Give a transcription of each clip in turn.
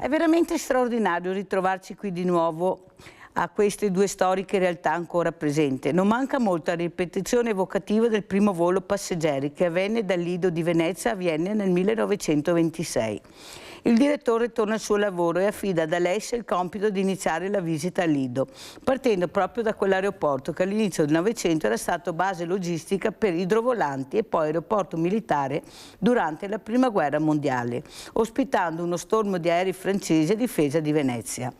È veramente straordinario ritrovarci qui di nuovo a queste due storiche realtà ancora presenti. Non manca molto la ripetizione evocativa del primo volo passeggeri che avvenne dal Lido di Venezia a Vienna nel 1926. Il direttore torna al suo lavoro e affida ad Alessia il compito di iniziare la visita al Lido, partendo proprio da quell'aeroporto che all'inizio del Novecento era stato base logistica per idrovolanti e poi aeroporto militare durante la Prima Guerra Mondiale, ospitando uno stormo di aerei francesi a difesa di Venezia.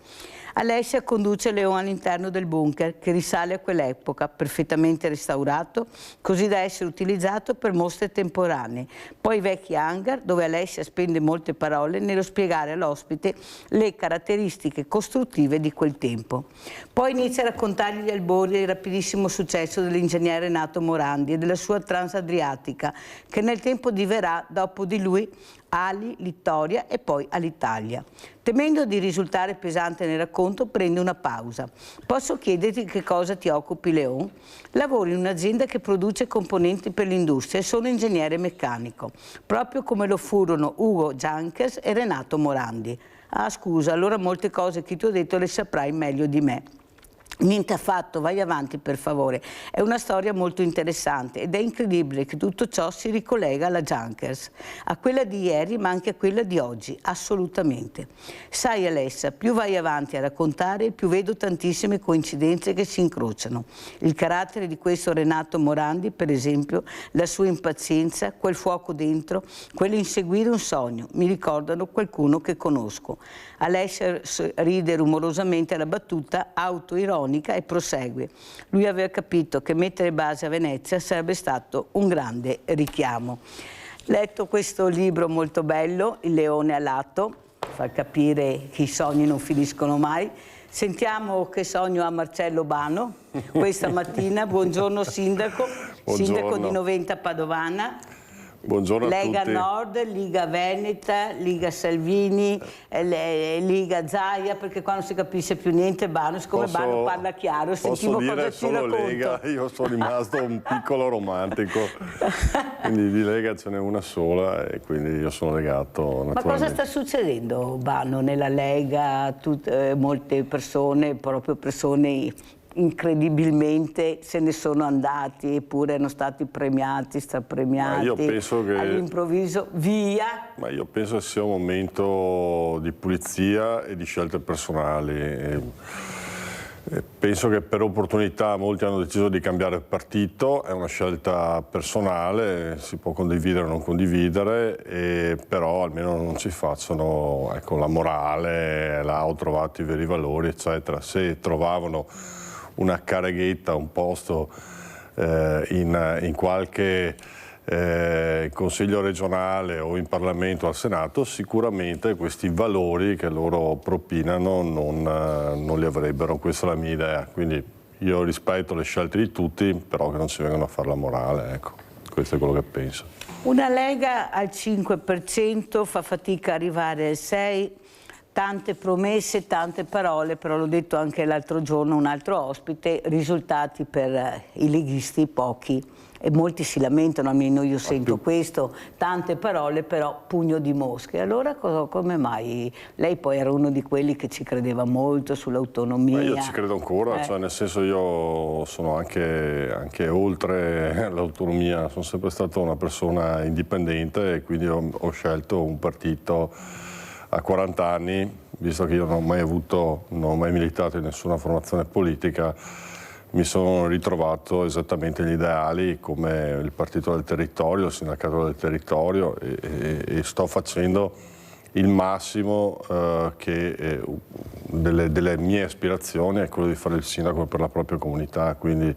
Alessia conduce Leon all'interno del bunker che risale a quell'epoca, perfettamente restaurato, così da essere utilizzato per mostre temporanee. Poi i vecchi hangar, dove Alessia spende molte parole nello spiegare all'ospite le caratteristiche costruttive di quel tempo. Poi inizia a raccontargli gli albori e il rapidissimo successo dell'ingegnere Renato Morandi e della sua Transadriatica, che nel tempo diverrà, dopo di lui, Ali, Littoria e poi Alitalia. Temendo di risultare pesante nel racconto, prende una pausa. Posso chiederti che cosa ti occupi, Leon? Lavoro in un'azienda che produce componenti per l'industria e sono ingegnere meccanico, proprio come lo furono Ugo Junkers e Renato Morandi. Ah, scusa, allora molte cose che ti ho detto le saprai meglio di me. Niente affatto, vai avanti per favore. È una storia molto interessante ed è incredibile che tutto ciò si ricollega alla Junkers, a quella di ieri ma anche a quella di oggi, assolutamente. Sai Alessia, più vai avanti a raccontare, più vedo tantissime coincidenze che si incrociano. Il carattere di questo Renato Morandi, per esempio, la sua impazienza, quel fuoco dentro, quell'inseguire un sogno, mi ricordano qualcuno che conosco. Alessia ride rumorosamente alla battuta autoironica e prosegue. Lui aveva capito che mettere base a Venezia sarebbe stato un grande richiamo. Letto questo libro molto bello, Il leone alato, fa capire che i sogni non finiscono mai. Sentiamo che sogno ha Marcello Bano questa mattina. Buongiorno Sindaco, Buongiorno. Sindaco di Noventa Padovana. Buongiorno a Lega tutti. Nord, Liga Veneta, Liga Salvini, Liga Zaia, perché qua non si capisce più niente. Bano, siccome Bano parla chiaro, sentivo cosa ci racconto. Lega, io sono rimasto un piccolo romantico, quindi di Lega ce n'è una sola e quindi io sono legato naturalmente. Ma cosa sta succedendo, Bano, nella Lega? Molte persone, proprio persone incredibilmente se ne sono andati, eppure erano stati premiati, strapremiati, io penso che all'improvviso via. Ma io penso che sia un momento di pulizia e di scelte personali. Penso che per opportunità molti hanno deciso di cambiare partito, è una scelta personale, si può condividere o non condividere, però almeno non ci facciano la morale, là ho trovato i veri valori, eccetera. Se trovavano una carighetta, un posto in qualche consiglio regionale o in Parlamento o al Senato, sicuramente questi valori che loro propinano non li avrebbero, questa è la mia idea. Quindi io rispetto le scelte di tutti, però che non si vengano a fare la morale, ecco, questo è quello che penso. Una Lega al 5%, fa fatica a arrivare al 6%, tante promesse, tante parole, però l'ho detto anche l'altro giorno un altro ospite, risultati per i leghisti pochi e molti si lamentano, almeno io sento questo, tante parole però pugno di mosche. Allora come mai? Lei poi era uno di quelli che ci credeva molto sull'autonomia. Io ci credo ancora, cioè nel senso io sono anche oltre l'autonomia, sono sempre stato una persona indipendente e quindi ho scelto un partito a 40 anni, visto che io non ho mai militato in nessuna formazione politica, mi sono ritrovato esattamente gli ideali come il partito del territorio, il sindacato del territorio e sto facendo il massimo delle mie aspirazioni è quello di fare il sindaco per la propria comunità, quindi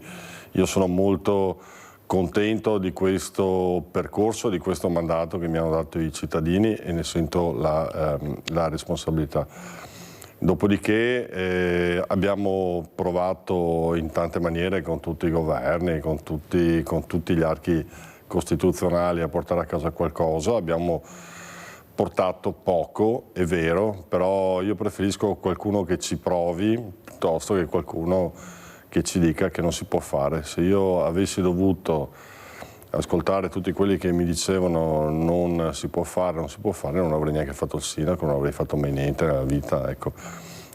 io sono molto contento di questo percorso, di questo mandato che mi hanno dato i cittadini e ne sento la responsabilità. Dopodiché abbiamo provato in tante maniere con tutti i governi, con tutti gli archi costituzionali a portare a casa qualcosa, abbiamo portato poco, è vero, però io preferisco qualcuno che ci provi piuttosto che qualcuno che ci dica che non si può fare. Se io avessi dovuto ascoltare tutti quelli che mi dicevano non si può fare, non avrei neanche fatto il sindaco, non avrei fatto mai niente nella vita, ecco.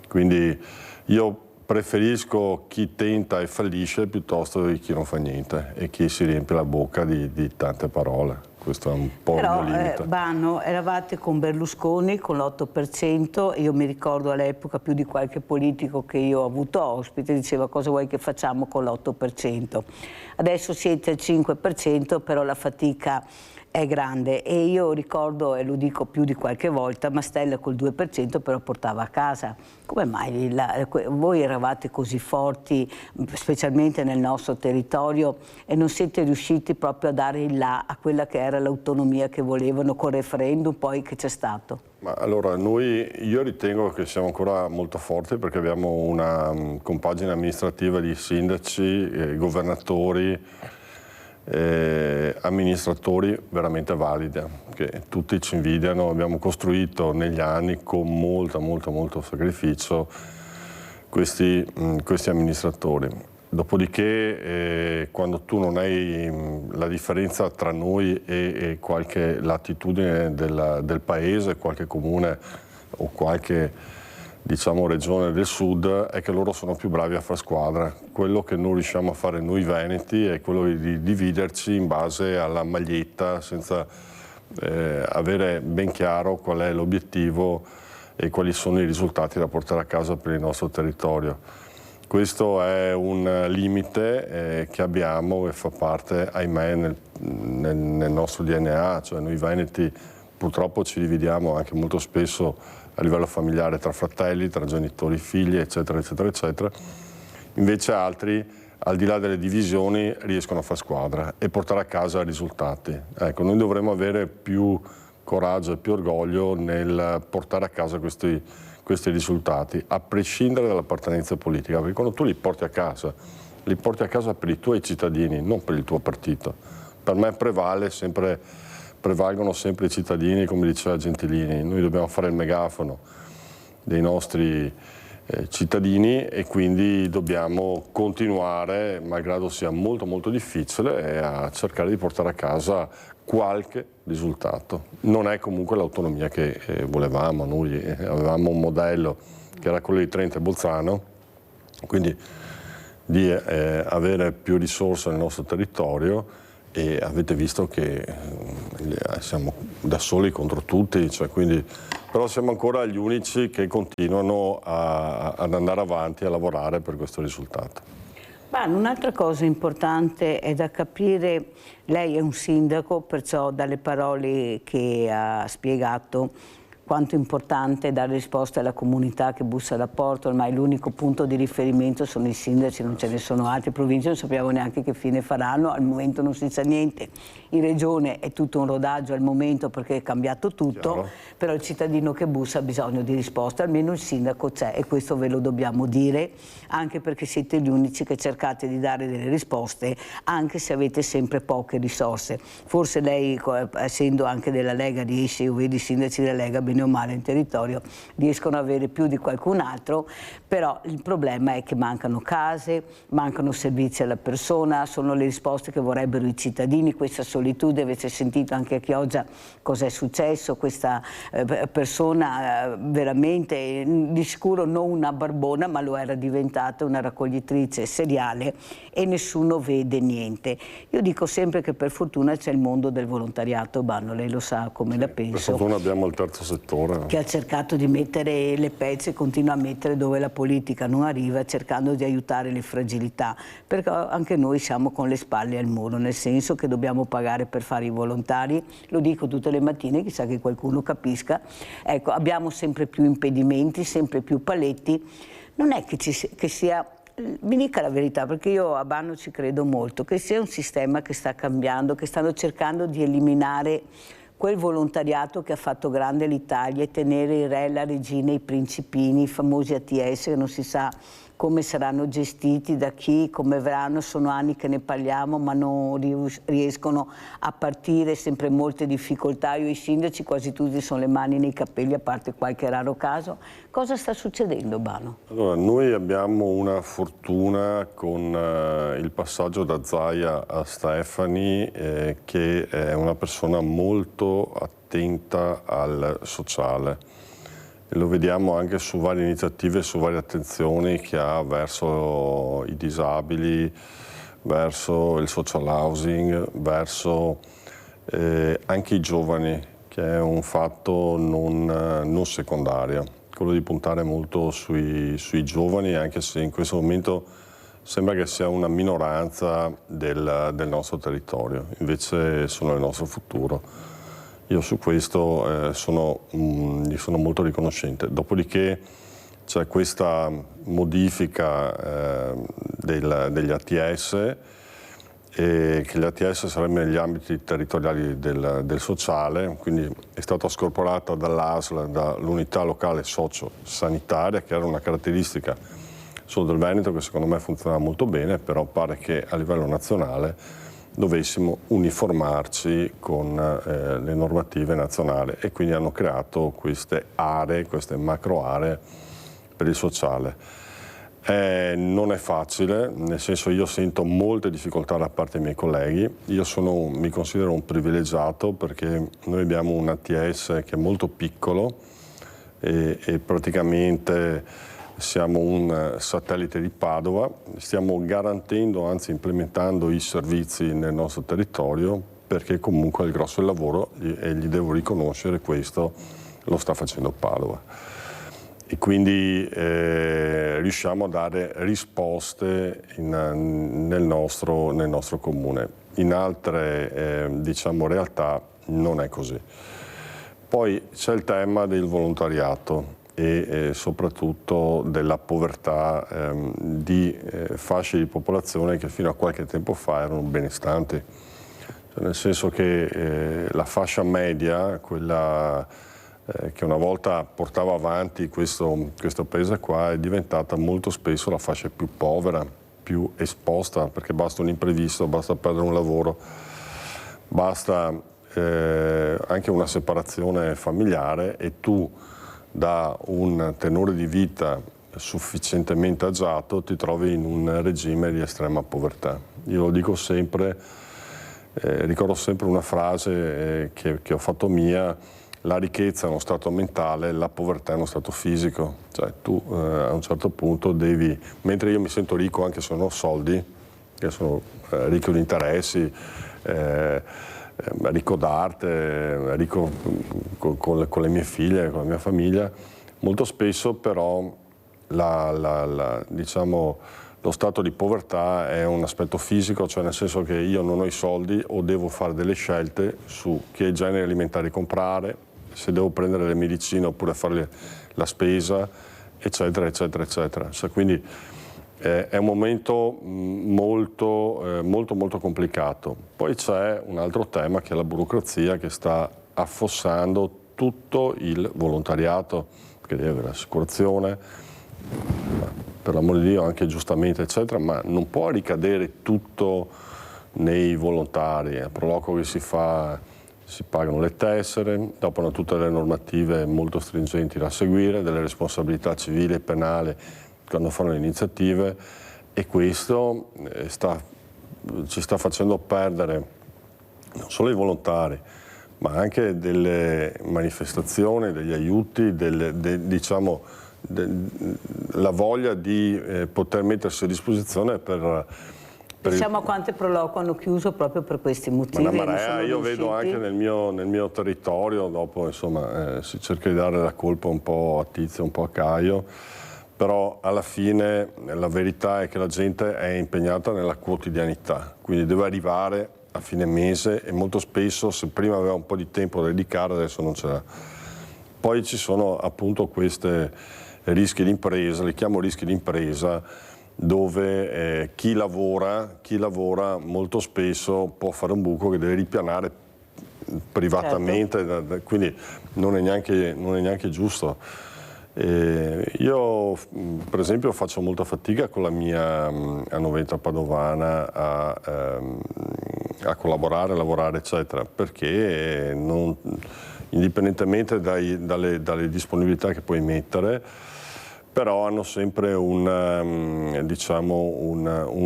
Quindi io preferisco chi tenta e fallisce piuttosto di chi non fa niente e chi si riempie la bocca di tante parole. Questo è un po' il mio limite. Banno, eravate con Berlusconi con l'8%, io mi ricordo all'epoca più di qualche politico che io ho avuto ospite diceva cosa vuoi che facciamo con l'8%. Adesso siete al 5%, però la fatica è grande e io ricordo, e lo dico più di qualche volta, Mastella col 2% però portava a casa. Come mai voi eravate così forti, specialmente nel nostro territorio, e non siete riusciti proprio a dare il là a quella che era l'autonomia che volevano col referendum poi che c'è stato? Ma allora, io ritengo che siamo ancora molto forti perché abbiamo una compagine amministrativa di sindaci, governatori, amministratori veramente valide, che tutti ci invidiano. Abbiamo costruito negli anni con molto sacrificio questi amministratori. Dopodiché quando tu non hai la differenza tra noi e qualche latitudine del paese, qualche comune o qualche diciamo regione del sud, è che loro sono più bravi a fare squadra. Quello che non riusciamo a fare noi veneti è quello di dividerci in base alla maglietta senza avere ben chiaro qual è l'obiettivo e quali sono i risultati da portare a casa per il nostro territorio. Questo è un limite che abbiamo e fa parte, ahimè, nel nostro DNA, cioè noi veneti purtroppo ci dividiamo anche molto spesso a livello familiare tra fratelli, tra genitori, figli, eccetera, eccetera, eccetera. Invece altri, al di là delle divisioni, riescono a fare squadra e portare a casa risultati. Ecco, noi dovremmo avere più coraggio e più orgoglio nel portare a casa questi risultati, a prescindere dall'appartenenza politica, perché quando tu li porti a casa per i tuoi cittadini, non per il tuo partito. Per me prevalgono sempre i cittadini, come diceva Gentilini. Noi dobbiamo fare il megafono dei nostri cittadini e quindi dobbiamo continuare, malgrado sia molto difficile, a cercare di portare a casa qualche risultato. Non è comunque l'autonomia che volevamo, noi avevamo un modello che era quello di Trento e Bolzano, quindi di avere più risorse nel nostro territorio, e avete visto che siamo da soli contro tutti, cioè quindi, però siamo ancora gli unici che continuano ad andare avanti a lavorare per questo risultato. Ma un'altra cosa importante è da capire, lei è un sindaco, perciò dalle parole che ha spiegato quanto è importante dare risposte alla comunità che bussa alla porta. Ormai l'unico punto di riferimento sono i sindaci, non ce ne sono altre province, non sappiamo neanche che fine faranno, al momento non si sa niente. In regione è tutto un rodaggio al momento perché è cambiato tutto, chiaro. Però il cittadino che bussa ha bisogno di risposte, almeno il sindaco c'è e questo ve lo dobbiamo dire, anche perché siete gli unici che cercate di dare delle risposte, anche se avete sempre poche risorse. Forse lei, essendo anche della Lega, riesce, io vedo i sindaci della Lega, bene o male in territorio, riescono ad avere più di qualcun altro, però il problema è che mancano case, mancano servizi alla persona, sono le risposte che vorrebbero i cittadini, questa solitudine. Avete sentito anche a Chioggia cosa è successo, questa persona veramente di sicuro non una barbona, ma lo era diventata, una raccoglitrice seriale, e nessuno vede niente. Io dico sempre che per fortuna c'è il mondo del volontariato, Banno, lei lo sa come la penso. Per fortuna abbiamo il terzo settore. Che ha cercato di mettere le pezze e continua a mettere dove la politica non arriva, cercando di aiutare le fragilità, perché anche noi siamo con le spalle al muro, nel senso che dobbiamo pagare per fare i volontari, lo dico tutte le mattine, chissà che qualcuno capisca. Ecco, abbiamo sempre più impedimenti, sempre più paletti. Non è che sia, mi dica la verità, perché io a Banno ci credo molto, che sia un sistema che sta cambiando, che stanno cercando di eliminare quel volontariato che ha fatto grande l'Italia e tenere i re, la regina, i principini, i famosi ATS che non si sa come saranno gestiti, da chi, come verranno. Sono anni che ne parliamo ma non riescono a partire, sempre molte difficoltà. Io i sindaci quasi tutti sono le mani nei capelli, a parte qualche raro caso. Cosa sta succedendo, Bano? Allora, noi abbiamo una fortuna con il passaggio da Zaia a Stefani, che è una persona molto attenta al sociale. E lo vediamo anche su varie iniziative, su varie attenzioni che ha verso i disabili, verso il social housing, verso anche i giovani, che è un fatto non secondario. Quello di puntare molto sui giovani, anche se in questo momento sembra che sia una minoranza del nostro territorio, invece sono il nostro futuro. Io su questo gli sono molto riconoscente. Dopodiché c'è questa modifica degli ATS, che gli ATS sarebbero negli ambiti territoriali del sociale, quindi è stata scorporata dall'ASL, dall'unità locale socio-sanitaria, che era una caratteristica solo del Veneto, che secondo me funzionava molto bene, però pare che a livello nazionale dovessimo uniformarci con le normative nazionali, e quindi hanno creato queste aree, queste macro aree per il sociale. Non è facile, nel senso io sento molte difficoltà da parte dei miei colleghi. Io mi considero un privilegiato perché noi abbiamo un ATS che è molto piccolo e praticamente siamo un satellite di Padova. Stiamo garantendo, anzi implementando i servizi nel nostro territorio, perché comunque il grosso del lavoro, e gli devo riconoscere questo, lo sta facendo Padova. E quindi riusciamo a dare risposte nel nostro comune. In altre diciamo, realtà non è così. Poi c'è il tema del volontariato e soprattutto della povertà di fasce di popolazione che fino a qualche tempo fa erano benestanti. Cioè, nel senso che la fascia media, quella che una volta portava avanti questo paese qua, è diventata molto spesso la fascia più povera, più esposta, perché basta un imprevisto, basta perdere un lavoro, basta anche una separazione familiare e tu, da un tenore di vita sufficientemente agiato, ti trovi in un regime di estrema povertà. Io lo dico sempre, ricordo sempre una frase che ho fatto mia: la ricchezza è uno stato mentale, la povertà è uno stato fisico. Cioè tu a un certo punto devi, mentre io mi sento ricco anche se non ho soldi, che sono ricco di interessi, ricco d'arte, ricco con le mie figlie, con la mia famiglia, molto spesso però diciamo, lo stato di povertà è un aspetto fisico, cioè nel senso che io non ho i soldi o devo fare delle scelte su che generi alimentari comprare, se devo prendere le medicine oppure fare la spesa, eccetera, eccetera, eccetera. Cioè, quindi è un momento molto complicato. Poi c'è un altro tema, che è la burocrazia, che sta affossando tutto il volontariato, che deve avere l'assicurazione, per l'amor di Dio anche giustamente, eccetera, ma non può ricadere tutto nei volontari. A Proloco che si pagano le tessere, dopo hanno tutte le normative molto stringenti da seguire, delle responsabilità civili e penali quando fanno le iniziative, e questo ci sta facendo perdere non solo i volontari, ma anche delle manifestazioni, degli aiuti, diciamo, la voglia di poter mettersi a disposizione per Diciamo quante Proloco hanno chiuso proprio per questi motivi. Ma una marea, io vedo anche nel mio territorio, dopo insomma si cerca di dare la colpa un po' a Tizio, un po' a Caio, però alla fine la verità è che la gente è impegnata nella quotidianità, quindi deve arrivare a fine mese, e molto spesso, se prima aveva un po' di tempo da dedicare, adesso non ce l'ha. Poi ci sono appunto questi rischi di impresa, li chiamo rischi di impresa, dove chi lavora molto spesso può fare un buco che deve ripianare privatamente, certo. Quindi non è neanche giusto. Io per esempio faccio molta fatica con la mia a 90 Padovana a collaborare, a lavorare eccetera, perché indipendentemente dalle disponibilità che puoi mettere, però hanno sempre un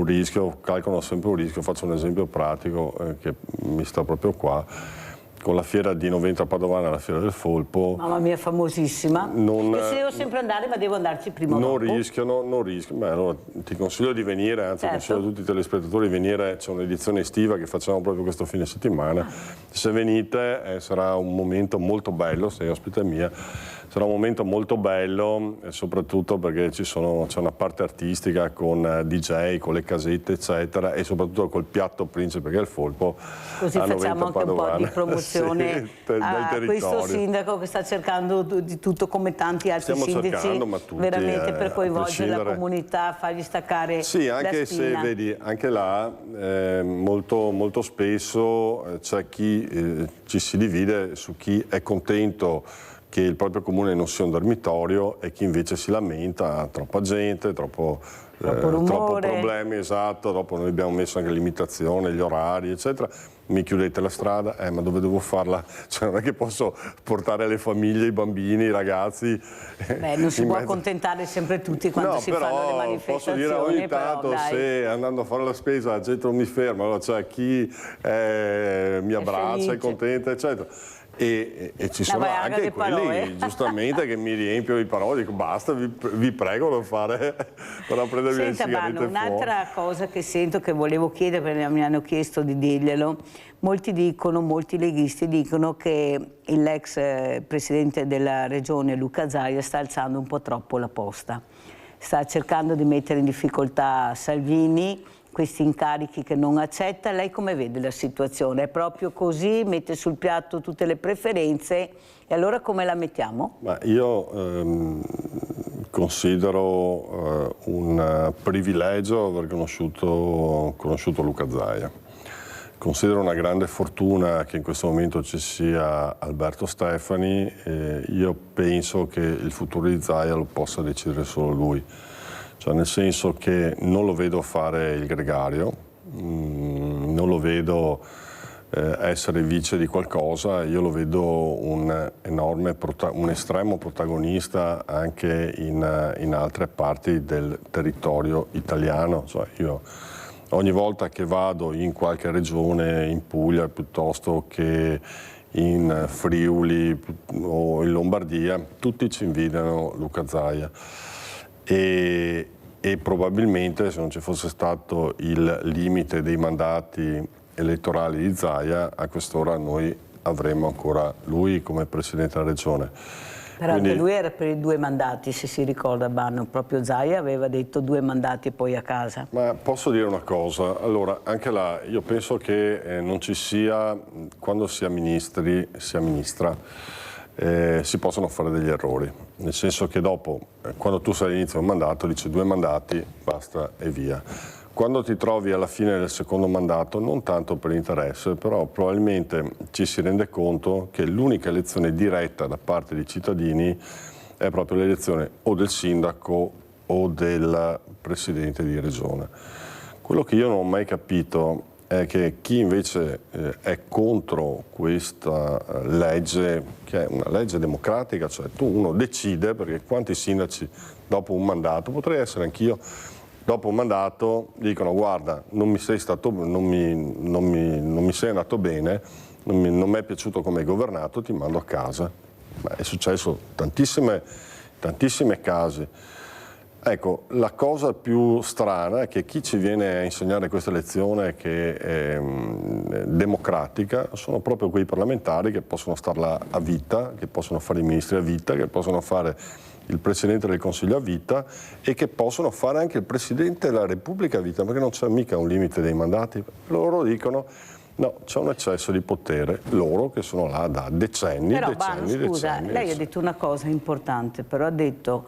rischio, calcolano sempre un rischio. Faccio un esempio pratico che mi sta proprio qua. Con la fiera di 90 Padovana, la fiera del Folpo. Mamma mia, famosissima. Io ci devo sempre andare, ma devo andarci prima o dopo. Non rischiano. Beh, allora ti consiglio di venire, anzi consiglio a tutti i telespettatori di venire, c'è un'edizione estiva che facciamo proprio questo fine settimana. Se venite sarà un momento molto bello, sei ospite mia. Sarà un momento molto bello, soprattutto perché c'è una parte artistica con DJ, con le casette, eccetera, e soprattutto col piatto principe che è il Folpo. Così facciamo anche Padovana. Un po' di promozione a questo sindaco che sta cercando di tutto, come tanti altri sindaci, veramente per coinvolgere la comunità, fargli staccare anche se vedi, anche là molto spesso c'è chi ci si divide su chi è contento che il proprio comune non sia un dormitorio e chi invece si lamenta, troppa gente, troppo problemi, esatto, dopo noi abbiamo messo anche limitazioni, gli orari, eccetera. Mi chiudete la strada, ma dove devo farla? Cioè non è che posso portare le famiglie, i bambini, i ragazzi. Beh, non si può accontentare sempre tutti quando si fanno le manifestazioni. Posso dire ogni tanto, se andando a fare la spesa la gente non mi ferma, allora c'è chi mi abbraccia, è contenta, eccetera. E ci sono anche quelli, giustamente, che mi riempiono di parole, dico basta, vi prego non fare, per prendervi le sigarette fuori. Un'altra cosa che sento, che volevo chiedere, perché mi hanno chiesto di dirglielo, molti leghisti dicono che l'ex presidente della regione Luca Zaia sta alzando un po' troppo la posta, sta cercando di mettere in difficoltà Salvini, questi incarichi che non accetta. Lei come vede la situazione? È proprio così? Mette sul piatto tutte le preferenze e allora come la mettiamo? Ma io considero un privilegio aver conosciuto Luca Zaia. Considero una grande fortuna che in questo momento ci sia Alberto Stefani. Io penso che il futuro di Zaia lo possa decidere solo lui. Cioè, nel senso che non lo vedo fare il gregario, non lo vedo essere vice di qualcosa, io lo vedo un estremo protagonista anche in altre parti del territorio italiano. Cioè, io ogni volta che vado in qualche regione, in Puglia piuttosto che in Friuli o in Lombardia, tutti ci invidiano Luca Zaia. E probabilmente se non ci fosse stato il limite dei mandati elettorali di Zaia, a quest'ora noi avremmo ancora lui come Presidente della Regione. Però anche lui era per i 2 mandati, se si ricorda, Banno, proprio Zaia aveva detto 2 mandati e poi a casa. Ma posso dire una cosa, allora anche là io penso che non ci sia, quando si è ministri, si amministra, si possono fare degli errori, nel senso che dopo, quando tu sei all'inizio del mandato, dici 2 mandati, basta e via. Quando ti trovi alla fine del secondo mandato, non tanto per interesse, però probabilmente ci si rende conto che l'unica elezione diretta da parte dei cittadini è proprio l'elezione o del sindaco o del presidente di regione. Quello che io non ho mai capito è che chi invece è contro questa legge, che è una legge democratica, cioè uno decide, perché quanti sindaci dopo un mandato, potrei essere anch'io, dopo un mandato dicono guarda non mi sei andato bene, non mi è piaciuto come hai governato, ti mando a casa. Beh, è successo tantissimi casi. Ecco, la cosa più strana è che chi ci viene a insegnare questa lezione che è democratica sono proprio quei parlamentari che possono starla a vita, che possono fare i ministri a vita, che possono fare il Presidente del Consiglio a vita e che possono fare anche il Presidente della Repubblica a vita, perché non c'è mica un limite dei mandati. Loro dicono no, c'è un eccesso di potere, loro che sono là da decenni. Però scusa, lei ha detto una cosa importante, però ha detto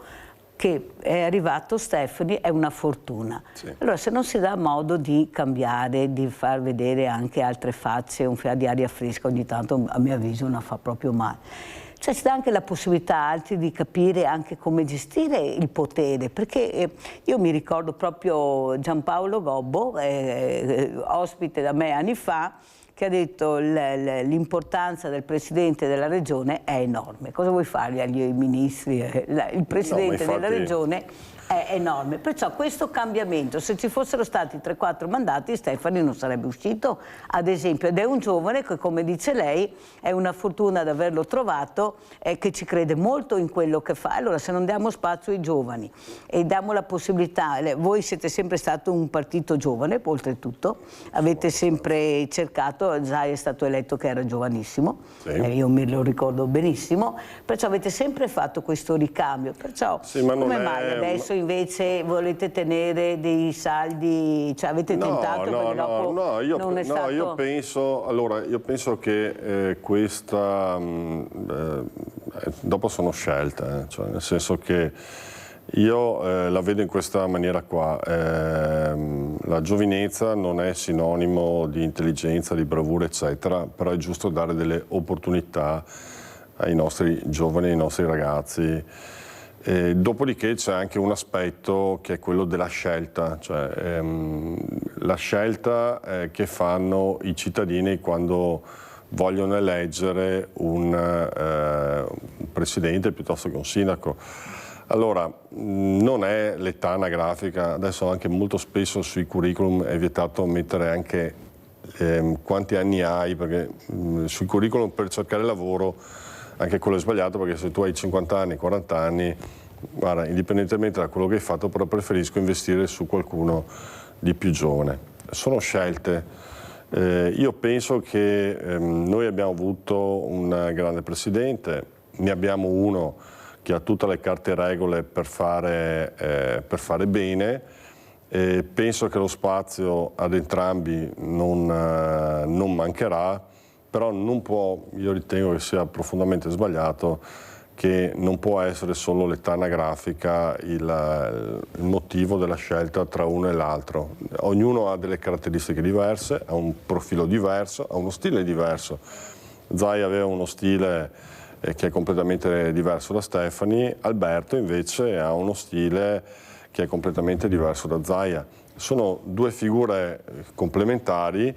che è arrivato Stefani è una fortuna. Sì. Allora se non si dà modo di cambiare, di far vedere anche altre facce, un fiato di aria fresca ogni tanto, a mio avviso non fa proprio male. cioè si dà anche la possibilità a altri di capire anche come gestire il potere, perché io mi ricordo proprio Giampaolo Gobbo, ospite da me anni fa, che ha detto l'importanza del Presidente della Regione è enorme. Cosa vuoi fargli agli ministri? Il Presidente della Regione è enorme, perciò questo cambiamento, se ci fossero stati 3-4 mandati, Stefani non sarebbe uscito, ad esempio, ed è un giovane che, come dice lei, è una fortuna ad averlo trovato, che ci crede molto in quello che fa. Allora, se non diamo spazio ai giovani e diamo la possibilità, voi siete sempre stato un partito giovane, oltretutto, avete sempre cercato, Zaia è stato eletto che era giovanissimo, sì. Io me lo ricordo benissimo, perciò avete sempre fatto questo ricambio, perciò sì, come mai adesso invece volete tenere dei saldi, cioè avete tentato perché dopo non è stato... io penso che questa, dopo sono scelte, cioè nel senso che io la vedo in questa maniera qua, la giovinezza non è sinonimo di intelligenza, di bravura eccetera, però è giusto dare delle opportunità ai nostri giovani, ai nostri ragazzi. Dopodiché c'è anche un aspetto che è quello della scelta, cioè la scelta che fanno i cittadini quando vogliono eleggere un presidente piuttosto che un sindaco. Allora, non è l'età anagrafica, adesso anche molto spesso sui curriculum è vietato mettere anche quanti anni hai, perché sui curriculum per cercare lavoro anche quello è sbagliato, perché se tu hai 50 anni, 40 anni, guarda, indipendentemente da quello che hai fatto, però preferisco investire su qualcuno di più giovane. Sono scelte. Io penso che noi abbiamo avuto un grande presidente, ne abbiamo uno che ha tutte le carte e regole per fare bene. Penso che lo spazio ad entrambi non mancherà, però non può, io ritengo che sia profondamente sbagliato, che non può essere solo l'età anagrafica il motivo della scelta tra uno e l'altro. Ognuno ha delle caratteristiche diverse, ha un profilo diverso, ha uno stile diverso. Zaia aveva uno stile che è completamente diverso da Stefani, Alberto invece ha uno stile che è completamente diverso da Zaia. Sono due figure complementari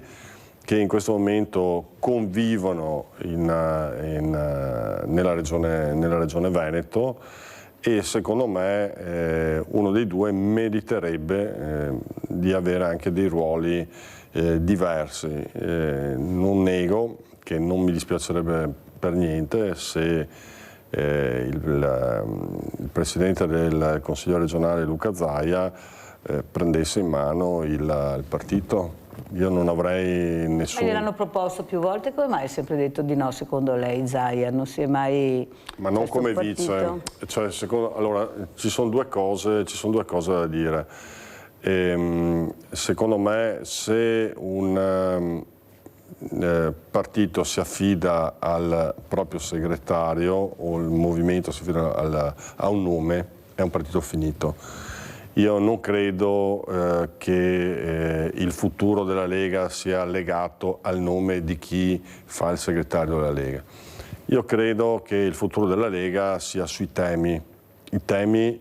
che in questo momento convivono nella regione Veneto, e secondo me uno dei due meriterebbe di avere anche dei ruoli diversi. Non nego che non mi dispiacerebbe per niente se il Presidente del Consiglio regionale Luca Zaia prendesse in mano il partito. Io non avrei nessun... Ma gliel'hanno proposto più volte, come mai è sempre detto di no secondo lei Zaia? Non si è mai... Ma non come vice, cioè, allora ci sono due cose da dire. Secondo me se un partito si affida al proprio segretario o il movimento si affida a un nome, è un partito finito. Io non credo che il futuro della Lega sia legato al nome di chi fa il segretario della Lega. Io credo che il futuro della Lega sia sui temi. I temi,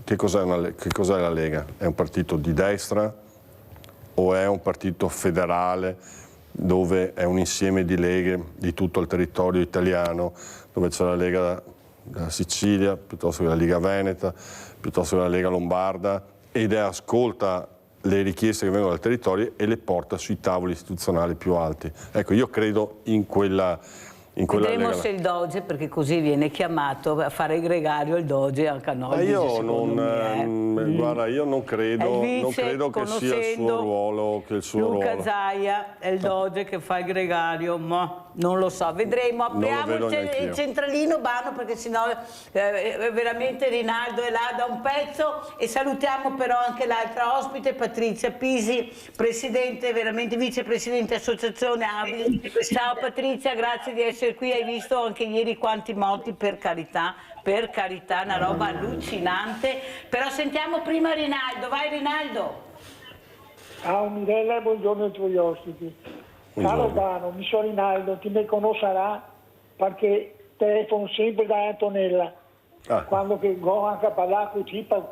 che cos'è la Lega? È un partito di destra o è un partito federale dove è un insieme di leghe di tutto il territorio italiano, dove c'è la Lega della Sicilia, piuttosto che la Lega Veneta, piuttosto che la Lega Lombarda, ed ascolta le richieste che vengono dal territorio e le porta sui tavoli istituzionali più alti. Ecco, io credo in quella Vedremo se il Doge, perché così viene chiamato a fare il gregario il Doge anche a noi. Guarda, io non credo che sia il suo ruolo. Luca Zaia è il Doge che fa il gregario, ma non lo so, vedremo. Apriamo il centralino Bano, perché sennò veramente Rinaldo è là da un pezzo, e salutiamo però anche l'altra ospite, Patrizia Pisi, presidente, veramente vicepresidente associazione Abili. Ciao Patrizia, grazie di essere qui. Hai visto anche ieri quanti morti, per carità, una roba allucinante. Però sentiamo prima Rinaldo, vai Rinaldo. Ciao Mirella, buongiorno ai tuoi ospiti. Caro Bano, mi sono Rinaldo, ti me conoscerà perché telefono sempre da Antonella, quando che go anche a parlare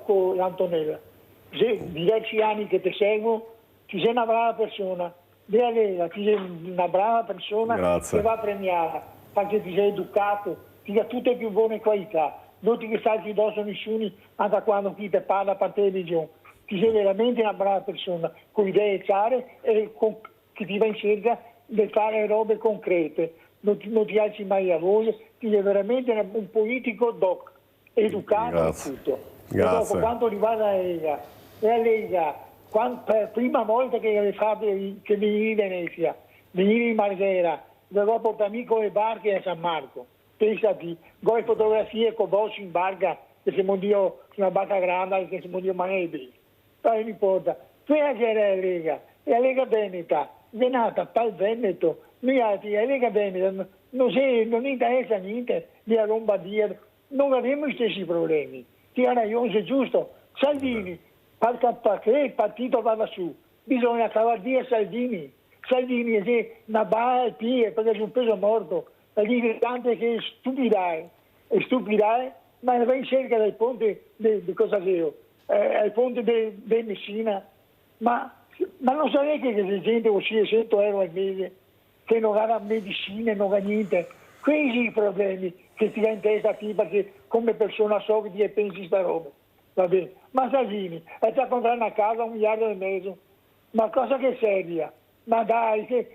con l'Antonella. Diversi anni che ti seguo, ti sei una brava persona, ti sei una brava persona. Grazie. Che va premiata, perché ti sei educato, ti ha tutte più buone qualità, non ti stai addosso a nessuno anche quando chi ti parla per televisione. Ti sei veramente una brava persona, con idee chiare e che ti va in cerca di fare robe concrete. Non ti alzi mai a voce, ti sei veramente un politico doc, educato e tutto. Grazie. E dopo quanto riguarda la Lega, per prima volta che venivi in Venezia, venivi in Marghera, dovevo portarmi con le barche a San Marco. Pensati, con le fotografie con Bossi in barca, che siamo io una barca grande, che siamo io Manebi. Poi mi porta, quella che era la Lega Veneta, Venata, pal Veneto, noi altri, la Lega Veneta, non interessa niente della Lombardia, non abbiamo gli stessi problemi. Ti ha ragione, è giusto. Salvini, perché il partito vada su, bisogna cavare via Salvini. Salvini è una barra al piede perché è un peso morto, è diventante che stupidae, ma va in cerca del ponte di Cosaseo, il ponte di Messina, ma non sapete che c'è gente così 100 euro al mese, che non ha medicina, non ha niente. Questi sono i problemi che ti ha in testa qui, perché come persona so che ti pensi sta roba. Va bene. Ma Salvini è già comprare una casa a 1,5 miliardi, ma cosa che seria? Ma dai, è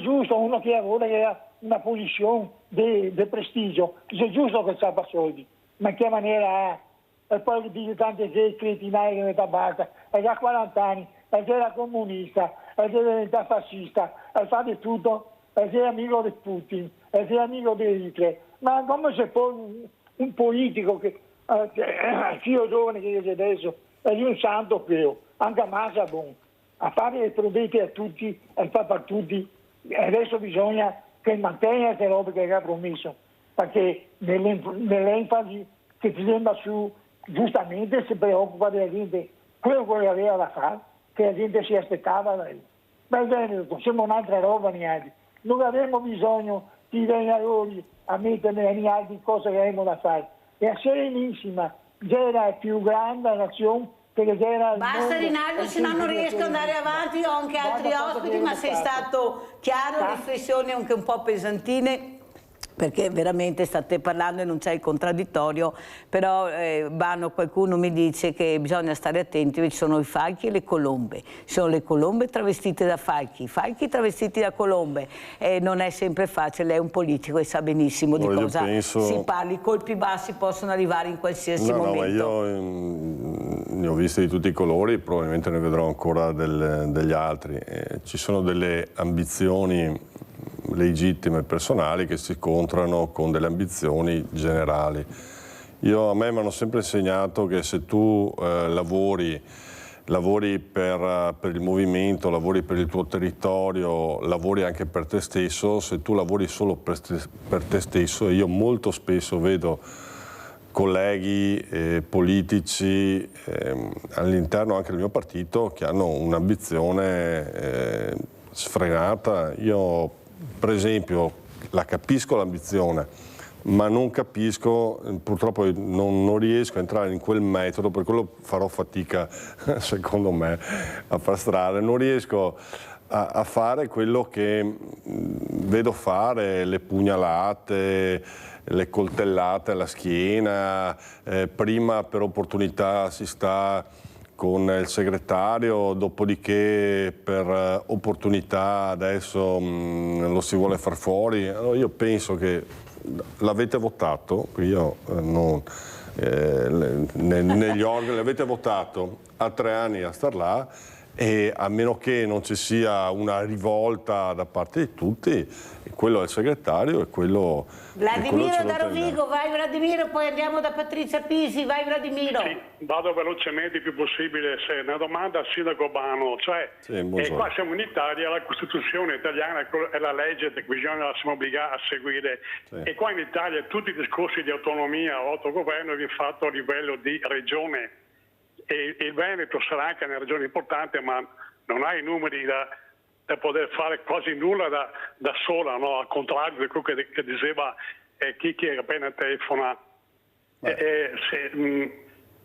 giusto uno che lavora, che ha una posizione di prestigio, è giusto che sappia soldi, ma in che maniera ha? E poi dice tante che cretinai che mette a basta, è da 40 anni, è che era comunista, è che era fascista, è fa di tutto, è che è amico di Putin, è che è amico di Hitler, ma come se poi un politico che io giovane che io c'è adesso, è un santo Pio, anche a Massa bon, a fare i prodotti a tutti, a fare per tutti, e adesso bisogna che mantenga queste robe che ha promesso, perché nell'enfasi che ti sembra su, giustamente si preoccupa della gente, quello che aveva da fare, che la gente si aspettava da lei. Ma bene, siamo un'altra roba neanche, non avremo bisogno di venire a mettere neanche cose che avremo da fare. È serenissima, già era la più grande nazione. Basta Rinaldo, se no non riesco ad andare avanti, ho anche altri ospiti, ma sei stato chiaro, riflessioni anche un po' pesantine, perché veramente state parlando e non c'è il contraddittorio, però qualcuno mi dice che bisogna stare attenti, ci sono i falchi e le colombe, ci sono le colombe travestite da falchi, i falchi travestiti da colombe, e non è sempre facile, è un politico e sa benissimo di cosa si parli, i colpi bassi possono arrivare in qualsiasi momento. No, io ne ho viste di tutti i colori, probabilmente ne vedrò ancora degli altri, ci sono delle ambizioni legittime personali che si scontrano con delle ambizioni generali. A me mi hanno sempre insegnato che se tu lavori per il movimento, lavori per il tuo territorio, lavori anche per te stesso, se tu lavori solo per te stesso, e io molto spesso vedo colleghi politici all'interno anche del mio partito che hanno un'ambizione sfrenata. Io per esempio la capisco l'ambizione, ma non capisco, purtroppo non riesco a entrare in quel metodo, per quello farò fatica secondo me a far strada, non riesco a fare quello che vedo fare, le pugnalate, le coltellate alla schiena, prima per opportunità si sta con il segretario, dopodiché per opportunità adesso lo si vuole far fuori. Allora io penso che l'avete votato, io negli organi l'avete votato a 3 anni a star là, e a meno che non ci sia una rivolta da parte di tutti, quello è il segretario e quello... Vladimiro da Rovigo, vai Vladimiro, poi andiamo da Patrizia Pisi, vai Vladimiro. Sì, vado velocemente il più possibile. Se una domanda al sindaco Bano, cioè qua siamo in Italia, la Costituzione italiana è la legge che bisogna siamo obbligati a seguire, e qua in Italia tutti i discorsi di autonomia o autogoverno viene fatto a livello di regione, e il Veneto sarà anche una regione importante, ma non ha i numeri poter fare quasi nulla da sola, no? Al contrario di quello che diceva chi era appena telefona.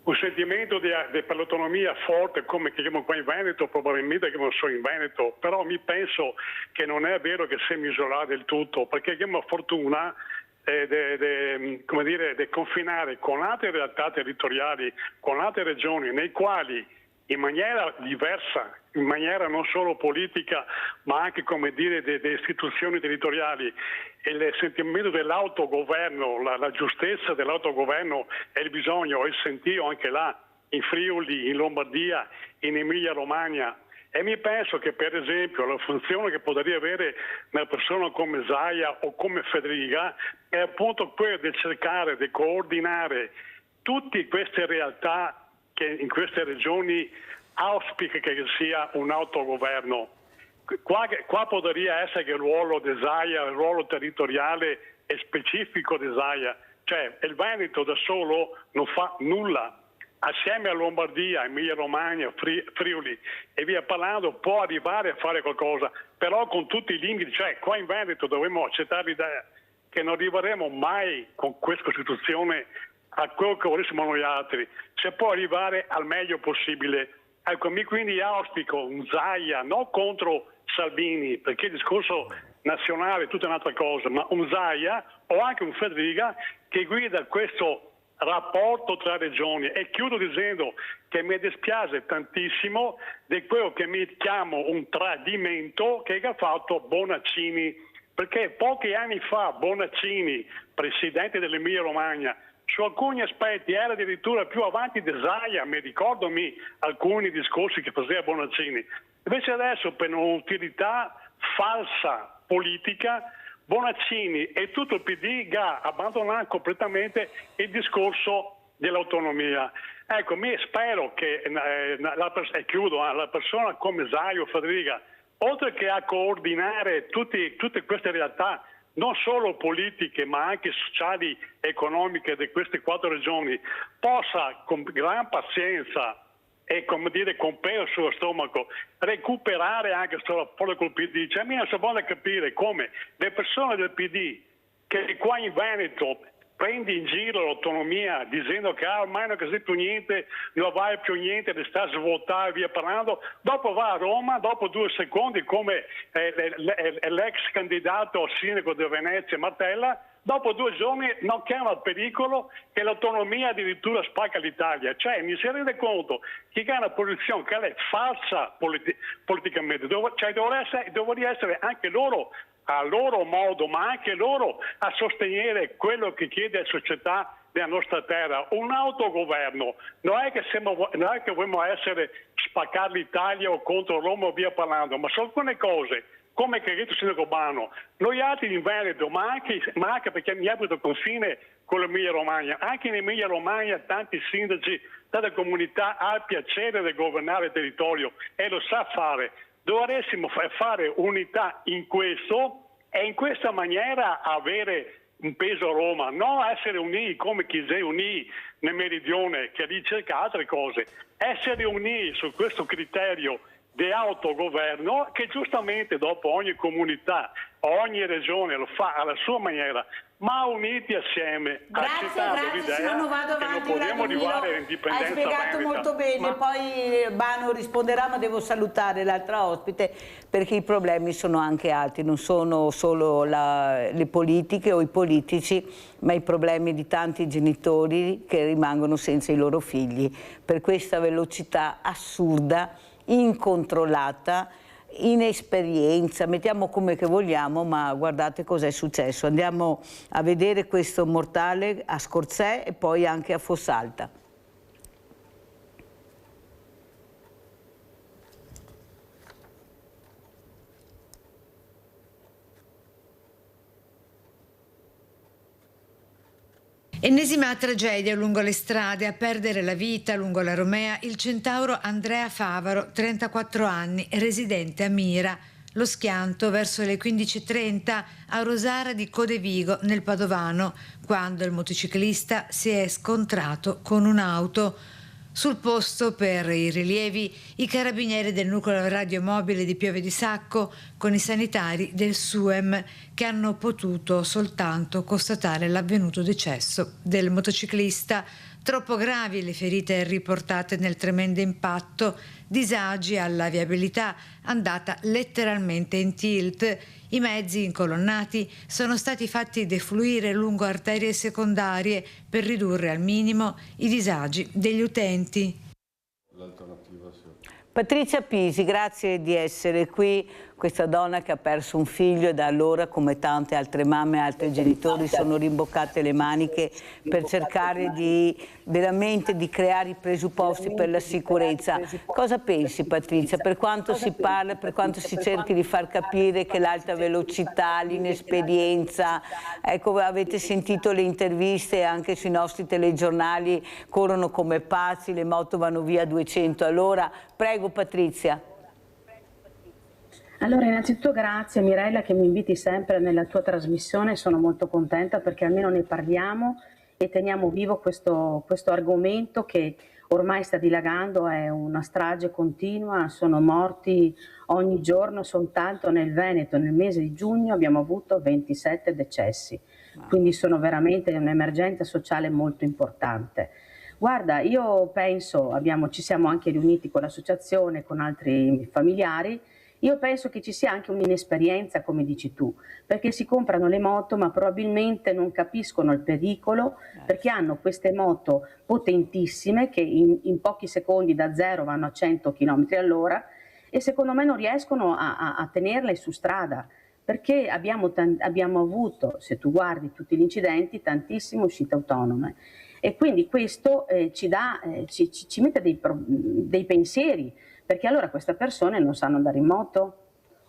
Un sentimento per l'autonomia forte come che abbiamo qua in Veneto, probabilmente che non sono in Veneto, però mi penso che non è vero che siamo isolati del tutto, perché abbiamo la fortuna di confinare con altre realtà territoriali, con altre regioni, nei quali in maniera diversa, in maniera non solo politica, ma anche delle istituzioni territoriali, e il sentimento dell'autogoverno, la giustezza dell'autogoverno e il bisogno, il sentito anche là, in Friuli, in Lombardia, in Emilia-Romagna. E mi penso che per esempio la funzione che potrebbe avere una persona come Zaia o come Federica è appunto quella di cercare di coordinare tutte queste realtà che in queste regioni auspica che sia un autogoverno. Qua potrebbe essere che il ruolo di Zaia, il ruolo territoriale e specifico di Zaia, cioè il Veneto da solo non fa nulla. Assieme a Lombardia, Emilia Romagna, Friuli e via parlando può arrivare a fare qualcosa, però con tutti i limiti, cioè qua in Veneto dovremmo accettare l'idea che non arriveremo mai con questa Costituzione a quello che volessimo noi altri, se può arrivare al meglio possibile. Ecco, quindi auspico un Zaia, non contro Salvini, perché il discorso nazionale è tutta un'altra cosa, ma un Zaia o anche un Federica che guida questo rapporto tra regioni. E chiudo dicendo che mi dispiace tantissimo di quello che mi chiamo un tradimento che ha fatto Bonaccini, perché pochi anni fa Bonaccini, presidente dell'Emilia Romagna, su alcuni aspetti era addirittura più avanti di Zaia, mi ricordo alcuni discorsi che faceva Bonaccini. Invece adesso per un'utilità falsa politica Bonaccini e tutto il PD ha abbandonato completamente il discorso dell'autonomia. Ecco, spero che, e chiudo, la persona come Zaia o Federica, oltre che a coordinare tutte queste realtà, non solo politiche ma anche sociali e economiche di queste 4 regioni, possa con gran pazienza e con pelo sullo stomaco recuperare anche questo rapporto col PD. Cioè, mi non si vuole capire come le persone del PD che qua in Veneto prendi in giro l'autonomia dicendo che ormai non c'è più niente, non vale più niente, le sta svuotare via parlando, dopo va a Roma, dopo 2 secondi come l'ex candidato al sindaco di Venezia Martella, dopo 2 giorni non chiama al pericolo che l'autonomia addirittura spacca l'Italia. Cioè mi si rende conto che ha una posizione che è falsa politicamente, dovrebbe essere anche loro a loro modo, ma anche loro a sostenere quello che chiede la società della nostra terra, un autogoverno. Non è che vogliamo spaccare l'Italia o contro Roma o via parlando, ma su alcune cose, come che ha detto il sindaco Bano, noi altri in Veneto, ma anche perché mi abito al confine con l'Emilia Romagna, anche in Emilia Romagna tanti sindaci, tante comunità hanno il piacere di governare il territorio e lo sa fare. Dovremmo fare unità in questo e in questa maniera avere un peso a Roma, non essere uniti come chi si è uniti nel meridione che ricerca altre cose, essere uniti su questo criterio di autogoverno che giustamente dopo ogni comunità, ogni regione lo fa alla sua maniera, ma uniti assieme, accettando l'idea che non possiamo arrivare all'indipendenza. Hai spiegato molto bene, poi Bano risponderà, ma devo salutare l'altra ospite perché i problemi sono anche altri, non sono solo le politiche o i politici, ma i problemi di tanti genitori che rimangono senza i loro figli per questa velocità assurda, incontrollata, inesperienza, mettiamo come che vogliamo, ma guardate cos'è successo. Andiamo a vedere questo mortale a Scorzè e poi anche a Fossalta. Ennesima tragedia lungo le strade, a perdere la vita lungo la Romea il centauro Andrea Favaro, 34 anni, residente a Mira. Lo schianto verso le 15:30 a Rosara di Codevigo nel Padovano, quando il motociclista si è scontrato con un'auto. Sul posto, per i rilievi, i carabinieri del nucleo radiomobile di Pieve di Sacco con i sanitari del SUEM, che hanno potuto soltanto constatare l'avvenuto decesso del motociclista. Troppo gravi le ferite riportate nel tremendo impatto, disagi alla viabilità andata letteralmente in tilt. I mezzi incolonnati sono stati fatti defluire lungo arterie secondarie per ridurre al minimo i disagi degli utenti. Patrizia Pisi, grazie di essere qui. Questa donna che ha perso un figlio e da allora, come tante altre mamme e altri genitori, sono rimboccate le maniche per cercare veramente di creare i presupposti per la sicurezza. Cosa pensi, Patrizia? Per quanto si parla, per quanto si cerchi di far capire che l'alta velocità, l'inesperienza, ecco, avete sentito le interviste anche sui nostri telegiornali, corrono come pazzi, le moto vanno via a 200 all'ora. Prego, Patrizia. Allora, innanzitutto grazie Mirella che mi inviti sempre nella tua trasmissione, sono molto contenta perché almeno ne parliamo e teniamo vivo questo argomento che ormai sta dilagando, è una strage continua, sono morti ogni giorno, soltanto nel Veneto nel mese di giugno abbiamo avuto 27 decessi, quindi sono veramente un'emergenza sociale molto importante. Guarda, io penso, ci siamo anche riuniti con l'associazione, con altri familiari. Io penso che ci sia anche un'inesperienza, come dici tu, perché si comprano le moto ma probabilmente non capiscono il pericolo, perché hanno queste moto potentissime che in pochi secondi da 0 vanno a 100 km all'ora e secondo me non riescono a tenerle su strada, perché abbiamo avuto, se tu guardi tutti gli incidenti, tantissime uscite autonome. E quindi questo ci mette dei pensieri, perché allora queste persone non sanno andare in moto?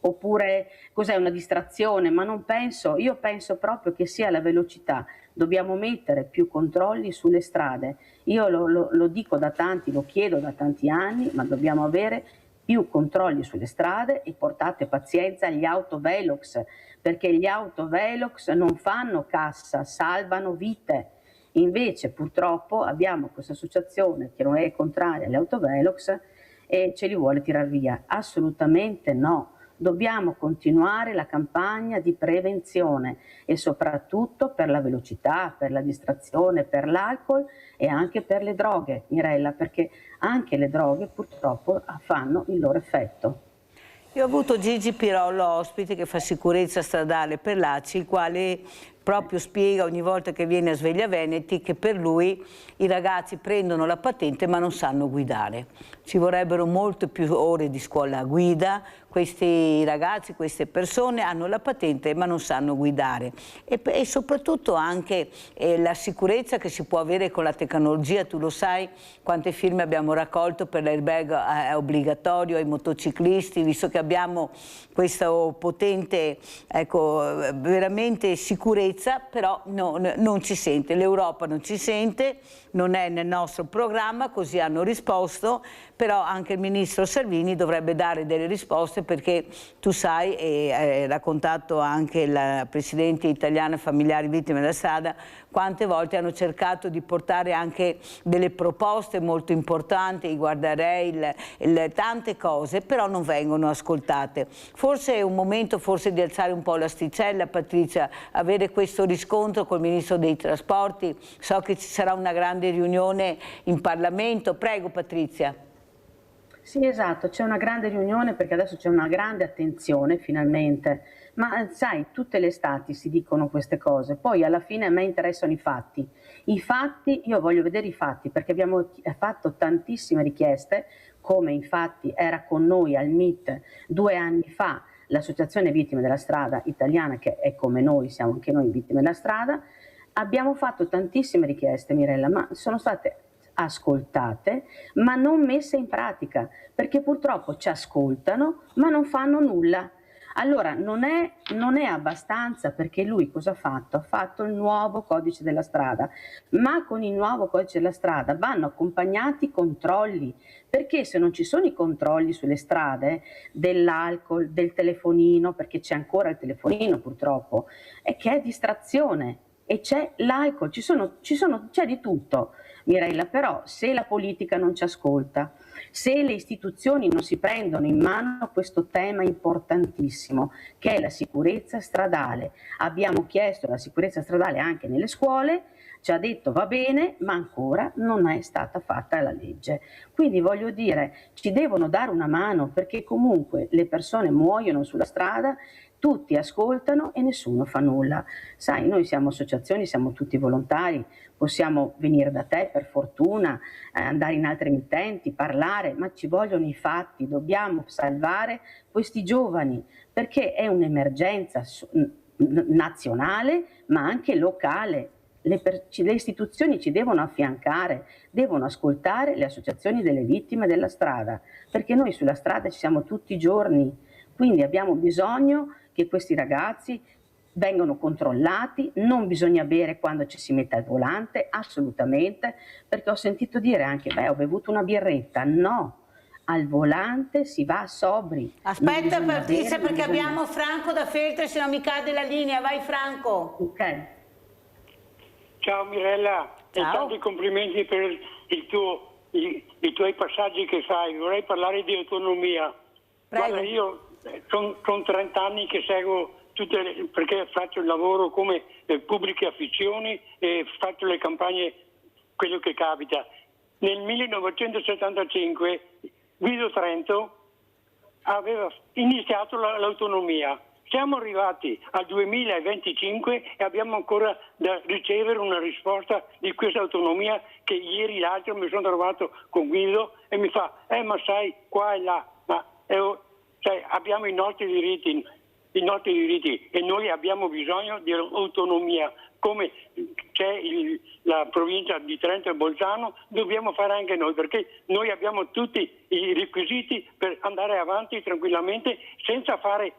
Oppure cos'è una distrazione? Ma non penso, io penso proprio che sia la velocità. Dobbiamo mettere più controlli sulle strade. Io lo dico da tanti, lo chiedo da tanti anni, ma dobbiamo avere più controlli sulle strade e portate pazienza agli autovelox, perché gli autovelox non fanno cassa, salvano vite. Invece purtroppo abbiamo questa associazione che non è contraria agli autovelox e ce li vuole tirar via. Assolutamente no. Dobbiamo continuare la campagna di prevenzione e soprattutto per la velocità, per la distrazione, per l'alcol e anche per le droghe, Mirella, perché anche le droghe purtroppo fanno il loro effetto. Io ho avuto Gigi Pirollo ospite che fa sicurezza stradale per l'ACI, il quale proprio spiega ogni volta che viene a Sveglia Veneti che per lui i ragazzi prendono la patente ma non sanno guidare. Ci vorrebbero molte più ore di scuola guida, questi ragazzi, queste persone hanno la patente ma non sanno guidare e soprattutto anche la sicurezza che si può avere con la tecnologia. Tu lo sai quante firme abbiamo raccolto per l'airbag obbligatorio ai motociclisti, visto che abbiamo questa potente, ecco, veramente sicurezza, però non ci sente, l'Europa non ci sente, non è nel nostro programma, così hanno risposto, però anche il ministro Salvini dovrebbe dare delle risposte, perché tu sai, e hai raccontato anche la Presidente italiana Familiari Vittime della Strada, quante volte hanno cercato di portare anche delle proposte molto importanti, i guardrail, tante cose, però non vengono ascoltate. Forse è un momento di alzare un po' l'asticella, Patrizia, avere questo riscontro col Ministro dei Trasporti. So che ci sarà una grande riunione in Parlamento. Prego, Patrizia. Sì, esatto, c'è una grande riunione perché adesso c'è una grande attenzione finalmente, ma sai, tutte le estati si dicono queste cose, poi alla fine a me interessano i fatti. I fatti, io voglio vedere i fatti perché abbiamo fatto tantissime richieste, come infatti era con noi al MIT 2 anni fa l'Associazione Vittime della Strada italiana, che è come noi, siamo anche noi vittime della strada. Abbiamo fatto tantissime richieste, Mirella, ma sono state ascoltate ma non messe in pratica, perché purtroppo ci ascoltano ma non fanno nulla. Allora non è abbastanza, perché lui cosa ha fatto? Ha fatto il nuovo codice della strada, ma con il nuovo codice della strada vanno accompagnati controlli, perché se non ci sono i controlli sulle strade dell'alcol, del telefonino, perché c'è ancora il telefonino purtroppo, è che è distrazione. e c'è l'alcol, c'è di tutto, Mirella, però se la politica non ci ascolta, se le istituzioni non si prendono in mano questo tema importantissimo che è la sicurezza stradale, abbiamo chiesto la sicurezza stradale anche nelle scuole, ci ha detto va bene, ma ancora non è stata fatta la legge. Quindi voglio dire, ci devono dare una mano perché comunque le persone muoiono sulla strada, tutti ascoltano e nessuno fa nulla. Sai, noi siamo associazioni, siamo tutti volontari, possiamo venire da te per fortuna, andare in altre emittenti, parlare, ma ci vogliono i fatti, dobbiamo salvare questi giovani perché è un'emergenza nazionale ma anche locale. Le istituzioni ci devono affiancare, devono ascoltare le associazioni delle vittime della strada, perché noi sulla strada ci siamo tutti i giorni, quindi abbiamo bisogno che questi ragazzi vengano controllati, non bisogna bere quando ci si mette al volante, assolutamente, perché ho sentito dire anche, ho bevuto una birretta, no, al volante si va sobri. Aspetta Patrizia perché abbiamo Franco da Feltre, se no mi cade la linea, vai Franco. Ok. Ciao Mirella, ciao. E tanti complimenti per i tuoi passaggi che fai. Vorrei parlare di autonomia. Prego. Guarda, io sono 30 anni che seguo perché faccio il lavoro come pubbliche affissioni e faccio le campagne, quello che capita. Nel 1975 Guido Trento aveva iniziato l'autonomia. Siamo arrivati al 2025 e abbiamo ancora da ricevere una risposta di questa autonomia che ieri l'altro mi sono trovato con Guido e mi fa ma sai qua e là, ma abbiamo i nostri diritti e noi abbiamo bisogno di autonomia. Come c'è la provincia di Trento e Bolzano, dobbiamo fare anche noi, perché noi abbiamo tutti i requisiti per andare avanti tranquillamente senza fare...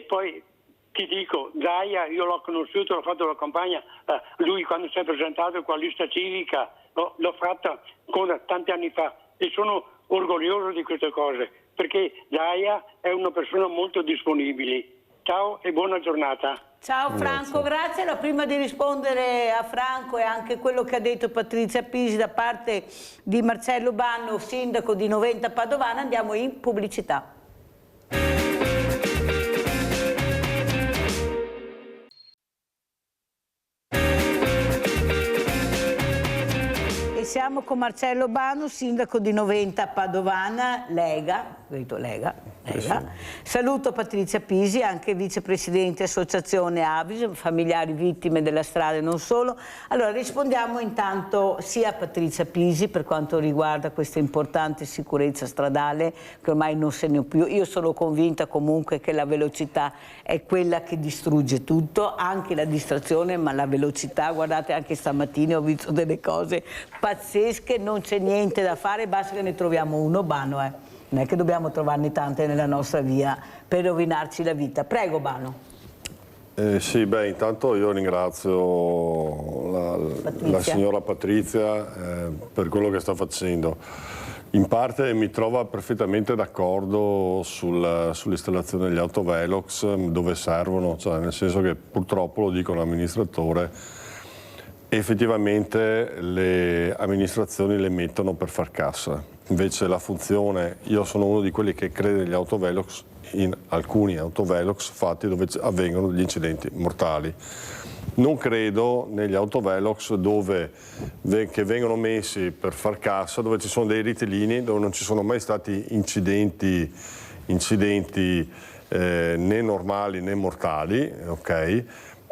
poi ti dico, Zaia, io l'ho conosciuto, l'ho fatto la campagna, lui quando si è presentato con la lista civica, l'ho fatta tanti anni fa e sono orgoglioso di queste cose, perché Zaia è una persona molto disponibile. Ciao e buona giornata. Ciao Franco, grazie. Allora, prima di rispondere a Franco e anche quello che ha detto Patrizia Pisi da parte di Marcello Banno, sindaco di Noventa Padovana, andiamo in pubblicità. Siamo con Marcello Banno, sindaco di Noventa Padovana, Lega. Saluto Patrizia Pisi, anche vicepresidente associazione Avis, familiari vittime della strada e non solo. Allora rispondiamo intanto sia a Patrizia Pisi per quanto riguarda questa importante sicurezza stradale che ormai non se ne può più. Io sono convinta comunque che la velocità è quella che distrugge tutto, anche la distrazione, ma la velocità, guardate anche stamattina ho visto delle cose pazzesche, non c'è niente da fare, basta che ne troviamo uno, Bano, Non è che dobbiamo trovarne tante nella nostra via per rovinarci la vita. Prego, Bano. Sì, intanto io ringrazio la signora Patrizia per quello che sta facendo. In parte mi trova perfettamente d'accordo sull'installazione degli autovelox dove servono, cioè nel senso che purtroppo, lo dico l'amministratore, effettivamente le amministrazioni le mettono per far cassa. Invece la funzione, io sono uno di quelli che crede negli autovelox, in alcuni autovelox fatti dove avvengono degli incidenti mortali. Non credo negli autovelox che vengono messi per far cassa, dove ci sono dei ritilini, dove non ci sono mai stati incidenti né normali né mortali, ok?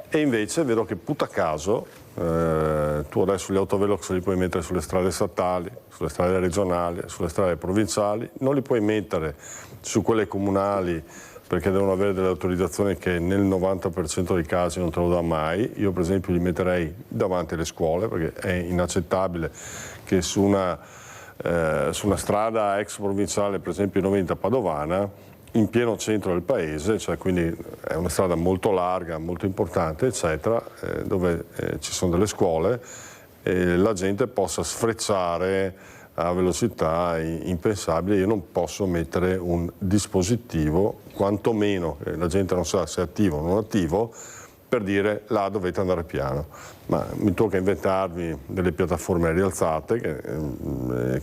E invece vedo che putta caso tu adesso gli autovelox li puoi mettere sulle strade statali, sulle strade regionali, sulle strade provinciali, non li puoi mettere su quelle comunali perché devono avere delle autorizzazioni che nel 90% dei casi non te lo dà mai. Io per esempio li metterei davanti alle scuole perché è inaccettabile che su una strada ex provinciale, per esempio Noventa Padovana, in pieno centro del paese, cioè quindi è una strada molto larga, molto importante, eccetera, dove ci sono delle scuole e la gente possa sfrecciare a velocità impensabili. Io non posso mettere un dispositivo, quantomeno la gente non sa se è attivo o non attivo, per dire là dovete andare piano. Ma mi tocca inventarmi delle piattaforme rialzate che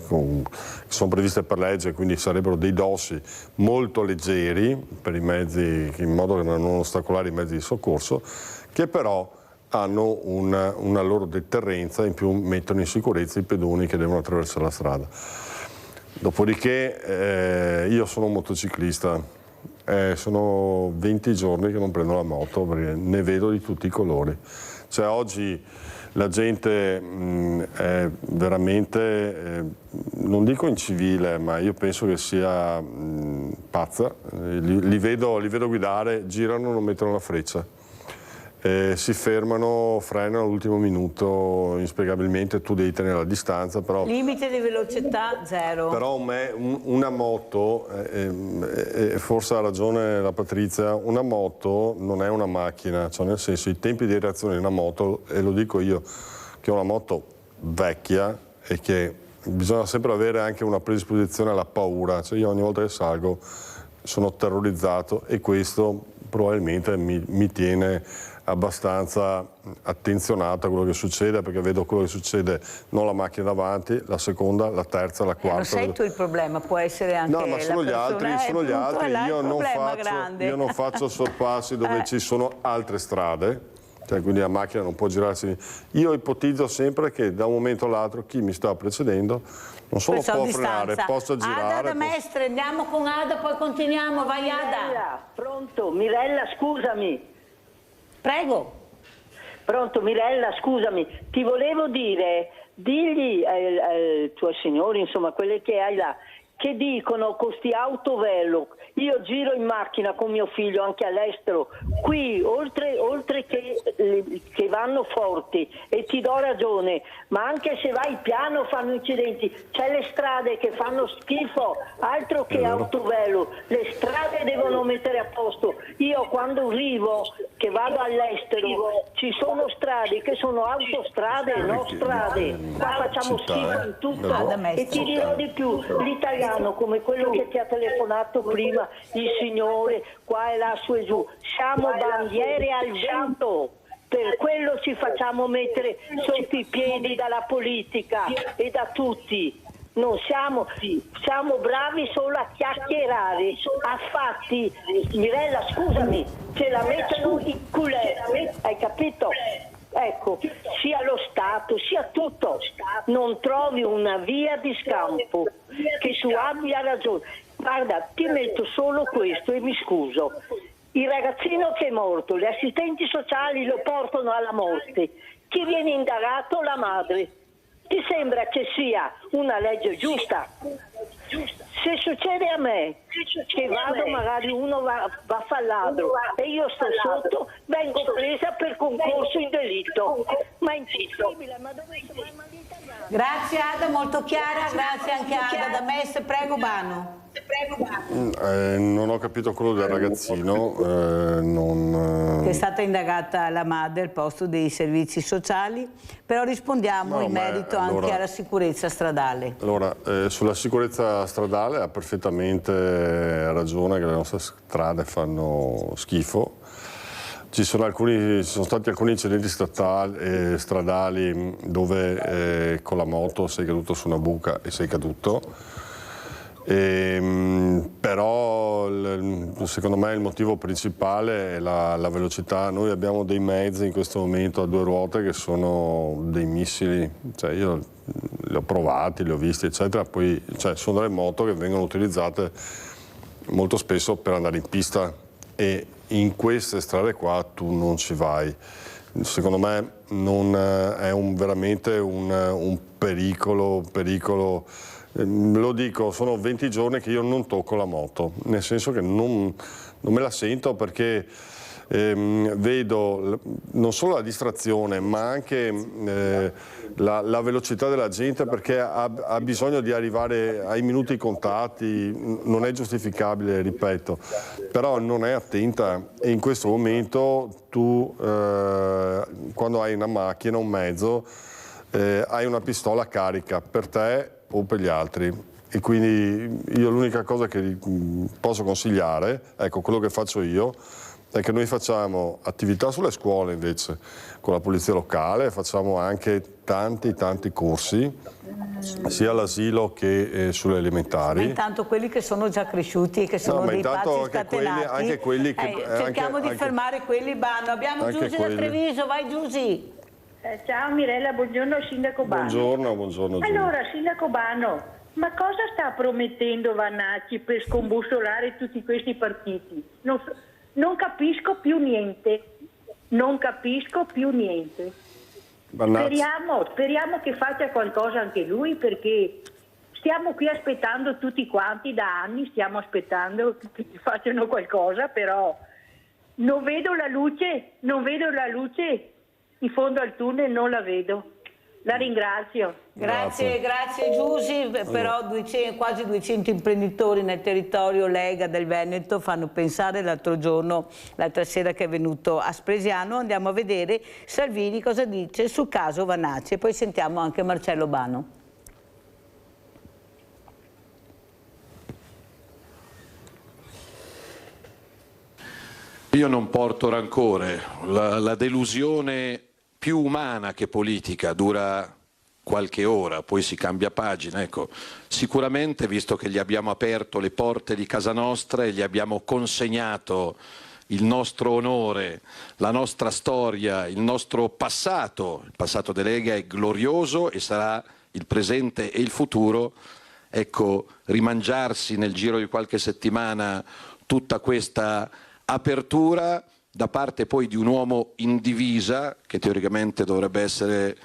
sono previste per legge, quindi sarebbero dei dossi molto leggeri per i mezzi, in modo da non ostacolare i mezzi di soccorso, che però hanno una loro deterrenza, in più mettono in sicurezza i pedoni che devono attraversare la strada. Dopodiché io sono un motociclista. Sono 20 giorni che non prendo la moto perché ne vedo di tutti i colori. Cioè, oggi la gente è veramente, non dico incivile, ma io penso che sia pazza. Li vedo guidare, girano, non mettono la freccia. Si fermano, frenano all'ultimo minuto, inspiegabilmente tu devi tenere la distanza, però... Limite di velocità 0. Però una moto, forse ha ragione la Patrizia, una moto non è una macchina, cioè nel senso i tempi di reazione di una moto, e lo dico io che ho una moto vecchia e che bisogna sempre avere anche una predisposizione alla paura, cioè io ogni volta che salgo sono terrorizzato e questo probabilmente mi tiene abbastanza attenzionato a quello che succede, perché vedo quello che succede non la macchina davanti, la seconda, la terza, la quarta. Non sei tu il problema, può essere anche no, ma sono gli altri, io non faccio sorpassi dove ci sono altre strade, cioè quindi la macchina non può girarsi. Io ipotizzo sempre che da un momento all'altro chi mi sta precedendo non solo può frenare, possa girare. Ada da Mestre, andiamo con Ada, poi continuiamo, vai Ada. Mirella, pronto, Mirella, scusami. Prego. Pronto, Mirella, scusami, ti volevo dire, digli ai tuoi signori, insomma, quelle che hai là, che dicono con sti autovelo, io giro in macchina con mio figlio anche all'estero, qui oltre che vanno forti, e ti do ragione, ma anche se vai piano fanno incidenti, c'è le strade che fanno schifo, altro che autovelo, le strade devono mettere a posto. Io quando vivo, che vado all'estero, ci sono strade che sono autostrade, no strade, qua facciamo schifo in tutto. E ti dirò di più, l'italiano come quello che ti ha telefonato prima, il signore, qua e là, su e giù, siamo bandiere al vento. Per quello ci facciamo mettere sotto i piedi dalla politica e da tutti. Non siamo bravi solo a chiacchierare, a fatti. Mirella, scusami, ce la mettono in culè, hai capito? Ecco, sia lo Stato, sia tutto, non trovi una via di scampo che tu abbia ragione. Guarda, ti metto solo questo e mi scuso. Il ragazzino che è morto, gli assistenti sociali lo portano alla morte. Chi viene indagato? La madre. Ti sembra che sia una legge giusta? Se succede a me che vado, magari uno va a fare ladro e io sto sotto, vengo presa per concorso in delitto. Ma è impossibile, ma dove sono? Grazie Ada, molto chiara, grazie anche Ada da Mestre, prego Bano. Non ho capito quello del ragazzino. Che è stata indagata la madre al posto dei servizi sociali, però rispondiamo in merito anche alla sicurezza stradale. Allora, sulla sicurezza stradale ha perfettamente ragione che le nostre strade fanno schifo. Ci sono stati alcuni incidenti stradali dove con la moto sei caduto su una buca e sei caduto. Però secondo me il motivo principale è la velocità. Noi abbiamo dei mezzi in questo momento a due ruote che sono dei missili, cioè io li ho provati, li ho visti eccetera, poi sono delle moto che vengono utilizzate molto spesso per andare in pista e in queste strade qua tu non ci vai. Secondo me è veramente un pericolo. Lo dico, sono 20 giorni che io non tocco la moto, nel senso che non me la sento perché vedo non solo la distrazione ma anche la velocità della gente, perché ha bisogno di arrivare ai minuti contati, non è giustificabile, ripeto, però non è attenta e in questo momento tu quando hai una macchina, un mezzo, hai una pistola carica per te o per gli altri e quindi io l'unica cosa che posso consigliare, ecco quello che faccio io, è che noi facciamo attività sulle scuole invece, con la polizia locale, facciamo anche tanti corsi, sia all'asilo che sulle elementari. Ma intanto quelli che sono già cresciuti e che sono dei pazzi scatenati, anche quelli che, cerchiamo di fermare quelli Bano. Abbiamo Giusy da Treviso, vai Giusy. Ciao Mirella, buongiorno Sindaco Bano. Buongiorno. Allora Sindaco Bano, ma cosa sta promettendo Vannacci per scombussolare tutti questi partiti? Non capisco più niente. Speriamo che faccia qualcosa anche lui, perché stiamo qui aspettando tutti quanti da anni, stiamo aspettando che facciano qualcosa, però non vedo la luce, in fondo al tunnel non la vedo. La ringrazio. Grazie Giusy, però quasi 200 imprenditori nel territorio Lega del Veneto fanno pensare. L'altra sera che è venuto a Spresiano, andiamo a vedere Salvini cosa dice sul caso Vannacci e poi sentiamo anche Marcello Bano. Io non porto rancore, la delusione più umana che politica dura qualche ora, poi si cambia pagina. Ecco, sicuramente, visto che gli abbiamo aperto le porte di casa nostra e gli abbiamo consegnato il nostro onore, la nostra storia, il nostro passato, il passato della Lega è glorioso e sarà il presente e il futuro. Ecco, rimangiarsi nel giro di qualche settimana tutta questa apertura da parte poi di un uomo in divisa, che teoricamente dovrebbe essere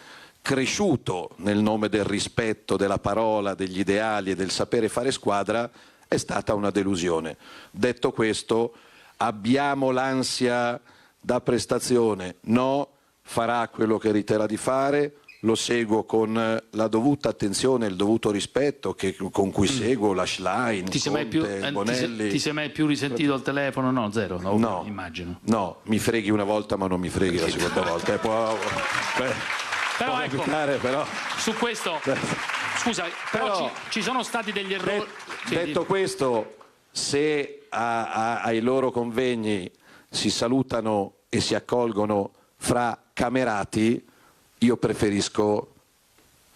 cresciuto nel nome del rispetto, della parola, degli ideali e del sapere fare squadra, è stata una delusione. Detto questo, abbiamo l'ansia da prestazione? No, farà quello che riterrà di fare, lo seguo con la dovuta attenzione e il dovuto rispetto con cui seguo la Schlein, Bonelli. Ti sei mai più risentito al telefono? No, zero? No, immagino. No, mi freghi una volta ma non mi freghi la seconda volta. Però ecco, però su questo, scusa, però ci sono stati degli errori. Detto questo, se ai loro convegni si salutano e si accolgono fra camerati, io preferisco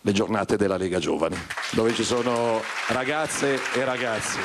le giornate della Lega Giovani, dove ci sono ragazze e ragazzi.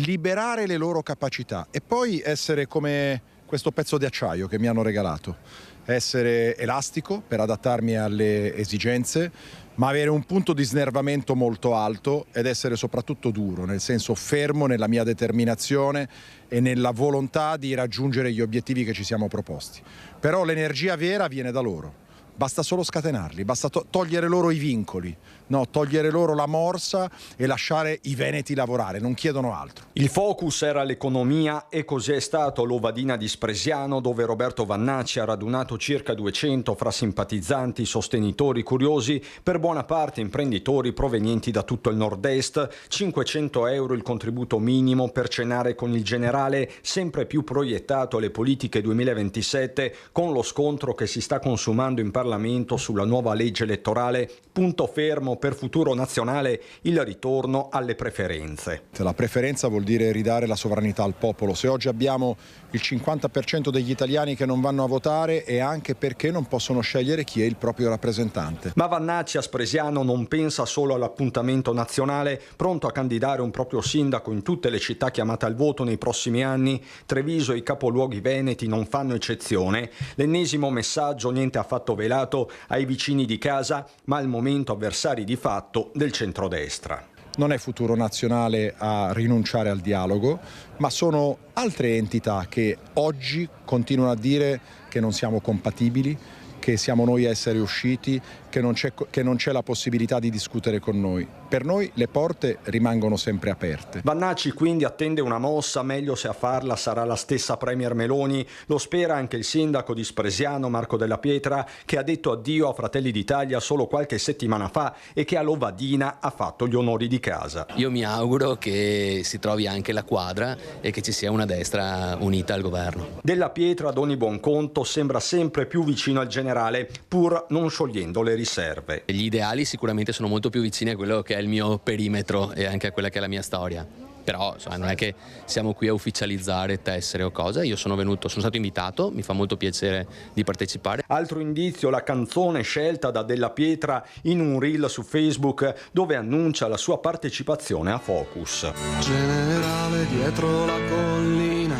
Liberare le loro capacità e poi essere come questo pezzo di acciaio che mi hanno regalato, essere elastico per adattarmi alle esigenze, ma avere un punto di snervamento molto alto ed essere soprattutto duro, nel senso fermo nella mia determinazione e nella volontà di raggiungere gli obiettivi che ci siamo proposti. Però l'energia vera viene da loro. Basta solo scatenarli, basta togliere loro i vincoli, no, togliere loro la morsa e lasciare i veneti lavorare, non chiedono altro. Il focus era l'economia e così è stato l'Ovadina di Spresiano, dove Roberto Vannacci ha radunato circa 200 fra simpatizzanti, sostenitori, curiosi, per buona parte imprenditori provenienti da tutto il nord-est. 500 euro il contributo minimo per cenare con il generale, sempre più proiettato alle politiche 2027, con lo scontro che si sta consumando in Parlamento sulla nuova legge elettorale. Punto fermo per Futuro Nazionale il ritorno alle preferenze. La preferenza vuol dire ridare la sovranità al popolo. Se oggi abbiamo il 50% degli italiani che non vanno a votare è anche perché non possono scegliere chi è il proprio rappresentante. Ma Vannacci a Spresiano non pensa solo all'appuntamento nazionale, pronto a candidare un proprio sindaco in tutte le città chiamate al voto nei prossimi anni. Treviso e i capoluoghi veneti non fanno eccezione. L'ennesimo messaggio niente affatto velato ai vicini di casa, ma al momento avversari di fatto del centrodestra. Non è Futuro Nazionale a rinunciare al dialogo, ma sono altre entità che oggi continuano a dire che non siamo compatibili, che siamo noi a essere usciti, che non c'è la possibilità di discutere con noi. Per noi le porte rimangono sempre aperte. Vannacci quindi attende una mossa, meglio se a farla sarà la stessa Premier Meloni. Lo spera anche il sindaco di Spresiano, Marco Della Pietra, che ha detto addio a Fratelli d'Italia solo qualche settimana fa e che all'Ovadina ha fatto gli onori di casa. Io mi auguro che si trovi anche la quadra e che ci sia una destra unita al governo. Della Pietra, ad ogni buon conto, sembra sempre più vicino al generale, pur non sciogliendo le riserve. Gli ideali sicuramente sono molto più vicini a quello che è il mio perimetro e anche a quella che è la mia storia. però insomma, non è che siamo qui a ufficializzare tessere o cosa. Io sono stato invitato, mi fa molto piacere di partecipare. Altro indizio, la canzone scelta da Della Pietra in un reel su Facebook dove annuncia la sua partecipazione a Focus. Generale, dietro la collina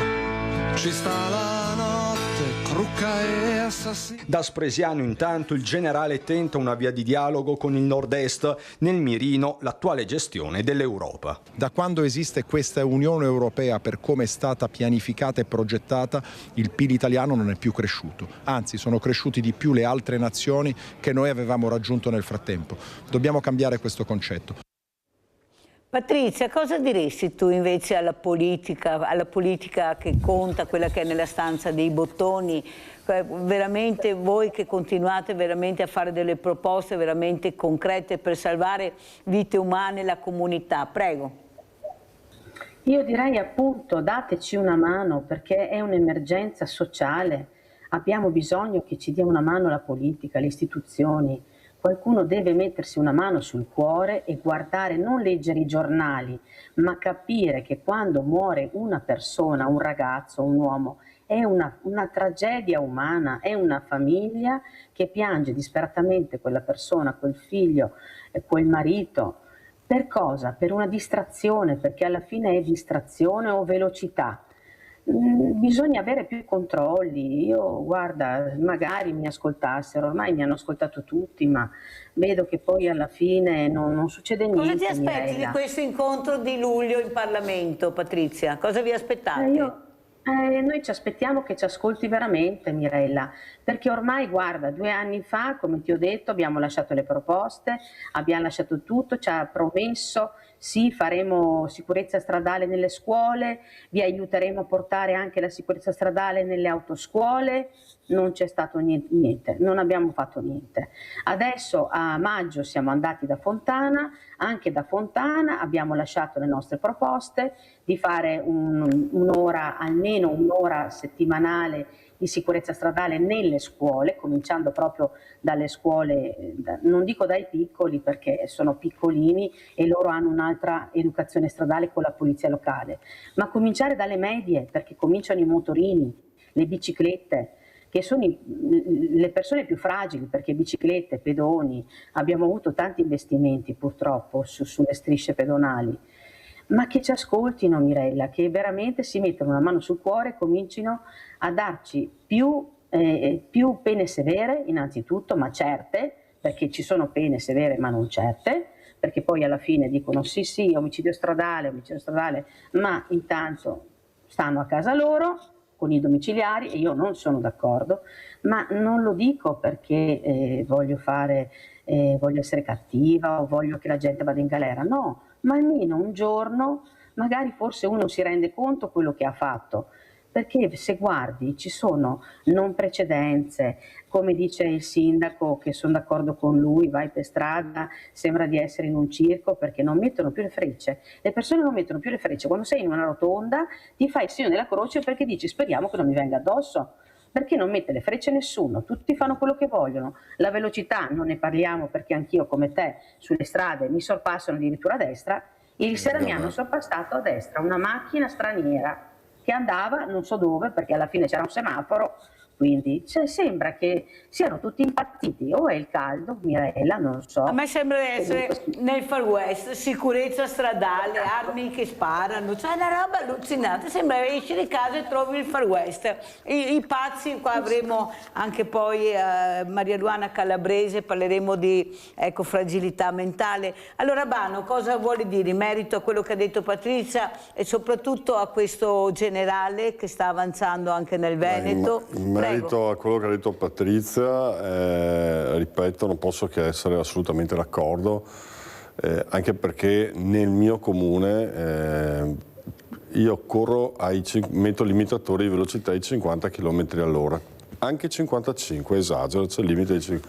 ci sta la notte, trucca e assassina. Da Spresiano intanto il generale tenta una via di dialogo con il nord-est, nel mirino l'attuale gestione dell'Europa. Da quando esiste questa Unione Europea, per come è stata pianificata e progettata, il PIL italiano non è più cresciuto, anzi sono cresciuti di più le altre nazioni che noi avevamo raggiunto nel frattempo. Dobbiamo cambiare questo concetto. Patrizia, cosa diresti tu invece alla politica che conta, quella che è nella stanza dei bottoni? Veramente voi che continuate veramente a fare delle proposte veramente concrete per salvare vite umane e la comunità. Prego. Io direi appunto dateci una mano, perché è un'emergenza sociale. Abbiamo bisogno che ci dia una mano la politica, le istituzioni. Qualcuno deve mettersi una mano sul cuore e guardare, non leggere i giornali, ma capire che quando muore una persona, un ragazzo, un uomo, è una tragedia umana, è una famiglia che piange disperatamente quella persona, quel figlio, quel marito. Per cosa? Per una distrazione, perché alla fine è distrazione o velocità. Bisogna avere più controlli. Io, guarda, magari mi ascoltassero, ormai mi hanno ascoltato tutti, ma vedo che poi alla fine non succede niente. Cosa ti aspetti Mirella di questo incontro di luglio in Parlamento, Patrizia? Cosa vi aspettate? Noi ci aspettiamo che ci ascolti veramente, Mirella, perché ormai, guarda, 2 anni fa, come ti ho detto, abbiamo lasciato le proposte, abbiamo lasciato tutto, ci ha promesso, sì, faremo sicurezza stradale nelle scuole, vi aiuteremo a portare anche la sicurezza stradale nelle autoscuole. Non c'è stato niente, non abbiamo fatto niente. Adesso a maggio siamo andati da Fontana, anche da Fontana abbiamo lasciato le nostre proposte di fare almeno un'ora settimanale di sicurezza stradale nelle scuole, cominciando proprio dalle scuole, non dico dai piccoli perché sono piccolini e loro hanno un'altra educazione stradale con la polizia locale, ma cominciare dalle medie, perché cominciano i motorini, le biciclette, che sono le persone più fragili, perché biciclette, pedoni, abbiamo avuto tanti investimenti purtroppo sulle strisce pedonali, ma che ci ascoltino, Mirella, che veramente si mettano una mano sul cuore e comincino a darci più pene severe innanzitutto, ma certe, perché ci sono pene severe ma non certe, perché poi alla fine dicono sì, omicidio stradale, ma intanto stanno a casa loro con i domiciliari, e io non sono d'accordo, ma non lo dico perché voglio essere cattiva o voglio che la gente vada in galera, no, ma almeno un giorno magari forse uno si rende conto quello che ha fatto, perché se guardi ci sono non precedenze, come dice il sindaco, che sono d'accordo con lui, vai per strada, sembra di essere in un circo perché non mettono più le frecce, le persone non mettono più le frecce, quando sei in una rotonda ti fai il segno della croce perché dici speriamo che non mi venga addosso, perché non mette le frecce nessuno, tutti fanno quello che vogliono, la velocità non ne parliamo perché anch'io come te sulle strade mi sorpassano addirittura a destra, ieri sera mi hanno sorpassato a destra una macchina straniera che andava non so dove perché alla fine c'era un semaforo, quindi sembra che siano tutti impazziti, o è il caldo, Mirella, non so. A me sembra di essere nel Far West, sicurezza stradale, armi che sparano, cioè una roba allucinante, sembra che esci di casa e trovi il Far West. I pazzi, qua avremo anche poi Maria Luana Calabrese, parleremo di fragilità mentale. Allora Bano, cosa vuole dire in merito a quello che ha detto Patrizia e soprattutto a questo generale che sta avanzando anche nel Veneto? In merito a quello che ha detto Patrizia, ripeto, non posso che essere assolutamente d'accordo, anche perché nel mio comune io corro metto il limitatore di velocità ai 50 km all'ora, anche 55, esagero, c'è il limite di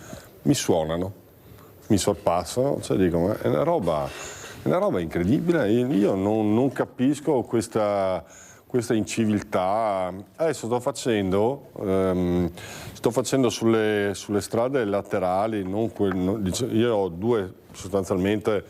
mi suonano, mi sorpassano, cioè dico, ma è una roba incredibile, io non capisco questa inciviltà. Adesso sto facendo sulle strade laterali, io ho 2 sostanzialmente,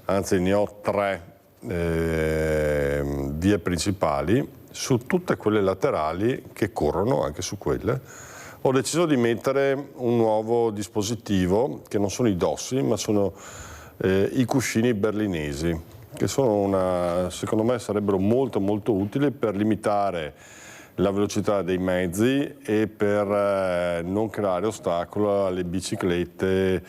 anzi ne ho 3 vie principali, su tutte quelle laterali che corrono, anche su quelle, ho deciso di mettere un nuovo dispositivo, che non sono i dossi, ma sono i cuscini berlinesi, che sono secondo me sarebbero molto molto utili per limitare la velocità dei mezzi e per non creare ostacolo alle biciclette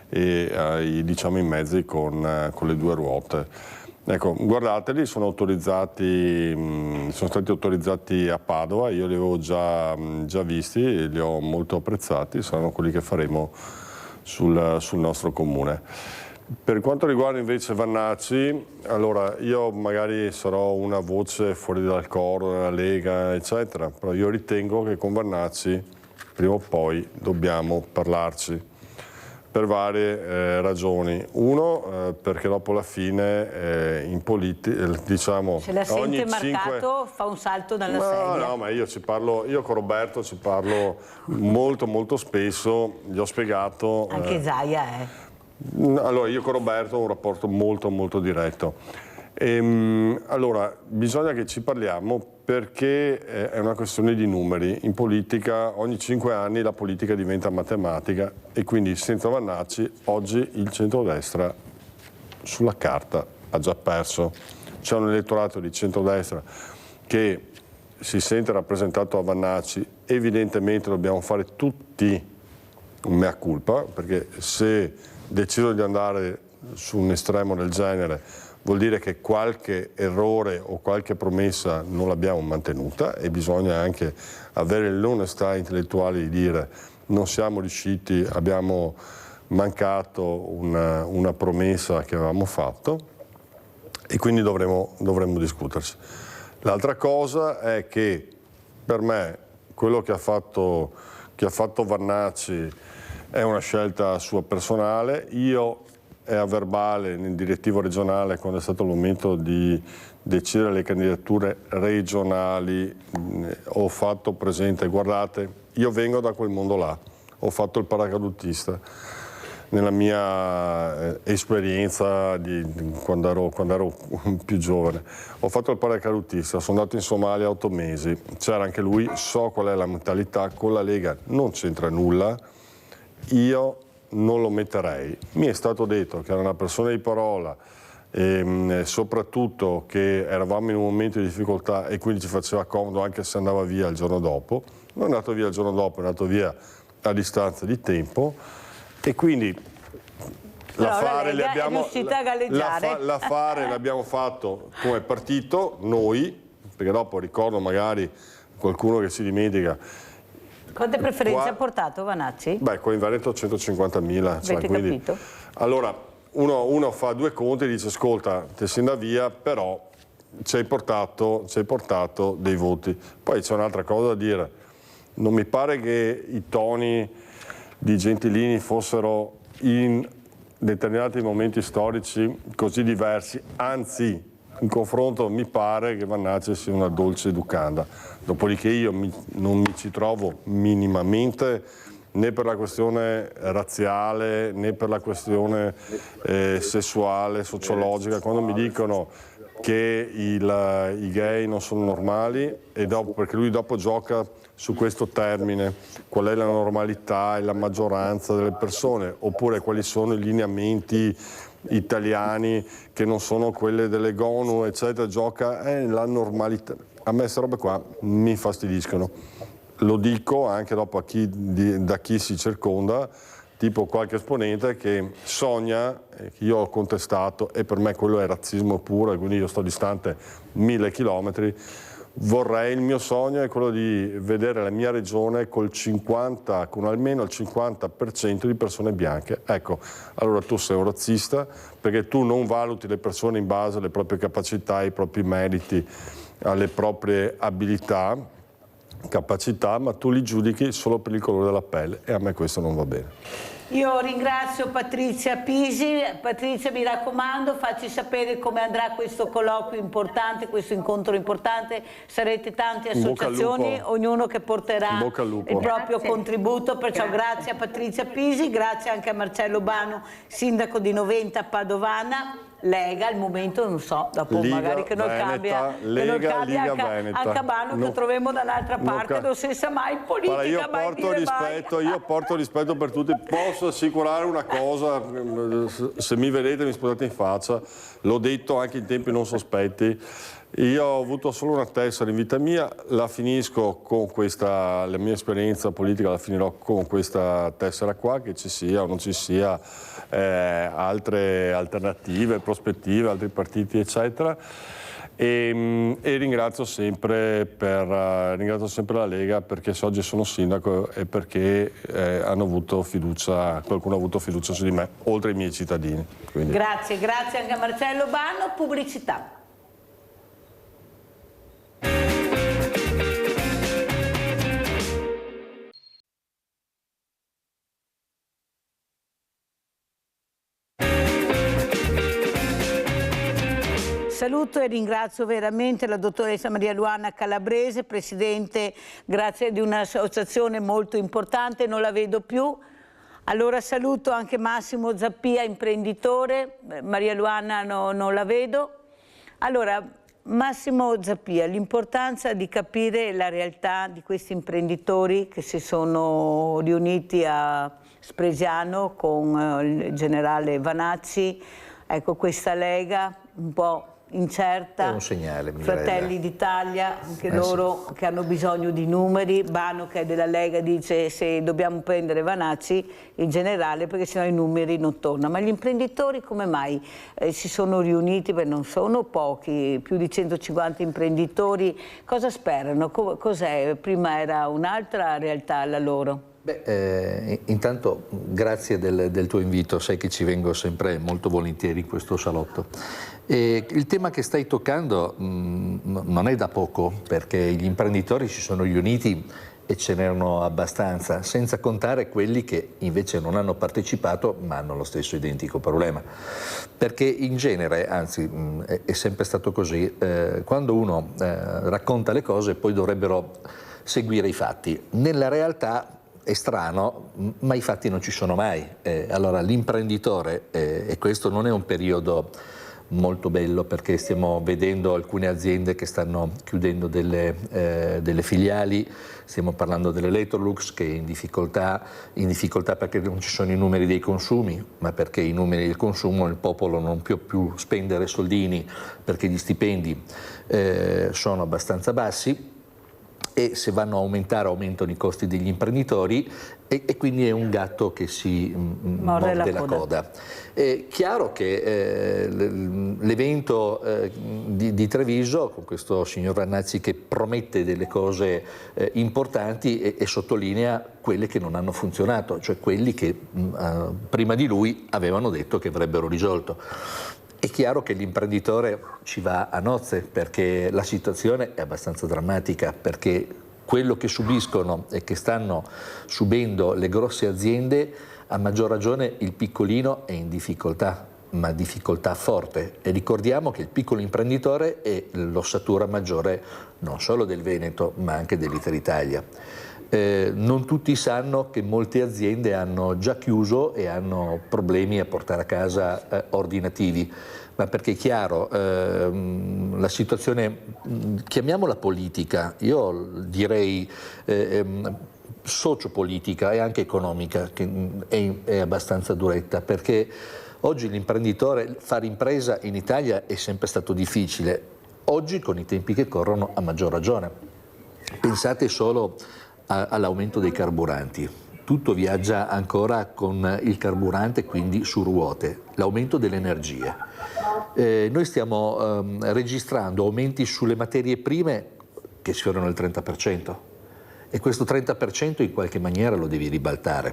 e ai mezzi con le due ruote. Ecco, guardateli, sono stati autorizzati a Padova, io li avevo già visti e li ho molto apprezzati, saranno quelli che faremo sul nostro comune. Per quanto riguarda invece Vannacci, allora io magari sarò una voce fuori dal coro della Lega, eccetera, però io ritengo che con Vannacci prima o poi dobbiamo parlarci. Per varie ragioni. Uno, perché dopo la fine in politica, diciamo, se la sente marcato fa un salto dalla sedia. No, ma io con Roberto ci parlo molto molto spesso, gli ho spiegato. Anche Zaia Allora, io con Roberto ho un rapporto molto molto diretto. Allora, bisogna che ci parliamo perché è una questione di numeri. In politica ogni 5 anni la politica diventa matematica e quindi senza Vannacci oggi il centrodestra sulla carta ha già perso. C'è un elettorato di centrodestra che si sente rappresentato a Vannacci, evidentemente dobbiamo fare tutti un mea culpa, perché se decido di andare su un estremo del genere vuol dire che qualche errore o qualche promessa non l'abbiamo mantenuta e bisogna anche avere l'onestà intellettuale di dire non siamo riusciti, abbiamo mancato una promessa che avevamo fatto e quindi dovremo discuterci. L'altra cosa è che per me quello che ha fatto Vannacci è una scelta sua personale. Io è a verbale nel direttivo regionale, quando è stato il momento di decidere le candidature regionali, ho fatto presente, guardate, io vengo da quel mondo là, ho fatto il paracadutista nella mia esperienza quando ero più giovane, ho fatto il paracadutista, sono andato in Somalia 8 mesi, c'era anche lui, so qual è la mentalità, con la Lega non c'entra nulla, io non lo metterei. Mi è stato detto che era una persona di parola e soprattutto che eravamo in un momento di difficoltà e quindi ci faceva comodo anche se andava via il giorno dopo. Non è andato via il giorno dopo, è andato via a distanza di tempo e quindi l'affare l'abbiamo fatto come partito, noi, perché dopo ricordo magari qualcuno che si dimentica. Quante preferenze ha portato Vannacci? Beh, qua in Veneto 150.000. Avete capito? Allora, uno fa due conti e dice, ascolta, te sei andato via, però ci hai portato dei voti. Poi c'è un'altra cosa da dire. Non mi pare che i toni di Gentilini fossero in determinati momenti storici così diversi, anzi, in confronto mi pare che Vannacci sia una dolce educanda. Dopodiché io non mi ci trovo minimamente né per la questione razziale né per la questione sessuale, sociologica. Quando mi dicono che i gay non sono normali, perché lui dopo gioca su questo termine, qual è la normalità e la maggioranza delle persone, oppure quali sono i lineamenti italiani che non sono quelle delle GONU, eccetera, gioca la normalità. A me queste robe qua mi infastidiscono. Lo dico anche dopo da chi si circonda, tipo qualche esponente che sogna, che io ho contestato, e per me quello è razzismo puro, e quindi io sto distante 1000 chilometri. Il mio sogno è quello di vedere la mia regione con almeno il 50% di persone bianche. Ecco, allora tu sei un razzista perché tu non valuti le persone in base alle proprie capacità, ai propri meriti, alle proprie abilità, capacità, ma tu li giudichi solo per il colore della pelle e a me questo non va bene. Io ringrazio Patrizia Pisi. Patrizia, mi raccomando, facci sapere come andrà questo colloquio importante, questo incontro importante. Sarete tante associazioni, ognuno che porterà il proprio contributo, perciò grazie a Patrizia Pisi, grazie anche a Marcello Bano, sindaco di Noventa Padovana. Lega al momento, non so, dopo Liga magari che non Veneta, cambia, Liga Veneta. a Cabano che troviamo dall'altra parte, non si sa mai in politica. Guarda, io porto rispetto per tutti, posso assicurare una cosa, se mi vedete mi sputate in faccia, l'ho detto anche in tempi non sospetti. Io ho avuto solo una tessera in vita mia, la finisco con questa, la mia esperienza politica la finirò con questa tessera qua, che ci sia o non ci sia altre alternative, prospettive, altri partiti eccetera. E ringrazio sempre la Lega perché se oggi sono sindaco è perché hanno avuto fiducia, qualcuno ha avuto fiducia su di me, oltre ai miei cittadini. Quindi. Grazie anche a Marcello Bano. Pubblicità. Saluto e ringrazio veramente la dottoressa Maria Luana Calabrese, presidente, grazie di un'associazione molto importante, non la vedo più. Allora saluto anche Massimo Zappia, imprenditore, Maria Luana non la vedo. Allora, Massimo Zappia, l'importanza di capire la realtà di questi imprenditori che si sono riuniti a Spresiano con il generale Vanacci, ecco questa Lega un po' incerta, è un segnale, Mirella. Fratelli d'Italia, anche loro che hanno bisogno di numeri, Bano che è della Lega dice se dobbiamo prendere Vanacci, il generale, perché sennò i numeri non tornano. Ma gli imprenditori come mai si sono riuniti? Beh, non sono pochi, più di 150 imprenditori, cosa sperano? Cos'è? Prima era un'altra realtà la loro. Beh, intanto grazie del tuo invito, sai che ci vengo sempre molto volentieri in questo salotto. Il tema che stai toccando non è da poco, perché gli imprenditori si sono riuniti e ce n'erano abbastanza, senza contare quelli che invece non hanno partecipato ma hanno lo stesso identico problema. Perché in genere, anzi è sempre stato così, quando uno racconta le cose poi dovrebbero seguire i fatti. Nella realtà è strano, ma i fatti non ci sono mai. Allora l'imprenditore, e questo non è un periodo molto bello perché stiamo vedendo alcune aziende che stanno chiudendo delle filiali, stiamo parlando dell'Electrolux che è in difficoltà perché non ci sono i numeri dei consumi, ma perché i numeri del consumo il popolo non può più spendere soldini perché gli stipendi sono abbastanza bassi. E se vanno a aumentare aumentano i costi degli imprenditori e quindi è un gatto che si morde la coda. È chiaro che l'evento di Treviso con questo signor Vanacci che promette delle cose importanti e sottolinea quelle che non hanno funzionato, cioè quelli che prima di lui avevano detto che avrebbero risolto. È chiaro che l'imprenditore ci va a nozze perché la situazione è abbastanza drammatica, perché quello che subiscono e che stanno subendo le grosse aziende, a maggior ragione il piccolino è in difficoltà, ma difficoltà forte. E ricordiamo che il piccolo imprenditore è l'ossatura maggiore non solo del Veneto, ma anche dell'Intera Italia. Non tutti sanno che molte aziende hanno già chiuso e hanno problemi a portare a casa ordinativi, ma perché è chiaro, la situazione, chiamiamola politica, io direi sociopolitica e anche economica, che è abbastanza duretta, perché oggi l'imprenditore, fare impresa in Italia è sempre stato difficile, oggi con i tempi che corrono a maggior ragione. Pensate solo all'aumento dei carburanti, tutto viaggia ancora con il carburante, quindi su ruote, l'aumento delle energie. Noi stiamo registrando aumenti sulle materie prime che sfiorano il 30% e questo 30% in qualche maniera lo devi ribaltare.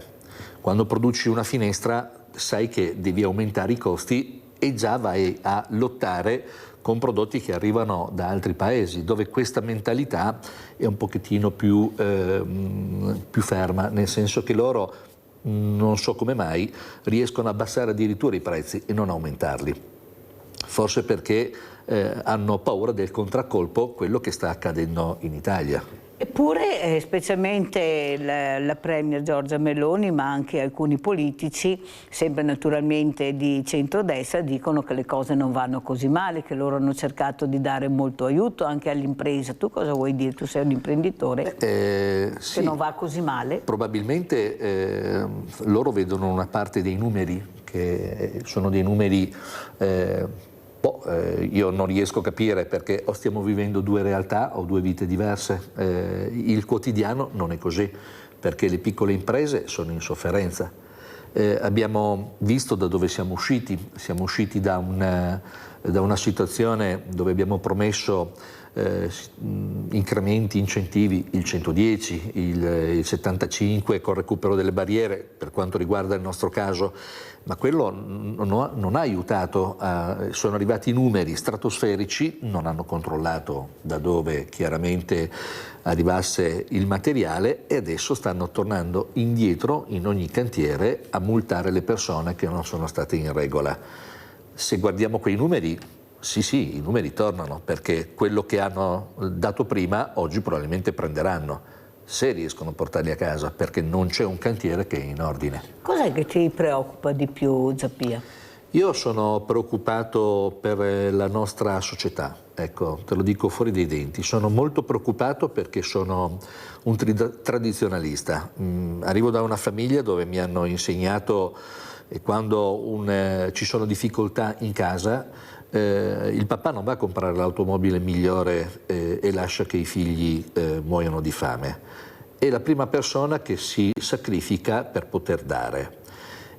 Quando produci una finestra sai che devi aumentare i costi e già vai a lottare con prodotti che arrivano da altri paesi, dove questa mentalità è un pochettino più ferma, nel senso che loro, non so come mai, riescono a abbassare addirittura i prezzi e non aumentarli. forse perché hanno paura del contraccolpo, quello che sta accadendo in Italia. Eppure, specialmente la Premier Giorgia Meloni, ma anche alcuni politici, sempre naturalmente di centrodestra, dicono che le cose non vanno così male, che loro hanno cercato di dare molto aiuto anche all'impresa. Tu cosa vuoi dire? Tu sei un imprenditore, sì, che non va così male? Probabilmente loro vedono una parte dei numeri, che sono dei numeri... io non riesco a capire perché o stiamo vivendo due realtà o due vite diverse. Il quotidiano non è così, perché le piccole imprese sono in sofferenza. Abbiamo visto da dove siamo usciti da una situazione dove abbiamo promesso incrementi, incentivi, il 110, il 75 col recupero delle barriere per quanto riguarda il nostro caso, ma quello non ha aiutato, sono arrivati i numeri stratosferici, non hanno controllato da dove chiaramente arrivasse il materiale e adesso stanno tornando indietro in ogni cantiere a multare le persone che non sono state in regola. Se guardiamo quei numeri, sì, i numeri tornano, perché quello che hanno dato prima oggi probabilmente prenderanno, se riescono a portarli a casa, perché non c'è un cantiere che è in ordine. Cos'è che ti preoccupa di più, Zappia? Io sono preoccupato per la nostra società, ecco, te lo dico fuori dai denti. Sono molto preoccupato perché sono un tradizionalista. Arrivo da una famiglia dove mi hanno insegnato che quando ci sono difficoltà in casa, il papà non va a comprare l'automobile migliore e lascia che i figli muoiano di fame. È la prima persona che si sacrifica per poter dare.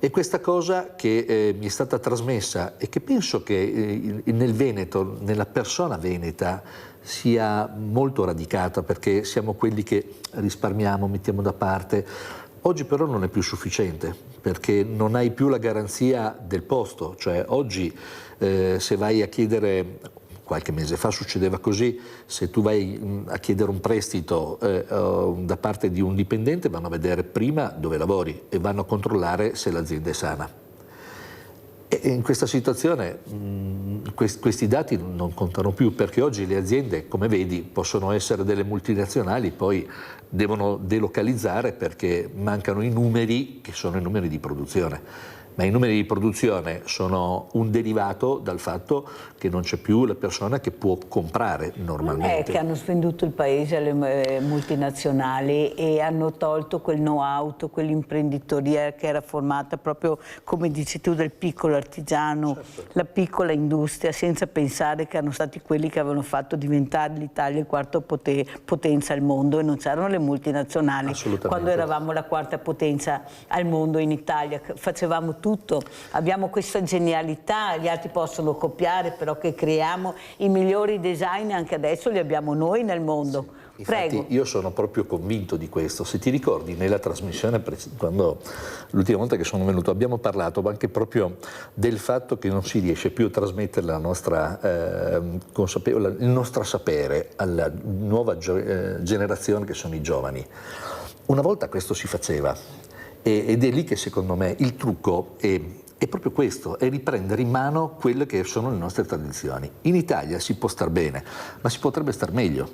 E questa cosa che mi è stata trasmessa e che penso che nel Veneto, nella persona veneta, sia molto radicata, perché siamo quelli che risparmiamo, mettiamo da parte. Oggi però non è più sufficiente, perché non hai più la garanzia del posto. Cioè oggi se vai a chiedere, qualche mese fa succedeva così, se tu vai a chiedere un prestito da parte di un dipendente, vanno a vedere prima dove lavori e vanno a controllare se l'azienda è sana. E in questa situazione questi dati non contano più, perché oggi le aziende, come vedi, possono essere delle multinazionali, poi devono delocalizzare perché mancano i numeri che sono i numeri di produzione. Ma i numeri di produzione sono un derivato dal fatto che non c'è più la persona che può comprare normalmente. Non è che hanno svenduto il paese alle multinazionali e hanno tolto quel know-how, quell'imprenditoria che era formata proprio, come dici tu, del piccolo artigiano, certo, la piccola industria, senza pensare che erano stati quelli che avevano fatto diventare l'Italia il quarto potenza al mondo, e non c'erano le multinazionali. Quando eravamo la quarta potenza al mondo in Italia, facevamo tutto, abbiamo questa genialità, gli altri possono copiare, però che creiamo i migliori design anche adesso li abbiamo noi nel mondo. Sì. Infatti io sono proprio convinto di questo. Se ti ricordi, nella trasmissione, quando l'ultima volta che sono venuto, abbiamo parlato anche proprio del fatto che non si riesce più a trasmettere la nostra il nostro sapere alla nuova generazione, che sono i giovani. Una volta questo si faceva. Ed è lì che secondo me il trucco è proprio questo, è riprendere in mano quelle che sono le nostre tradizioni. In Italia si può star bene, ma si potrebbe star meglio.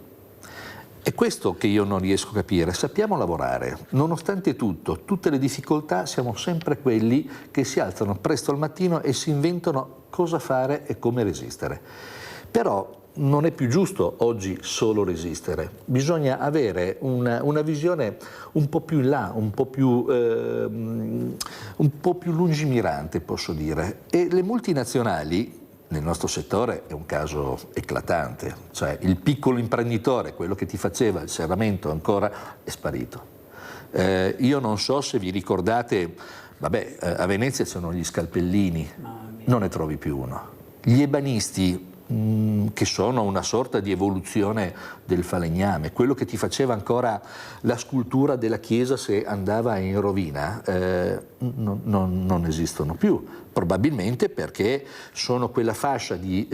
È questo che io non riesco a capire. Sappiamo lavorare, nonostante tutto, tutte le difficoltà, siamo sempre quelli che si alzano presto al mattino e si inventano cosa fare e come resistere. Però non è più giusto oggi solo resistere, bisogna avere una visione un po' più in là, un po' più lungimirante, posso dire. E le multinazionali nel nostro settore è un caso eclatante, cioè il piccolo imprenditore, quello che ti faceva il serramento ancora, è sparito. Io non so se vi ricordate, a Venezia sono gli scalpellini, non ne trovi più uno. Gli ebanisti, che sono una sorta di evoluzione del falegname, quello che ti faceva ancora la scultura della chiesa se andava in rovina, non esistono più, probabilmente perché sono quella fascia di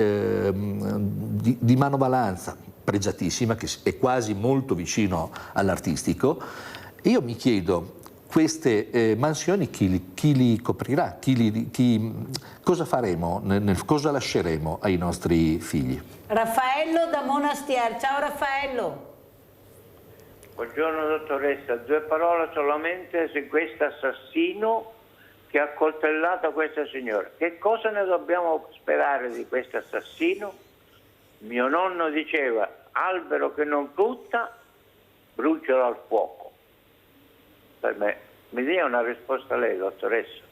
manovalanza pregiatissima che è quasi molto vicino all'artistico. E io mi chiedo queste mansioni chi li coprirà? Cosa faremo, cosa lasceremo ai nostri figli? Raffaello da Monastier. Ciao Raffaello. Buongiorno dottoressa, 2 parole solamente su questo assassino che ha coltellato questa signora. Che cosa ne dobbiamo sperare di questo assassino? Mio nonno diceva: albero che non frutta, brucialo al fuoco. Per me, mi dia una risposta lei, dottoressa.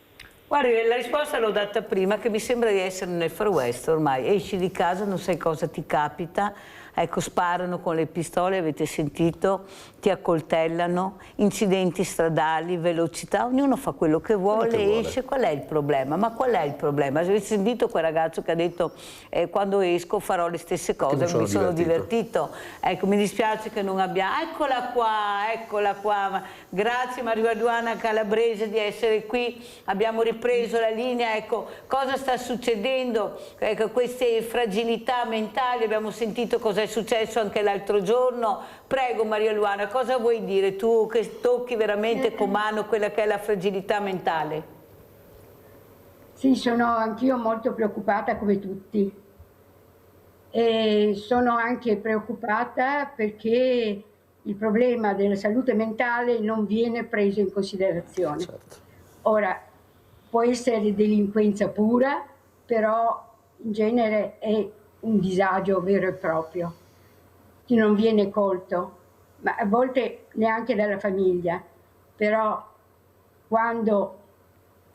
Guardi, la risposta l'ho data prima, che mi sembra di essere nel Far West ormai. Esci di casa, non sai cosa ti capita, ecco, sparano con le pistole, avete sentito, ti accoltellano, incidenti stradali, velocità, ognuno fa quello che vuole, esce. Qual è il problema? Ma qual è il problema? Avete sentito quel ragazzo che ha detto quando esco farò le stesse cose, mi sono divertito. Ecco, mi dispiace che non abbia... Eccola qua. Grazie Mariluana Calabrese di essere qui, abbiamo ripreso la linea. Ecco, cosa sta succedendo? Ecco, queste fragilità mentali, abbiamo sentito cosa è successo anche l'altro giorno. Prego Maria Luana, cosa vuoi dire tu che tocchi veramente con mano quella che è la fragilità mentale? Sì, sono anch'io molto preoccupata come tutti e sono anche preoccupata perché il problema della salute mentale non viene preso in considerazione. Certo. Ora, può essere delinquenza pura, però in genere è un disagio vero e proprio, che non viene colto, ma a volte neanche dalla famiglia. Però quando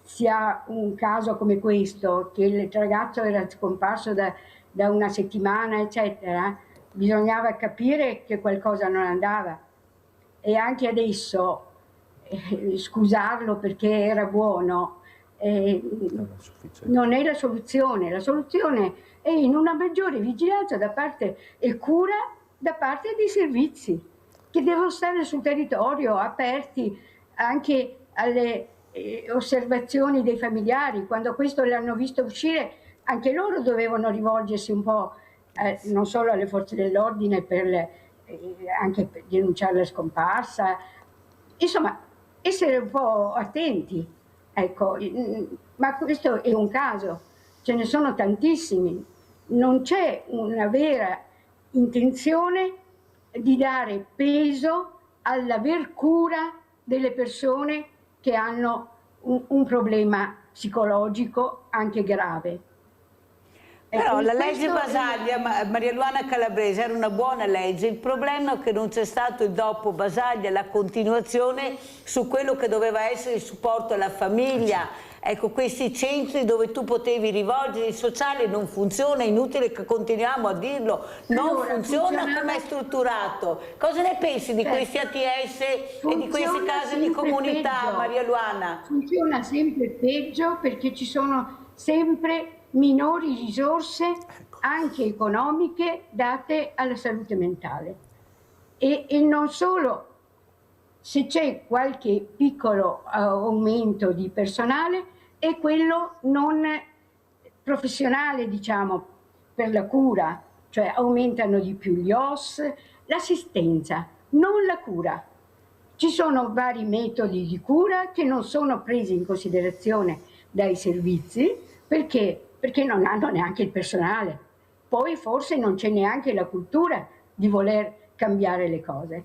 si ha un caso come questo, che il ragazzo era scomparso da una settimana, eccetera, bisognava capire che qualcosa non andava. E anche adesso scusarlo perché era buono non è la soluzione. La soluzione è in una maggiore vigilanza da parte e cura da parte dei servizi che devono stare sul territorio, aperti anche alle osservazioni dei familiari. Quando questo l'hanno visto uscire, anche loro dovevano rivolgersi un po' non solo alle forze dell'ordine anche per denunciare la scomparsa, insomma essere un po' attenti, ecco. Ma questo è un caso, ce ne sono tantissimi, non c'è una vera intenzione di dare peso all'aver cura delle persone che hanno un problema psicologico anche grave. Però la legge Basaglia, Maria Luana Calabrese, era una buona legge, il problema è che non c'è stato il dopo Basaglia, la continuazione su quello che doveva essere il supporto alla famiglia. Ecco, questi centri dove tu potevi rivolgere, il sociale non funziona, è inutile che continuiamo a dirlo, non funziona come è strutturato. Cosa ne pensi di questi ATS e di questi casi di comunità, Maria Luana? Funziona sempre peggio perché ci sono sempre minori risorse anche economiche date alla salute mentale e non solo. Se c'è qualche piccolo aumento di personale è quello non professionale, diciamo, per la cura, cioè aumentano di più gli OS, l'assistenza, non la cura. Ci sono vari metodi di cura che non sono presi in considerazione dai servizi perché non hanno neanche il personale. Poi forse non c'è neanche la cultura di voler cambiare le cose.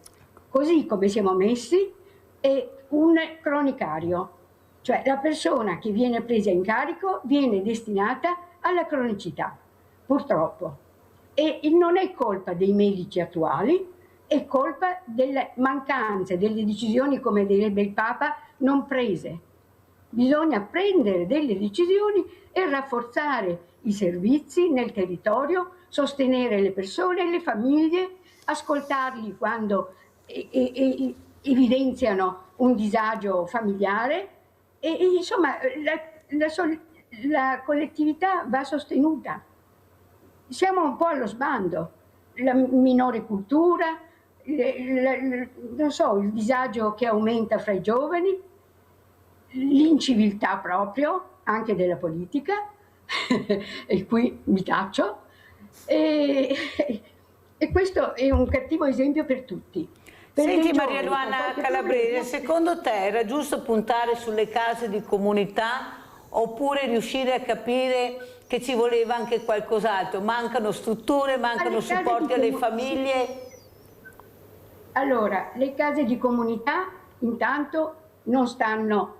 Così come siamo messi è un cronicario, cioè la persona che viene presa in carico viene destinata alla cronicità, purtroppo. E non è colpa dei medici attuali, è colpa delle mancanze, delle decisioni, come direbbe il Papa, non prese. Bisogna prendere delle decisioni e rafforzare i servizi nel territorio, sostenere le persone, le famiglie, ascoltarli quando evidenziano un disagio familiare e insomma la collettività va sostenuta. Siamo un po' allo sbando, la minore cultura, non so, il disagio che aumenta fra i giovani, l'inciviltà proprio anche della politica e qui mi taccio e questo è un cattivo esempio per tutti. Senti Maria Luana Calabrese, secondo te era giusto puntare sulle case di comunità oppure riuscire a capire che ci voleva anche qualcos'altro? Mancano strutture, mancano supporti alle famiglie? Allora, le case di comunità intanto non stanno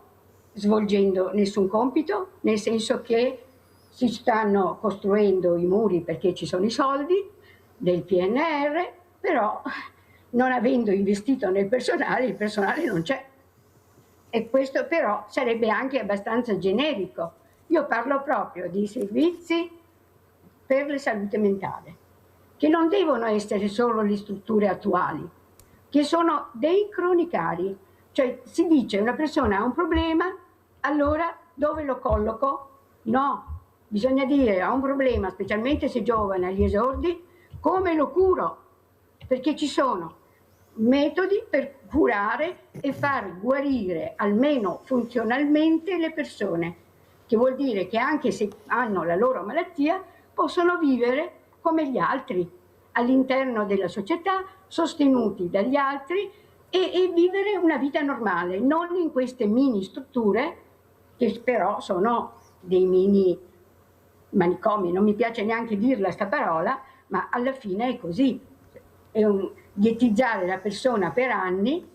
svolgendo nessun compito, nel senso che si stanno costruendo i muri perché ci sono i soldi del PNR, però non avendo investito nel personale, il personale non c'è. E questo però sarebbe anche abbastanza generico. Io parlo proprio di servizi per la salute mentale, che non devono essere solo le strutture attuali, che sono dei cronicari. Cioè si dice una persona ha un problema, allora dove lo colloco? No, bisogna dire ha un problema, specialmente se giovane, agli esordi, come lo curo? Perché ci sono metodi per curare e far guarire almeno funzionalmente le persone, che vuol dire che anche se hanno la loro malattia possono vivere come gli altri all'interno della società, sostenuti dagli altri e vivere una vita normale, non in queste mini strutture che però sono dei mini manicomi. Non mi piace neanche dirla sta parola, ma alla fine è così. È un dietizzare la persona per anni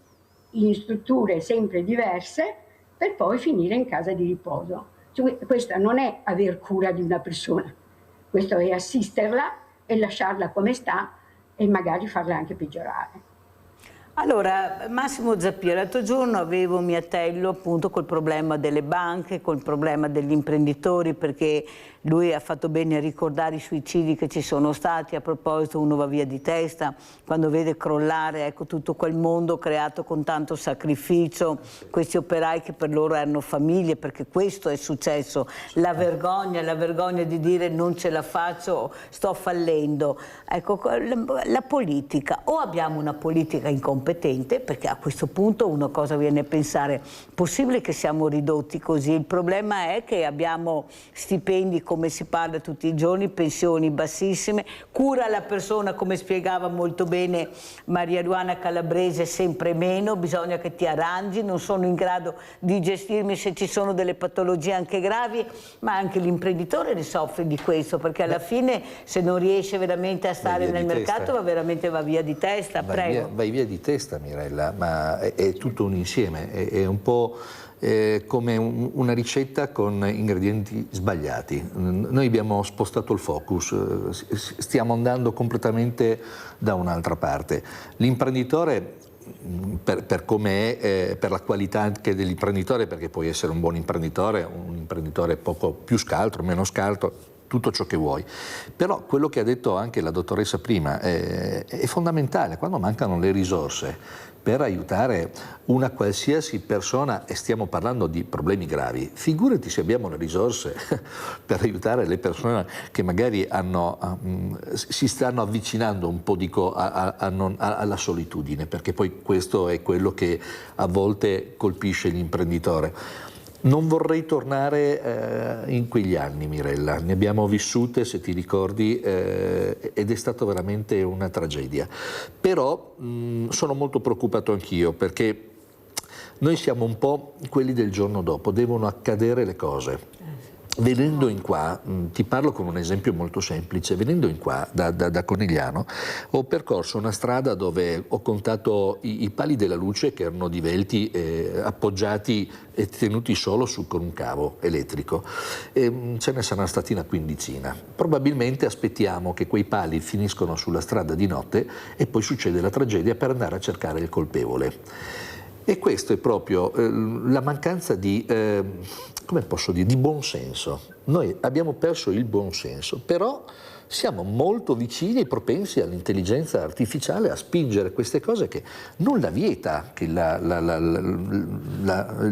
in strutture sempre diverse per poi finire in casa di riposo. Cioè, questa non è aver cura di una persona, questo è assisterla e lasciarla come sta e magari farla anche peggiorare. Allora, Massimo Zappia, l'altro giorno avevo mi attello appunto col problema delle banche, col problema degli imprenditori, perché lui ha fatto bene a ricordare i suicidi che ci sono stati. A proposito, uno va via di testa quando vede crollare, ecco, tutto quel mondo creato con tanto sacrificio, questi operai che per loro erano famiglie, perché questo è successo, la vergogna di dire non ce la faccio, sto fallendo. Ecco, la politica, o abbiamo una politica incompetente, perché a questo punto una cosa viene a pensare, possibile che siamo ridotti così? Il problema è che abbiamo stipendi, come si parla tutti i giorni, pensioni bassissime, cura la persona, come spiegava molto bene Maria Luana Calabrese, sempre meno, bisogna che ti arrangi, non sono in grado di gestirmi se ci sono delle patologie anche gravi, ma anche l'imprenditore ne soffre di questo, perché alla fine se non riesce veramente a stare nel mercato va via di testa. Prego. Vai via di testa, Mirella, ma è tutto un insieme, è un po' come una ricetta con ingredienti sbagliati. Noi abbiamo spostato il focus, stiamo andando completamente da un'altra parte. L'imprenditore, per come è, per la qualità anche dell'imprenditore, perché puoi essere un buon imprenditore, un imprenditore poco più scaltro, meno scaltro, tutto ciò che vuoi, però quello che ha detto anche la dottoressa prima è fondamentale. Quando mancano le risorse per aiutare una qualsiasi persona, e stiamo parlando di problemi gravi, figurati se abbiamo le risorse per aiutare le persone che magari si stanno avvicinando un po' alla solitudine, perché poi questo è quello che a volte colpisce l'imprenditore. Non vorrei tornare in quegli anni, Mirella, ne abbiamo vissute, se ti ricordi, ed è stata veramente una tragedia. Però sono molto preoccupato anch'io, perché noi siamo un po' quelli del giorno dopo, devono accadere le cose. Venendo in qua, ti parlo con un esempio molto semplice, venendo in qua da Conegliano ho percorso una strada dove ho contato i pali della luce che erano divelti, appoggiati e tenuti solo con un cavo elettrico, ce ne saranno stati una quindicina. Probabilmente aspettiamo che quei pali finiscono sulla strada di notte e poi succede la tragedia per andare a cercare il colpevole. E questo è proprio la mancanza di, come posso dire, di buonsenso. Noi abbiamo perso il buonsenso, però siamo molto vicini e propensi all'intelligenza artificiale, a spingere queste cose che nulla vieta che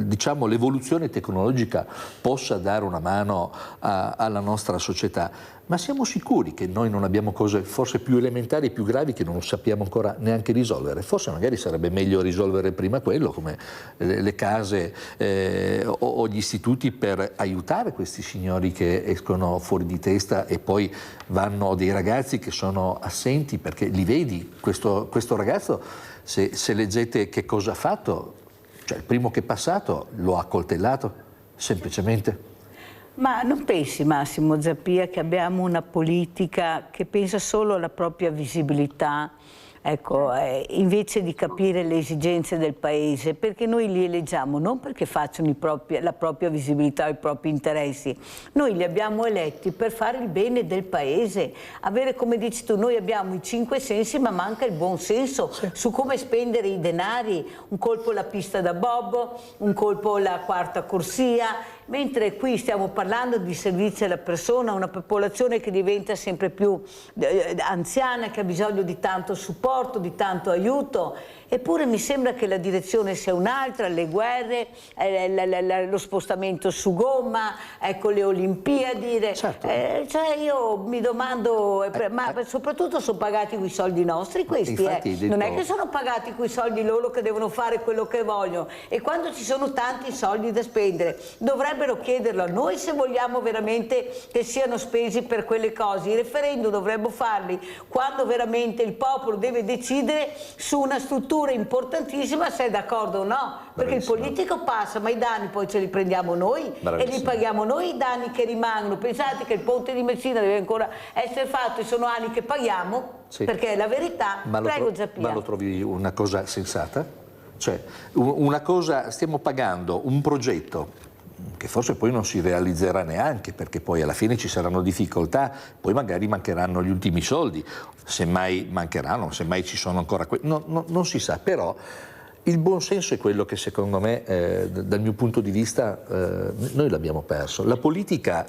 diciamo, l'evoluzione tecnologica possa dare una mano alla nostra società. Ma siamo sicuri che noi non abbiamo cose forse più elementari, più gravi, che non sappiamo ancora neanche risolvere? Forse magari sarebbe meglio risolvere prima quello, come le case o gli istituti per aiutare questi signori che escono fuori di testa e poi vanno hanno dei ragazzi che sono assenti, perché li vedi, questo ragazzo, se leggete che cosa ha fatto, cioè il primo che è passato lo ha coltellato, semplicemente. Ma non pensi, Massimo Zappia, che abbiamo una politica che pensa solo alla propria visibilità, ecco, invece di capire le esigenze del Paese? Perché noi li eleggiamo non perché facciano la propria visibilità o i propri interessi, noi li abbiamo eletti per fare il bene del Paese, avere, come dici tu, noi abbiamo i 5 sensi ma manca il buon senso su come spendere i denari, un colpo la pista da bob, un colpo la quarta corsia, mentre qui stiamo parlando di servizi alla persona, una popolazione che diventa sempre più anziana, che ha bisogno di tanto supporto, di tanto aiuto. Eppure mi sembra che la direzione sia un'altra, le guerre, lo spostamento su gomma, ecco, le Olimpiadi. Certo. Cioè io mi domando, ma soprattutto sono pagati con i soldi nostri questi, non è che sono pagati con i soldi loro che devono fare quello che vogliono, e quando ci sono tanti soldi da spendere dovrebbero chiederlo a noi se vogliamo veramente che siano spesi per quelle cose. I referendum dovremmo farli quando veramente il popolo deve decidere su una struttura importantissima, se è d'accordo o no, perché il politico passa, ma i danni poi ce li prendiamo noi e li paghiamo noi i danni che rimangono. Pensate che il ponte di Messina deve ancora essere fatto e sono anni che paghiamo, perché è la verità. Prego, Zappia. Ma lo trovi una cosa sensata? Cioè, una cosa, stiamo pagando un progetto che forse poi non si realizzerà neanche, perché poi alla fine ci saranno difficoltà, poi magari mancheranno gli ultimi soldi, semmai mancheranno, semmai ci sono ancora non si sa, però il buon senso è quello che secondo me, dal mio punto di vista, noi l'abbiamo perso. La politica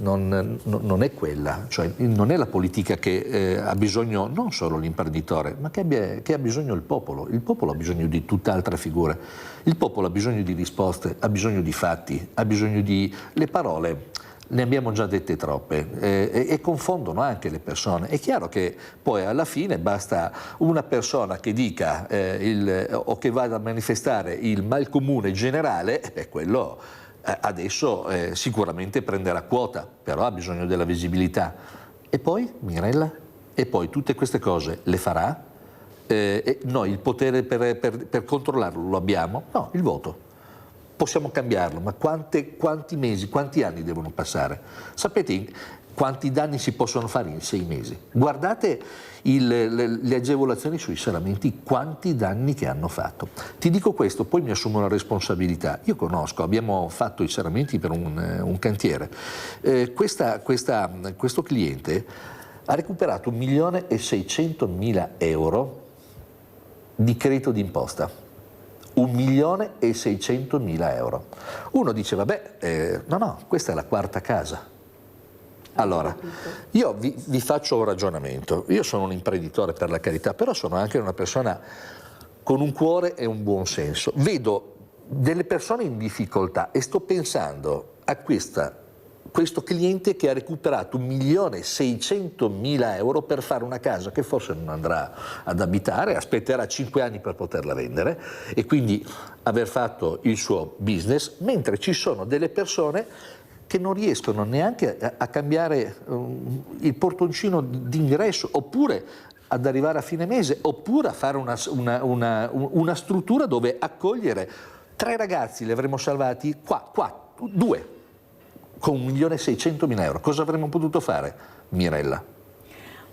non è quella, cioè non è la politica che ha bisogno non solo l'imprenditore, ma che ha bisogno il popolo. Il popolo ha bisogno di tutt'altra figura. Il popolo ha bisogno di risposte, ha bisogno di fatti, ha bisogno di... Le parole ne abbiamo già dette troppe e confondono anche le persone. È chiaro che poi alla fine basta una persona che dica o che vada a manifestare il mal comune generale, e quello adesso sicuramente prenderà quota, però ha bisogno della visibilità. E poi, Mirella, e poi tutte queste cose le farà? Noi il potere per controllarlo lo abbiamo? No, il voto. Possiamo cambiarlo, ma quanti mesi, quanti anni devono passare? Sapete quanti danni si possono fare in 6 mesi? Guardate le agevolazioni sui serramenti, quanti danni che hanno fatto. Ti dico questo, poi mi assumo la responsabilità. Io conosco, abbiamo fatto i serramenti per un cantiere. Questo cliente ha recuperato 1.600.000 euro di credito d'imposta. 1.600.000 euro. Uno dice, vabbè, no, questa è la quarta casa. Allora, io vi faccio un ragionamento. Io sono un imprenditore, per la carità, però sono anche una persona con un cuore e un buon senso. Vedo delle persone in difficoltà e sto pensando a questo cliente che ha recuperato 1.600.000 euro per fare una casa che forse non andrà ad abitare, aspetterà 5 anni per poterla vendere e quindi aver fatto il suo business, mentre ci sono delle persone che non riescono neanche a cambiare il portoncino d'ingresso, oppure ad arrivare a fine mese, oppure a fare una struttura dove accogliere 3 ragazzi, li avremmo salvati 2. Con 1.600.000 euro. Cosa avremmo potuto fare, Mirella?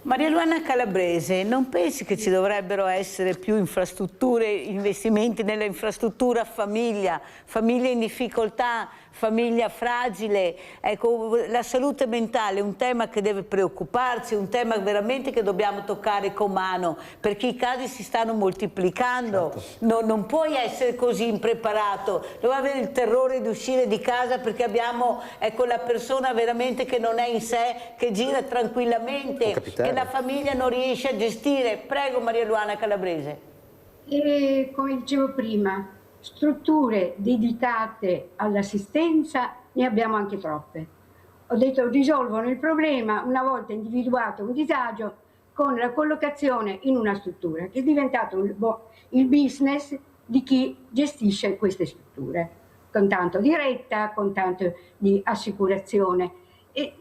Maria Luana Calabrese, non pensi che ci dovrebbero essere più infrastrutture, investimenti nella infrastruttura famiglia in difficoltà, famiglia fragile? Ecco, la salute mentale è un tema che deve preoccuparci, un tema veramente che dobbiamo toccare con mano, perché i casi si stanno moltiplicando. Certo. Non puoi essere così impreparato, devi avere il terrore di uscire di casa perché abbiamo la persona veramente che non è in sé, che gira tranquillamente, che la famiglia non riesce a gestire. Prego, Maria Luana Calabrese. E come dicevo prima, strutture dedicate all'assistenza ne abbiamo anche troppe. Ho detto risolvono il problema una volta individuato un disagio con la collocazione in una struttura, che è diventato il business di chi gestisce queste strutture, con tanto di retta, con tanto di assicurazione. E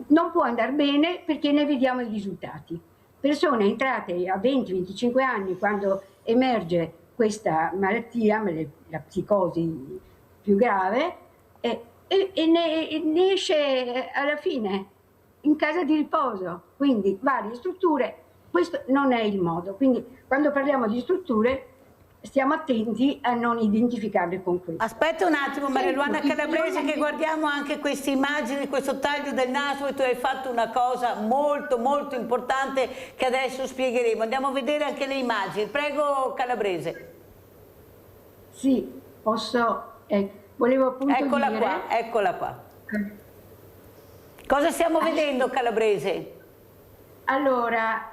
non può andare bene perché ne vediamo i risultati. Persone entrate a 20-25 anni quando emerge questa malattia, la psicosi più grave, ne esce alla fine in casa di riposo, quindi varie strutture. Questo non è il modo, quindi quando parliamo di strutture stiamo attenti a non identificarle con questo. Aspetta un attimo, Maria Luana Calabrese, che guardiamo anche queste immagini, questo taglio del naso, e tu hai fatto una cosa molto molto importante che adesso spiegheremo. Andiamo a vedere anche le immagini. Prego Calabrese. Sì, posso, volevo appunto eccola dire... qua, eccola qua. Cosa stiamo vedendo, Calabrese? Allora,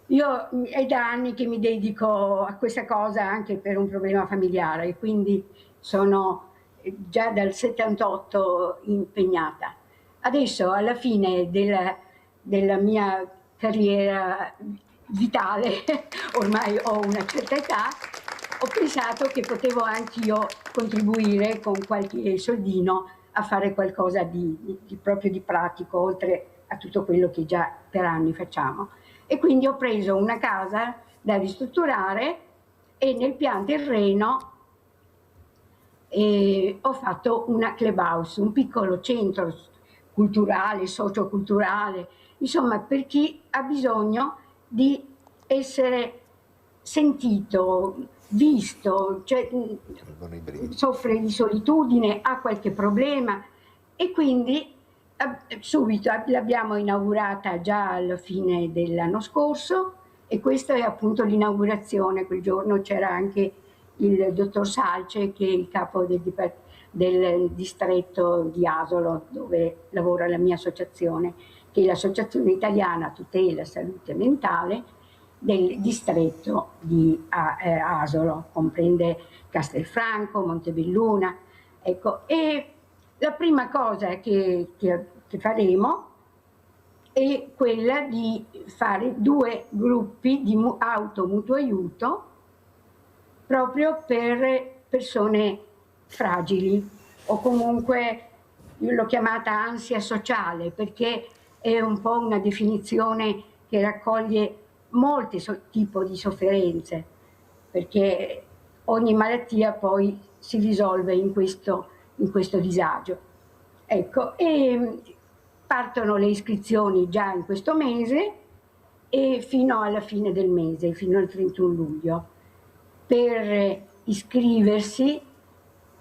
io è da anni che mi dedico a questa cosa anche per un problema familiare, e quindi sono già dal 78 impegnata. Adesso, alla fine della mia carriera vitale, ormai ho una certa età, ho pensato che potevo anch'io contribuire con qualche soldino a fare qualcosa proprio di pratico, oltre a tutto quello che già per anni facciamo. E quindi ho preso una casa da ristrutturare e nel pian terreno ho fatto una clubhouse, un piccolo centro culturale, socioculturale, insomma per chi ha bisogno di essere sentito, visto, cioè soffre di solitudine, ha qualche problema, e quindi subito l'abbiamo inaugurata già alla fine dell'anno scorso, e questa è appunto l'inaugurazione. Quel giorno c'era anche il dottor Salce, che è il capo del distretto di Asolo, dove lavora la mia associazione, che è l'Associazione Italiana Tutela Salute Mentale del distretto di Asolo, comprende Castelfranco, Montebelluna, ecco. E la prima cosa che faremo è quella di fare 2 gruppi di mutuo aiuto proprio per persone fragili, o comunque io l'ho chiamata ansia sociale, perché è un po' una definizione che raccoglie molti tipi di sofferenze, perché ogni malattia poi si risolve in questo disagio. Ecco, e partono le iscrizioni già in questo mese e fino alla fine del mese, fino al 31 luglio. Per iscriversi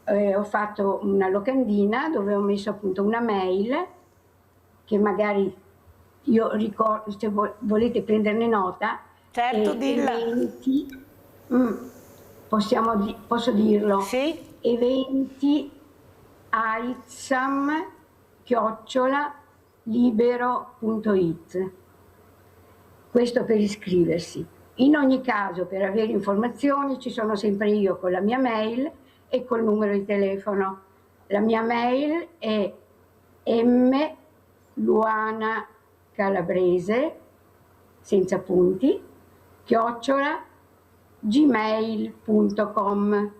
ho fatto una locandina dove ho messo appunto una mail, che magari io ricordo, se volete prenderne nota. Certo, dilla. Posso dirlo? Sì. Eventi aitsam@libero.it. Questo per iscriversi. In ogni caso, per avere informazioni ci sono sempre io con la mia mail e col numero di telefono. La mia mail è mluanacalabrese senza punti @gmail.com.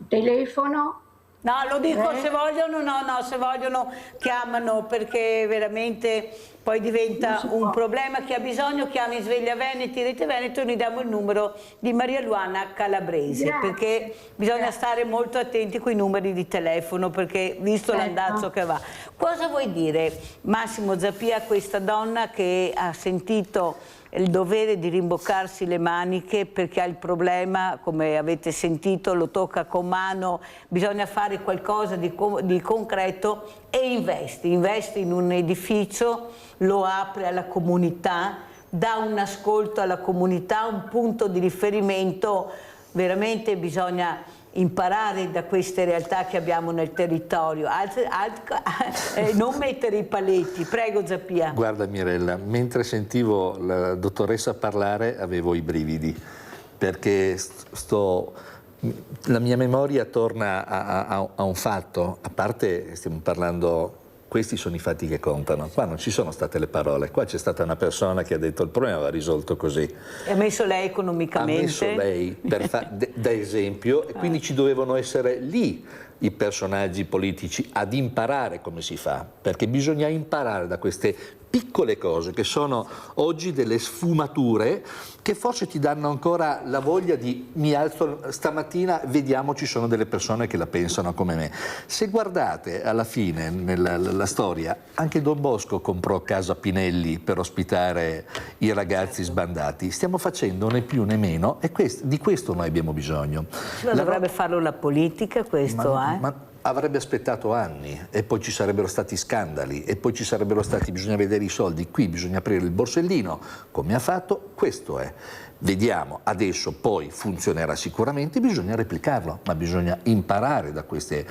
Telefono. No, lo dico se vogliono, se vogliono chiamano, perché veramente poi diventa un problema. Chi ha bisogno chiama in Sveglia Veneti, Rete Veneto, e noi diamo il numero di Maria Luana Calabrese. Grazie. Perché bisogna stare molto attenti con i numeri di telefono, perché visto l'andazzo che va. Cosa vuoi dire, Massimo Zappia, a questa donna che ha sentito il dovere di rimboccarsi le maniche perché ha il problema, come avete sentito, lo tocca con mano, bisogna fare qualcosa di concreto, e investe in un edificio, lo apre alla comunità, dà un ascolto alla comunità, un punto di riferimento. Veramente bisogna imparare da queste realtà che abbiamo nel territorio, non mettere i paletti. Prego Zappia. Guarda Mirella, mentre sentivo la dottoressa parlare avevo i brividi, perché la mia memoria torna a un fatto, a parte stiamo parlando, questi sono i fatti che contano, qua non ci sono state le parole, qua c'è stata una persona che ha detto il problema va risolto così. E ha messo lei economicamente. Ha messo lei da esempio, e quindi ci dovevano essere lì i personaggi politici ad imparare come si fa, perché bisogna imparare da queste piccole cose che sono oggi delle sfumature che forse ti danno ancora la voglia di mi alzo stamattina, vediamo, ci sono delle persone che la pensano come me. Se guardate alla fine nella storia, anche Don Bosco comprò Casa Pinelli per ospitare i ragazzi sbandati. Stiamo facendo né più né meno e di questo noi abbiamo bisogno. Ma dovrebbe farlo la politica questo, ma avrebbe aspettato anni e poi ci sarebbero stati scandali e poi ci sarebbero stati, bisogna vedere i soldi, qui bisogna aprire il borsellino, come ha fatto, questo è. Vediamo, adesso poi funzionerà sicuramente, bisogna replicarlo, ma bisogna imparare da questi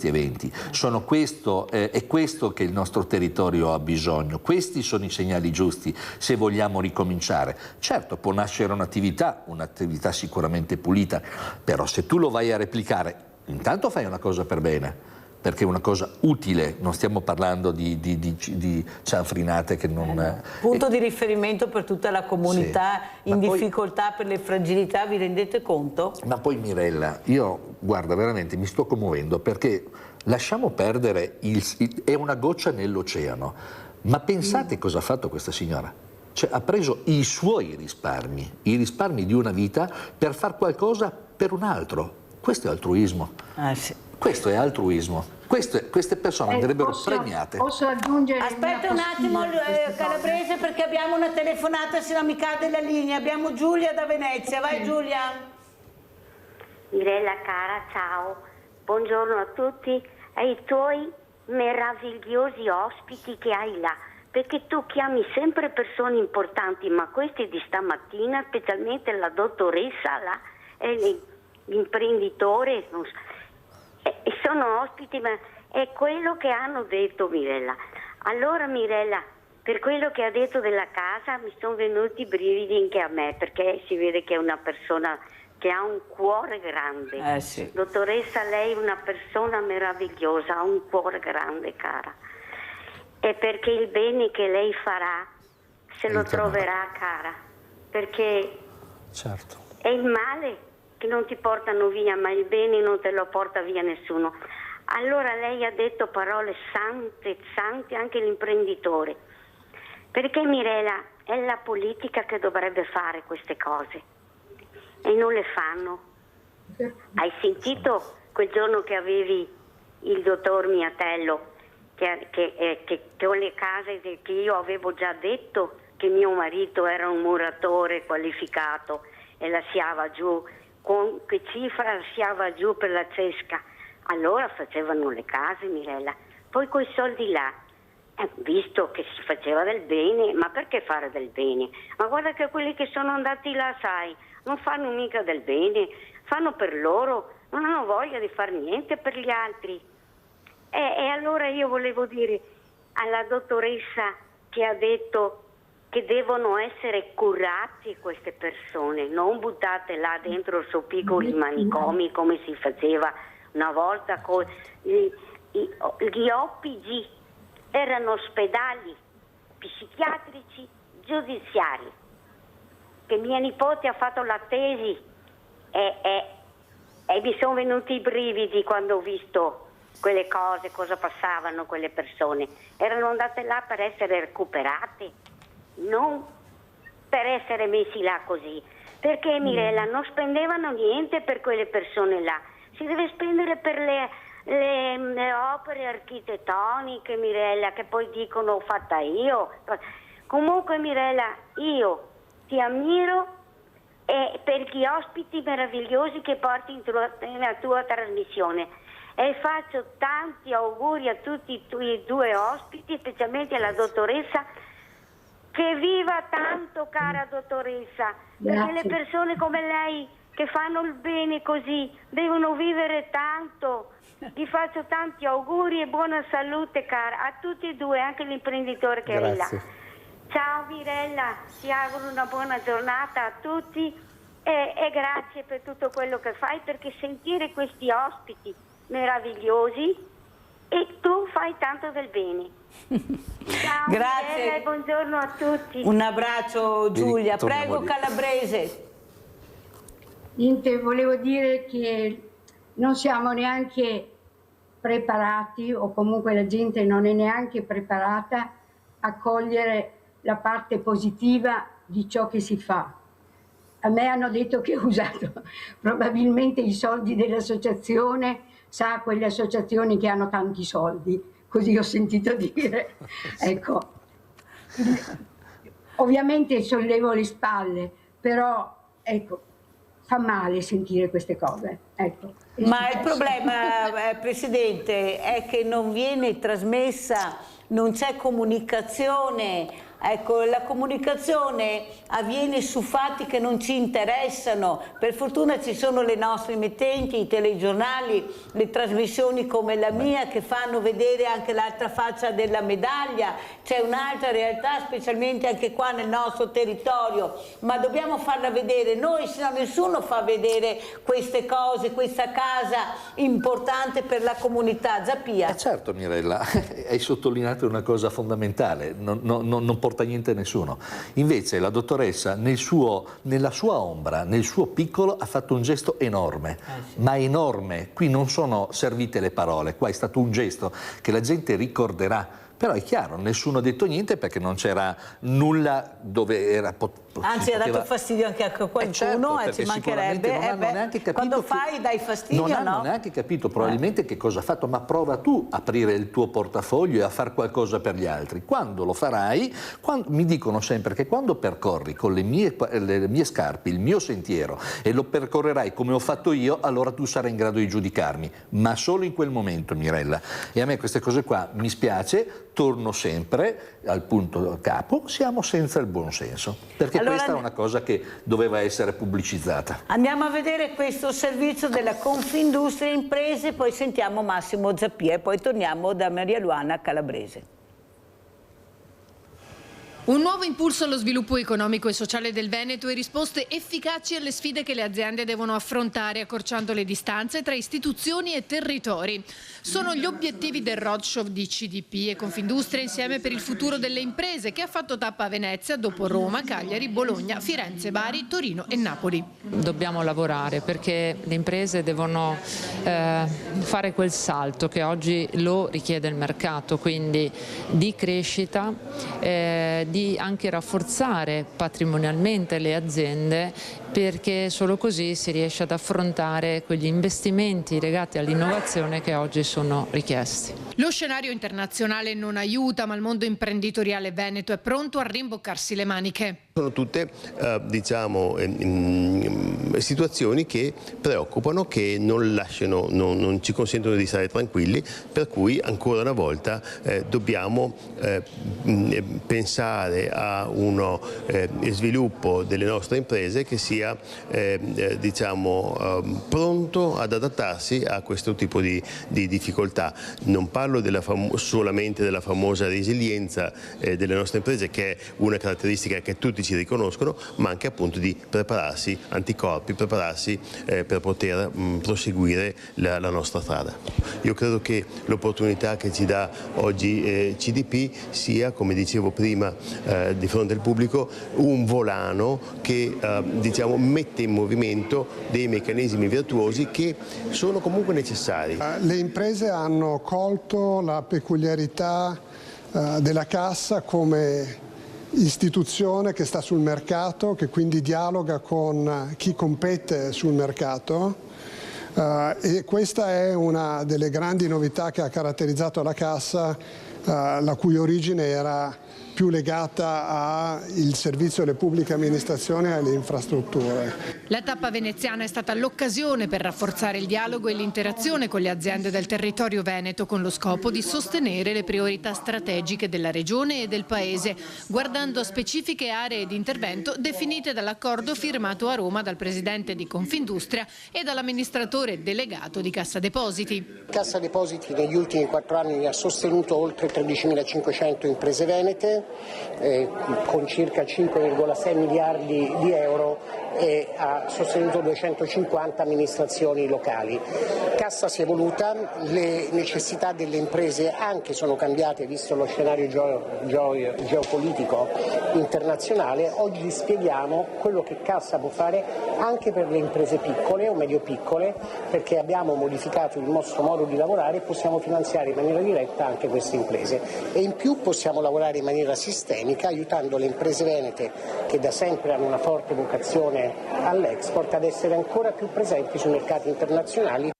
eventi. È questo che il nostro territorio ha bisogno, questi sono i segnali giusti se vogliamo ricominciare. Certo, può nascere un'attività sicuramente pulita, però se tu lo vai a replicare, intanto fai una cosa per bene, perché è una cosa utile, non stiamo parlando di cianfrinate che non... Punto di riferimento per tutta la comunità in difficoltà per le fragilità, vi rendete conto? Ma poi Mirella, io guarda veramente mi sto commuovendo perché lasciamo perdere, è una goccia nell'oceano, ma pensate cosa ha fatto questa signora? Cioè ha preso i suoi risparmi, i risparmi di una vita per far qualcosa per un altro. Questo è altruismo. Questo è altruismo. Queste persone andrebbero premiate. Posso aggiungere? Aspetta un attimo, Calabrese, perché abbiamo una telefonata, se no mi cade la linea. Abbiamo Giulia da Venezia. Vai Giulia. Mirella cara, ciao. Buongiorno a tutti e ai tuoi meravigliosi ospiti che hai là. Perché tu chiami sempre persone importanti, ma questi di stamattina, specialmente la dottoressa là, l'imprenditore, sono ospiti, ma è quello che hanno detto Mirella. Allora Mirella, per quello che ha detto della casa mi sono venuti i brividi anche a me, perché si vede che è una persona che ha un cuore grande. Sì. Dottoressa, lei è una persona meravigliosa, ha un cuore grande, cara. E perché il bene che lei farà se lo troverà, cara, perché è il male che non ti portano via, ma il bene non te lo porta via nessuno. Allora lei ha detto parole sante, anche l'imprenditore. Perché Mirella, è la politica che dovrebbe fare queste cose e non le fanno. Hai sentito quel giorno che avevi il dottor Miatello che con le case che io avevo già detto che mio marito era un muratore qualificato e lasciava giù, con che cifra lasciava giù per la cesca. Allora facevano le case, Mirella. Poi quei soldi là, visto che si faceva del bene, ma perché fare del bene? Ma guarda che quelli che sono andati là, sai, non fanno mica del bene, fanno per loro, non hanno voglia di fare niente per gli altri. E allora io volevo dire alla dottoressa che ha detto che devono essere curati queste persone, non buttate là dentro su piccoli manicomi come si faceva una volta con gli OPG, erano ospedali psichiatrici giudiziari, che mia nipote ha fatto la tesi e mi sono venuti i brividi quando ho visto quelle cose, cosa passavano quelle persone. Erano andate là per essere recuperate, non per essere messi là così. Perché Mirella, non spendevano niente per quelle persone là, si deve spendere per le opere architettoniche, Mirella, che poi dicono ho fatta io. Comunque Mirella, io ti ammiro per gli ospiti meravigliosi che porti nella tua trasmissione. E faccio tanti auguri a tutti i tuoi due ospiti, specialmente alla dottoressa, che viva tanto, cara dottoressa, perché le persone come lei che fanno il bene così devono vivere tanto. Vi faccio tanti auguri e buona salute, cara, a tutti e due, anche l'imprenditore che è là. Ciao Mirella, ti auguro una buona giornata a tutti e grazie per tutto quello che fai, perché sentire questi ospiti meravigliosi e tu fai tanto del bene. Ciao, grazie Mirella, e buongiorno a tutti. Un abbraccio Giulia. Prego Calabrese. Niente, volevo dire che non siamo neanche preparati, o comunque la gente non è neanche preparata a cogliere la parte positiva di ciò che si fa. A me hanno detto che ho usato probabilmente i soldi dell'associazione, sa, quelle associazioni che hanno tanti soldi, così ho sentito dire. Ecco, ovviamente sollevo le spalle, però ecco, fa male sentire queste cose. Ecco, ma il problema, Presidente, è che non viene trasmessa, non c'è comunicazione. Ecco, la comunicazione avviene su fatti che non ci interessano. Per fortuna ci sono le nostre emittenti, i telegiornali, le trasmissioni come la mia che fanno vedere anche l'altra faccia della medaglia. C'è un'altra realtà, specialmente anche qua nel nostro territorio, ma dobbiamo farla vedere noi, se no nessuno fa vedere queste cose, questa casa importante per la comunità. Zappia. Certo, Mirella, hai sottolineato una cosa fondamentale, non porta niente a nessuno. Invece la dottoressa nella sua ombra, nel suo piccolo, ha fatto un gesto enorme, ma enorme. Qui non sono servite le parole, qua è stato un gesto che la gente ricorderà. Però è chiaro, nessuno ha detto niente perché non c'era nulla dove era... Anzi, ha dato fastidio anche a qualcuno, certo, ci mancherebbe. Non hanno neanche capito quando fai dai fastidio, non hanno neanche capito probabilmente che cosa ha fatto, ma prova tu a aprire il tuo portafoglio e a fare qualcosa per gli altri. Quando lo farai, mi dicono sempre che quando percorri con le mie scarpe il mio sentiero e lo percorrerai come ho fatto io, allora tu sarai in grado di giudicarmi, ma solo in quel momento, Mirella. E a me queste cose qua mi spiace. Torno sempre al punto capo, siamo senza il buonsenso, perché allora, questa è una cosa che doveva essere pubblicizzata. Andiamo a vedere questo servizio della Confindustria Imprese, poi sentiamo Massimo Zappia e poi torniamo da Maria Luana Calabrese. Un nuovo impulso allo sviluppo economico e sociale del Veneto e risposte efficaci alle sfide che le aziende devono affrontare, accorciando le distanze tra istituzioni e territori. Sono gli obiettivi del roadshow di CDP e Confindustria Insieme per il futuro delle imprese, che ha fatto tappa a Venezia dopo Roma, Cagliari, Bologna, Firenze, Bari, Torino e Napoli. Dobbiamo lavorare perché le imprese devono fare quel salto che oggi lo richiede il mercato, quindi di crescita, di anche rafforzare patrimonialmente le aziende, perché solo così si riesce ad affrontare quegli investimenti legati all'innovazione che oggi sono richiesti. Lo scenario internazionale non aiuta, ma il mondo imprenditoriale veneto è pronto a rimboccarsi le maniche. Sono tutte situazioni che preoccupano, che non ci consentono di stare tranquilli, per cui ancora una volta dobbiamo pensare a uno sviluppo delle nostre imprese che sia pronto ad adattarsi a questo tipo di difficoltà. Non parlo solamente della famosa resilienza delle nostre imprese, che è una caratteristica che tutti ci riconoscono, ma anche appunto di prepararsi, anticorpi, prepararsi per poter proseguire la nostra strada. Io credo che l'opportunità che ci dà oggi CDP sia, come dicevo prima di fronte al pubblico, un volano che mette in movimento dei meccanismi virtuosi che sono comunque necessari. Le imprese hanno colto la peculiarità della Cassa come istituzione che sta sul mercato, che quindi dialoga con chi compete sul mercato, e questa è una delle grandi novità che ha caratterizzato la Cassa, la cui origine era più legata al servizio alle pubbliche amministrazioni e alle infrastrutture. La tappa veneziana è stata l'occasione per rafforzare il dialogo e l'interazione con le aziende del territorio veneto, con lo scopo di sostenere le priorità strategiche della regione e del paese, guardando a specifiche aree di intervento definite dall'accordo firmato a Roma dal presidente di Confindustria e dall'amministratore delegato di Cassa Depositi. Cassa Depositi negli ultimi 4 anni ha sostenuto oltre 13.500 imprese venete, con circa 5,6 miliardi di euro e ha sostenuto 250 amministrazioni locali. Cassa si è evoluta, le necessità delle imprese anche sono cambiate visto lo scenario geopolitico internazionale. Oggi spieghiamo quello che Cassa può fare anche per le imprese piccole o medio piccole, perché abbiamo modificato il nostro modo di lavorare e possiamo finanziare in maniera diretta anche queste imprese, e in più possiamo lavorare in maniera sistemica aiutando le imprese venete, che da sempre hanno una forte vocazione all'export, ad essere ancora più presenti sui mercati internazionali.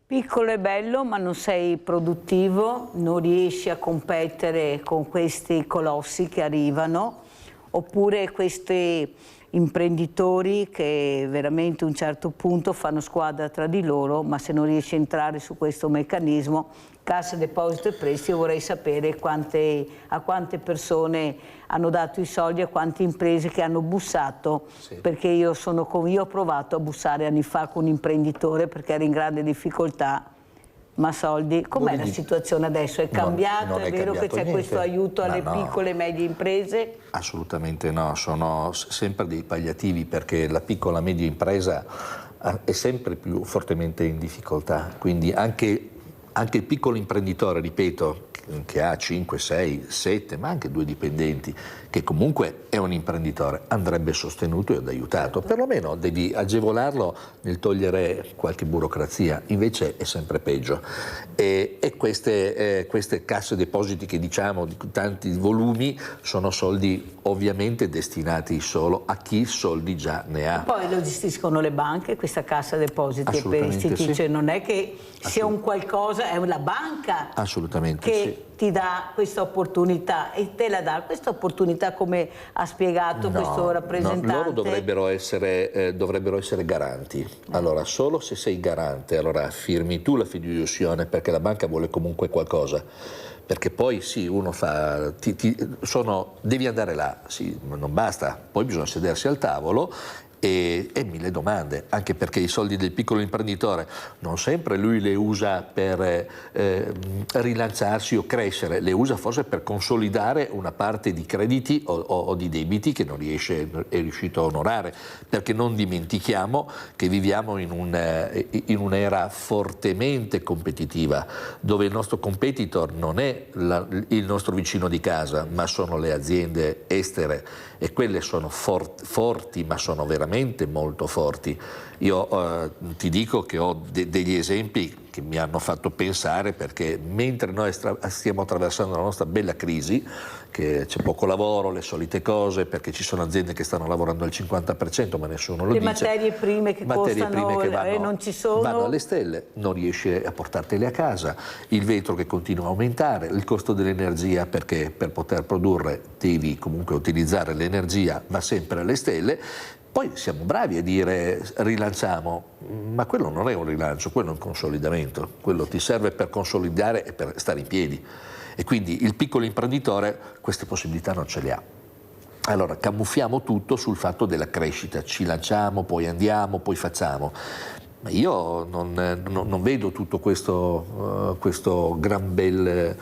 Piccolo e bello, ma non sei produttivo, non riesci a competere con questi colossi che arrivano, oppure questi imprenditori che veramente a un certo punto fanno squadra tra di loro, ma se non riesci a entrare su questo meccanismo, Cassa Deposito e Prestiti, io vorrei sapere a quante persone hanno dato i soldi, a quante imprese che hanno bussato, perché io ho provato a bussare anni fa con un imprenditore perché era in grande difficoltà, ma soldi. Com'è la situazione adesso? È cambiato? Non è vero che c'è questo aiuto alle piccole e medie imprese? Assolutamente no, sono sempre dei palliativi, perché la piccola e media impresa è sempre più fortemente in difficoltà, quindi anche il piccolo imprenditore, ripeto, che ha 5, 6, 7, ma anche 2 dipendenti, che comunque è un imprenditore, andrebbe sostenuto ed aiutato. Perlomeno devi agevolarlo nel togliere qualche burocrazia, invece è sempre peggio. E queste casse depositi che diciamo di tanti volumi sono soldi ovviamente destinati solo a chi soldi già ne ha. Poi lo gestiscono le banche, questa Cassa Depositi e Prestiti, sì. cioè non è che sia un qualcosa, è la banca che ti dà questa opportunità, e te la dà questa opportunità, come ha spiegato questo rappresentante. No, loro dovrebbero essere garanti. Allora, solo se sei garante, allora firmi tu la fiduciazione, perché la banca vuole comunque qualcosa. Perché poi sì, uno fa, devi andare là, sì, non basta, poi bisogna sedersi al tavolo e 1000 domande, anche perché i soldi del piccolo imprenditore non sempre lui le usa per rilanciarsi o crescere, le usa forse per consolidare una parte di crediti o di debiti che non è riuscito a onorare, perché non dimentichiamo che viviamo in un'era fortemente competitiva, dove il nostro competitor non è il nostro vicino di casa, ma sono le aziende estere, e quelle sono forti, ma sono veramente molto forti. Io ti dico che ho degli esempi che mi hanno fatto pensare, perché mentre noi stiamo attraversando la nostra bella crisi, che c'è poco lavoro, le solite cose, perché ci sono aziende che stanno lavorando al 50%, ma nessuno lo dice. Le materie prime che costano non ci sono. Vanno alle stelle, non riesci a portartele a casa, il vetro che continua a aumentare, il costo dell'energia, perché per poter produrre devi comunque utilizzare l'energia, ma sempre alle stelle. Poi siamo bravi a dire rilanciamo, ma quello non è un rilancio, quello è un consolidamento, quello ti serve per consolidare e per stare in piedi, e quindi il piccolo imprenditore queste possibilità non ce le ha. Allora camuffiamo tutto sul fatto della crescita, ci lanciamo, poi andiamo, poi facciamo. Ma io non vedo tutto questo gran bel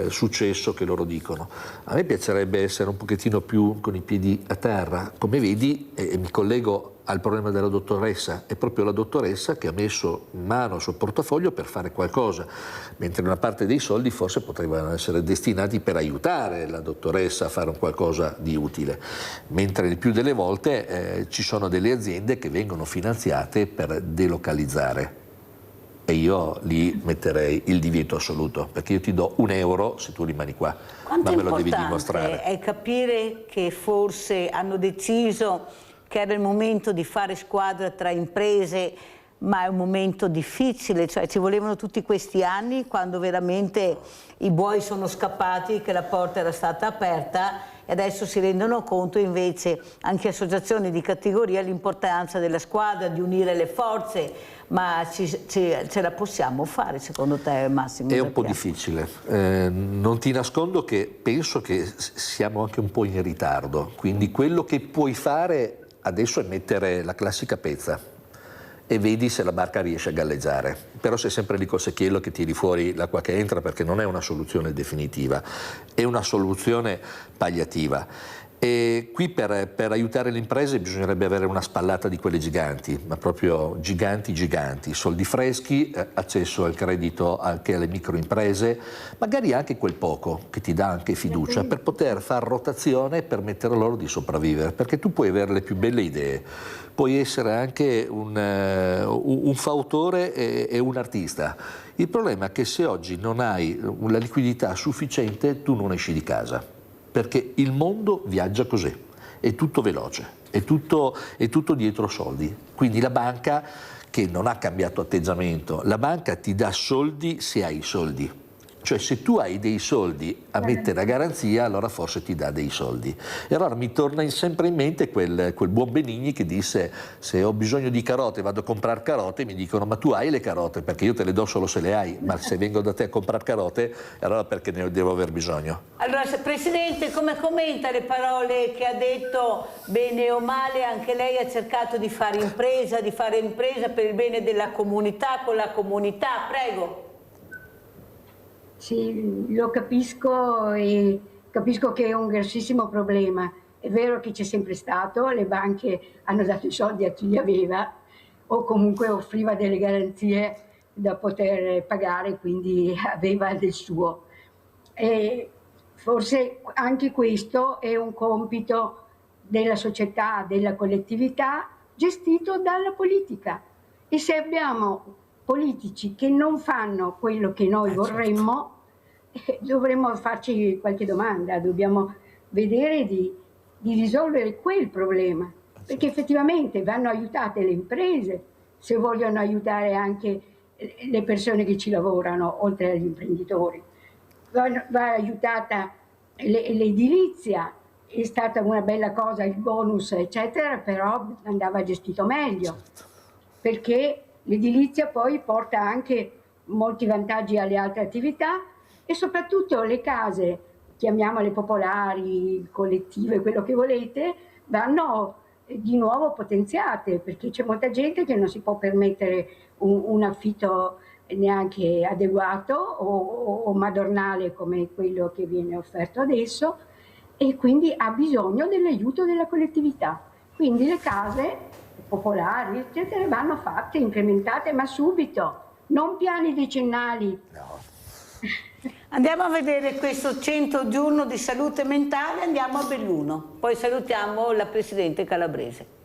successo che loro dicono. A me piacerebbe essere un pochettino più con i piedi a terra. Come vedi, e mi collego al problema della dottoressa, è proprio la dottoressa che ha messo in mano il suo portafoglio per fare qualcosa, mentre una parte dei soldi forse potrebbero essere destinati per aiutare la dottoressa a fare un qualcosa di utile, mentre il più delle volte ci sono delle aziende che vengono finanziate per delocalizzare, e io lì metterei il divieto assoluto, perché io ti do €1 se tu rimani qua, ma me lo devi dimostrare. È capire che forse hanno deciso che era il momento di fare squadra tra imprese, ma è un momento difficile, cioè ci volevano tutti questi anni quando veramente i buoi sono scappati, che la porta era stata aperta, e adesso si rendono conto invece anche associazioni di categoria l'importanza della squadra, di unire le forze, ma ce la possiamo fare secondo te, Massimo? È un po' difficile, non ti nascondo che penso che siamo anche un po' in ritardo, quindi quello che puoi fare adesso è mettere la classica pezza e vedi se la barca riesce a galleggiare, però sei sempre lì col secchiello che tiri fuori l'acqua che entra, perché non è una soluzione definitiva, è una soluzione palliativa. E qui per aiutare le imprese bisognerebbe avere una spallata di quelle giganti, ma proprio giganti, soldi freschi, accesso al credito anche alle microimprese, magari anche quel poco che ti dà anche fiducia per poter fare rotazione e permettere loro di sopravvivere, perché tu puoi avere le più belle idee, puoi essere anche un fautore e un artista. Il problema è che se oggi non hai la liquidità sufficiente tu non esci di casa. Perché il mondo viaggia così, è tutto veloce, è tutto dietro soldi. Quindi la banca, che non ha cambiato atteggiamento, la banca ti dà soldi se hai i soldi. Cioè se tu hai dei soldi a mettere a garanzia, allora forse ti dà dei soldi. E allora mi torna sempre in mente quel buon Benigni che disse: se ho bisogno di carote vado a comprare carote, mi dicono ma tu hai le carote? Perché io te le do solo se le hai, ma se vengo da te a comprare carote, allora perché ne devo aver bisogno? Allora, Presidente, come commenta le parole che ha detto? Bene o male anche lei ha cercato di fare impresa per il bene della comunità, con la comunità, prego. Sì, lo capisco e capisco che è un grossissimo problema. È vero che c'è sempre stato, le banche hanno dato i soldi a chi li aveva o comunque offriva delle garanzie da poter pagare, quindi aveva del suo. E forse anche questo è un compito della società, della collettività, gestito dalla politica. E se abbiamo politici che non fanno quello che noi vorremmo, dovremmo farci qualche domanda, dobbiamo vedere di risolvere quel problema, perché effettivamente vanno aiutate le imprese, se vogliono aiutare anche le persone che ci lavorano, oltre agli imprenditori. Va aiutata l'edilizia, è stata una bella cosa il bonus eccetera, però andava gestito meglio, perché l'edilizia poi porta anche molti vantaggi alle altre attività e soprattutto le case, chiamiamole popolari, collettive, quello che volete, vanno di nuovo potenziate, perché c'è molta gente che non si può permettere un affitto neanche adeguato o madornale come quello che viene offerto adesso, e quindi ha bisogno dell'aiuto della collettività. Quindi le case popolari eccetera vanno fatte, incrementate, ma subito, non piani decennali. No. Andiamo a vedere questo 100 giorno di salute mentale, andiamo a Belluno, poi salutiamo la Presidente Calabrese.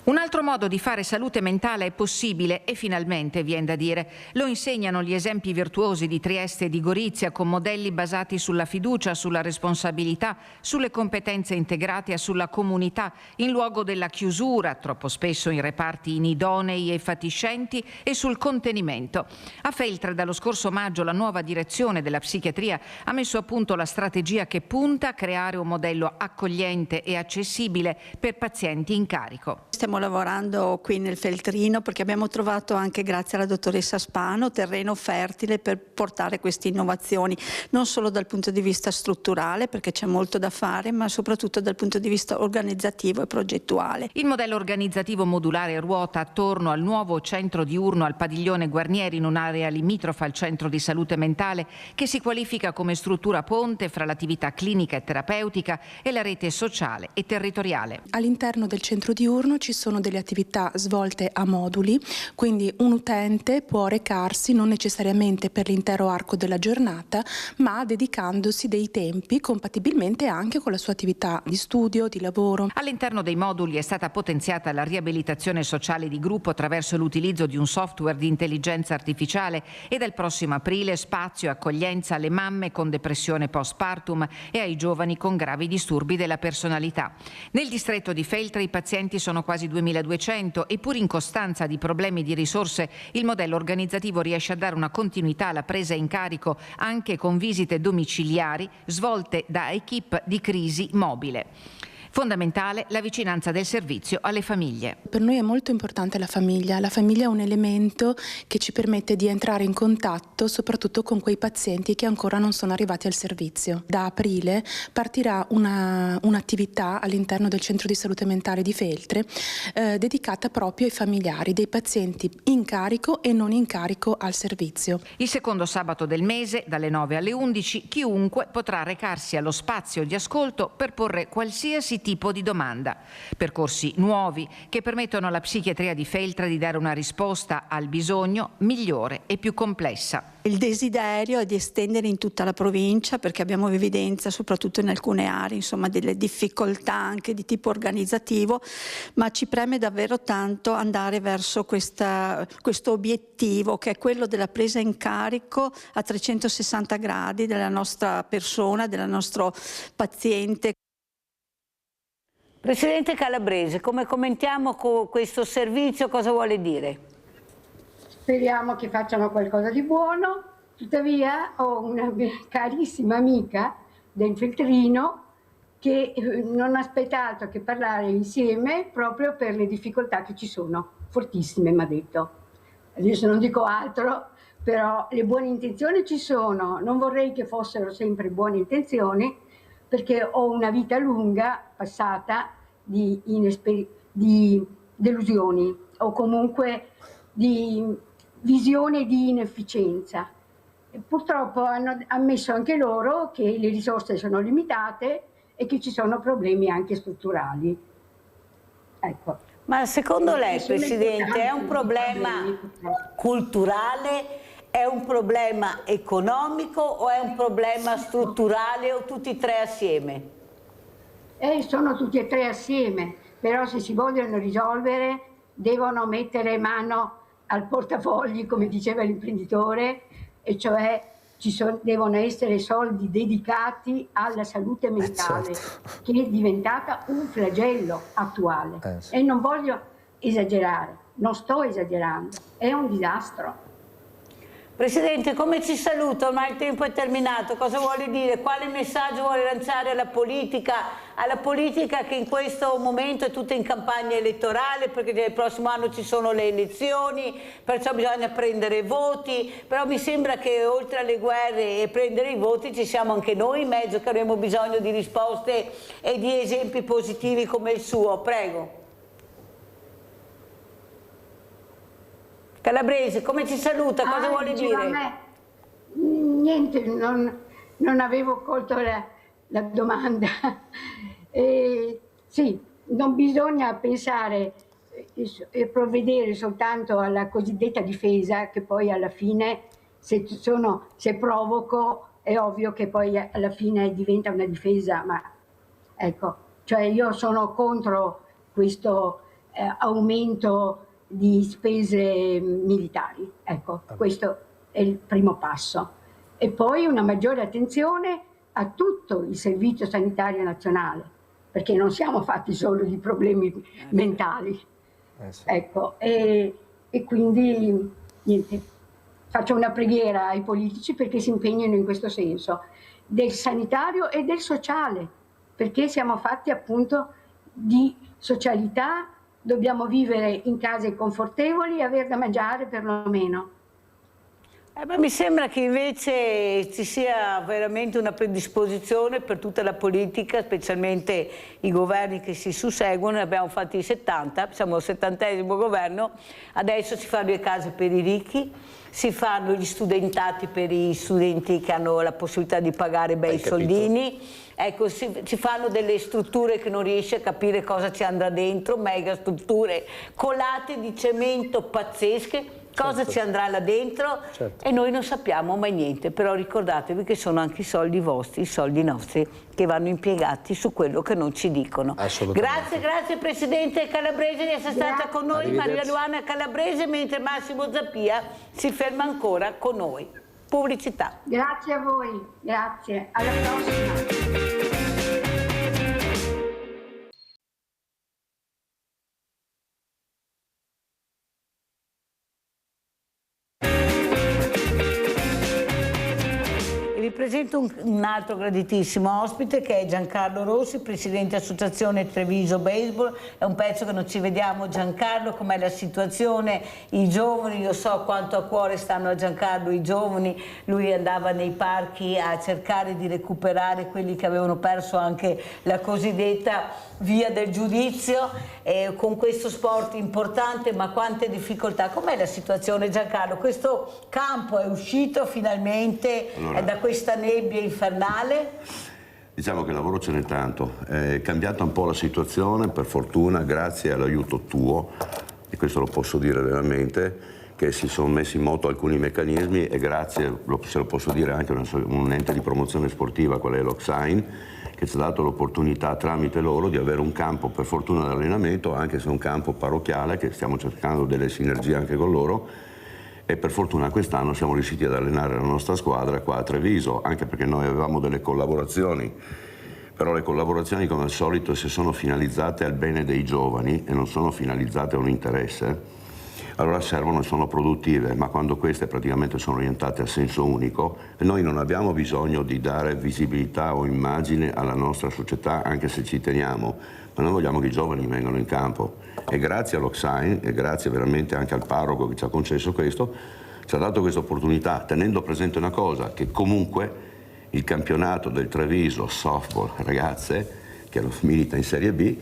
Un altro modo di fare salute mentale è possibile e finalmente, viene da dire, lo insegnano gli esempi virtuosi di Trieste e di Gorizia, con modelli basati sulla fiducia, sulla responsabilità, sulle competenze integrate e sulla comunità, in luogo della chiusura, troppo spesso in reparti inidonei e fatiscenti, e sul contenimento. A Feltre dallo scorso maggio la nuova direzione della psichiatria ha messo a punto la strategia che punta a creare un modello accogliente e accessibile per pazienti in carico. Stiamo lavorando qui nel Feltrino perché abbiamo trovato, anche grazie alla dottoressa Spano, terreno fertile per portare queste innovazioni, non solo dal punto di vista strutturale, perché c'è molto da fare, ma soprattutto dal punto di vista organizzativo e progettuale. Il modello organizzativo modulare ruota attorno al nuovo centro diurno al padiglione Guarnieri, in un'area limitrofa al centro di salute mentale, che si qualifica come struttura ponte fra l'attività clinica e terapeutica e la rete sociale e territoriale. All'interno del centro diurno ci sono delle attività svolte a moduli, quindi un utente può recarsi non necessariamente per l'intero arco della giornata, ma dedicandosi dei tempi compatibilmente anche con la sua attività di studio, di lavoro. All'interno dei moduli è stata potenziata la riabilitazione sociale di gruppo attraverso l'utilizzo di un software di intelligenza artificiale e dal prossimo aprile spazio e accoglienza alle mamme con depressione postpartum e ai giovani con gravi disturbi della personalità. Nel distretto di Feltre i pazienti sono quasi 2200 e pur in costanza di problemi di risorse il modello organizzativo riesce a dare una continuità alla presa in carico anche con visite domiciliari svolte da equip di crisi mobile. Fondamentale la vicinanza del servizio alle famiglie. Per noi è molto importante la famiglia. La famiglia è un elemento che ci permette di entrare in contatto soprattutto con quei pazienti che ancora non sono arrivati al servizio. Da aprile partirà un'attività all'interno del Centro di Salute Mentale di Feltre dedicata proprio ai familiari dei pazienti in carico e non in carico al servizio. Il secondo sabato del mese, dalle 9 alle 11, chiunque potrà recarsi allo spazio di ascolto per porre qualsiasi tipo di domanda. Percorsi nuovi che permettono alla psichiatria di Feltre di dare una risposta al bisogno migliore e più complessa. Il desiderio è di estendere in tutta la provincia, perché abbiamo evidenza soprattutto in alcune aree, insomma, delle difficoltà anche di tipo organizzativo, ma ci preme davvero tanto andare verso questo obiettivo, che è quello della presa in carico a 360 gradi della nostra persona, del nostro paziente. Presidente Calabrese, come commentiamo questo servizio, cosa vuole dire? Speriamo che facciano qualcosa di buono, tuttavia ho una carissima amica del Feltrino che non aspetta altro che parlare insieme proprio per le difficoltà che ci sono, fortissime mi ha detto. Adesso non dico altro, però le buone intenzioni ci sono, non vorrei che fossero sempre buone intenzioni, perché ho una vita lunga passata di delusioni o comunque di visione di inefficienza. E purtroppo hanno ammesso anche loro che le risorse sono limitate e che ci sono problemi anche strutturali. Ecco. Ma secondo lei, Presidente, è un problema culturale? È un problema economico o è un problema strutturale o tutti e tre assieme? Sono tutti e tre assieme, però se si vogliono risolvere devono mettere mano al portafogli, come diceva l'imprenditore, e cioè devono essere soldi dedicati alla salute mentale, che è diventata un flagello attuale. E non voglio esagerare, non sto esagerando, è un disastro. Presidente, come ci saluta? Ormai il tempo è terminato. Cosa vuole dire? Quale messaggio vuole lanciare alla politica che in questo momento è tutta in campagna elettorale, perché nel prossimo anno ci sono le elezioni, perciò bisogna prendere voti, però mi sembra che oltre alle guerre e prendere i voti ci siamo anche noi in mezzo, che avremo bisogno di risposte e di esempi positivi come il suo. Prego. Calabrese, come ci saluta? Cosa vuole dire? Niente, non avevo colto la domanda. Sì, non bisogna pensare e provvedere soltanto alla cosiddetta difesa, che poi alla fine, se provoco, è ovvio che poi alla fine diventa una difesa, ma ecco, cioè io sono contro questo aumento di spese militari, ecco, questo è il primo passo. E poi una maggiore attenzione a tutto il Servizio Sanitario Nazionale, perché non siamo fatti solo di problemi mentali. Ecco, e quindi niente, faccio una preghiera ai politici perché si impegnino in questo senso, del sanitario e del sociale, perché siamo fatti appunto di socialità. Dobbiamo vivere in case confortevoli e avere da mangiare perlomeno. Mi sembra che invece ci sia veramente una predisposizione per tutta la politica, specialmente i governi che si susseguono. Ne abbiamo fatti 70, siamo al 70° governo, adesso si fanno le case per i ricchi, si fanno gli studentati per i studenti che hanno la possibilità di pagare bei soldini. Ecco, ci fanno delle strutture che non riesce a capire cosa ci andrà dentro, mega strutture colate di cemento pazzesche, cosa ci andrà là dentro e noi non sappiamo mai niente, però ricordatevi che sono anche i soldi vostri, i soldi nostri che vanno impiegati su quello che non ci dicono. Grazie Presidente Calabrese di essere stata con noi, Maria Luana Calabrese, mentre Massimo Zappia si ferma ancora con noi. Pubblicità. Grazie a voi, grazie, alla prossima. presento un altro graditissimo ospite che è Giancarlo Rossi, presidente Associazione Treviso Baseball. È un pezzo che non ci vediamo. Giancarlo, com'è la situazione? I giovani, io so quanto a cuore stanno a Giancarlo i giovani, lui andava nei parchi a cercare di recuperare quelli che avevano perso anche la cosiddetta via del giudizio, con questo sport importante, ma quante difficoltà. Com'è la situazione, Giancarlo? Questo campo è uscito finalmente da questa nebbia infernale? Diciamo che lavoro ce n'è tanto, è cambiata un po' la situazione, per fortuna, grazie all'aiuto tuo, e questo lo posso dire veramente, che si sono messi in moto alcuni meccanismi, e grazie, se lo posso dire, anche un ente di promozione sportiva, qual è l'Oxine, che ci ha dato l'opportunità tramite loro di avere un campo, per fortuna, di allenamento, anche se è un campo parrocchiale, che stiamo cercando delle sinergie anche con loro, e per fortuna quest'anno siamo riusciti ad allenare la nostra squadra qua a Treviso, anche perché noi avevamo delle collaborazioni, però le collaborazioni, come al solito, se sono finalizzate al bene dei giovani e non sono finalizzate a un interesse, allora servono e sono produttive, ma quando queste praticamente sono orientate a senso unico, noi non abbiamo bisogno di dare visibilità o immagine alla nostra società, anche se ci teniamo, ma noi vogliamo che i giovani vengano in campo, e grazie all'Oxine e grazie veramente anche al parroco che ci ha concesso questo, ci ha dato questa opportunità, tenendo presente una cosa, che comunque il campionato del Treviso softball ragazze, che milita in Serie B,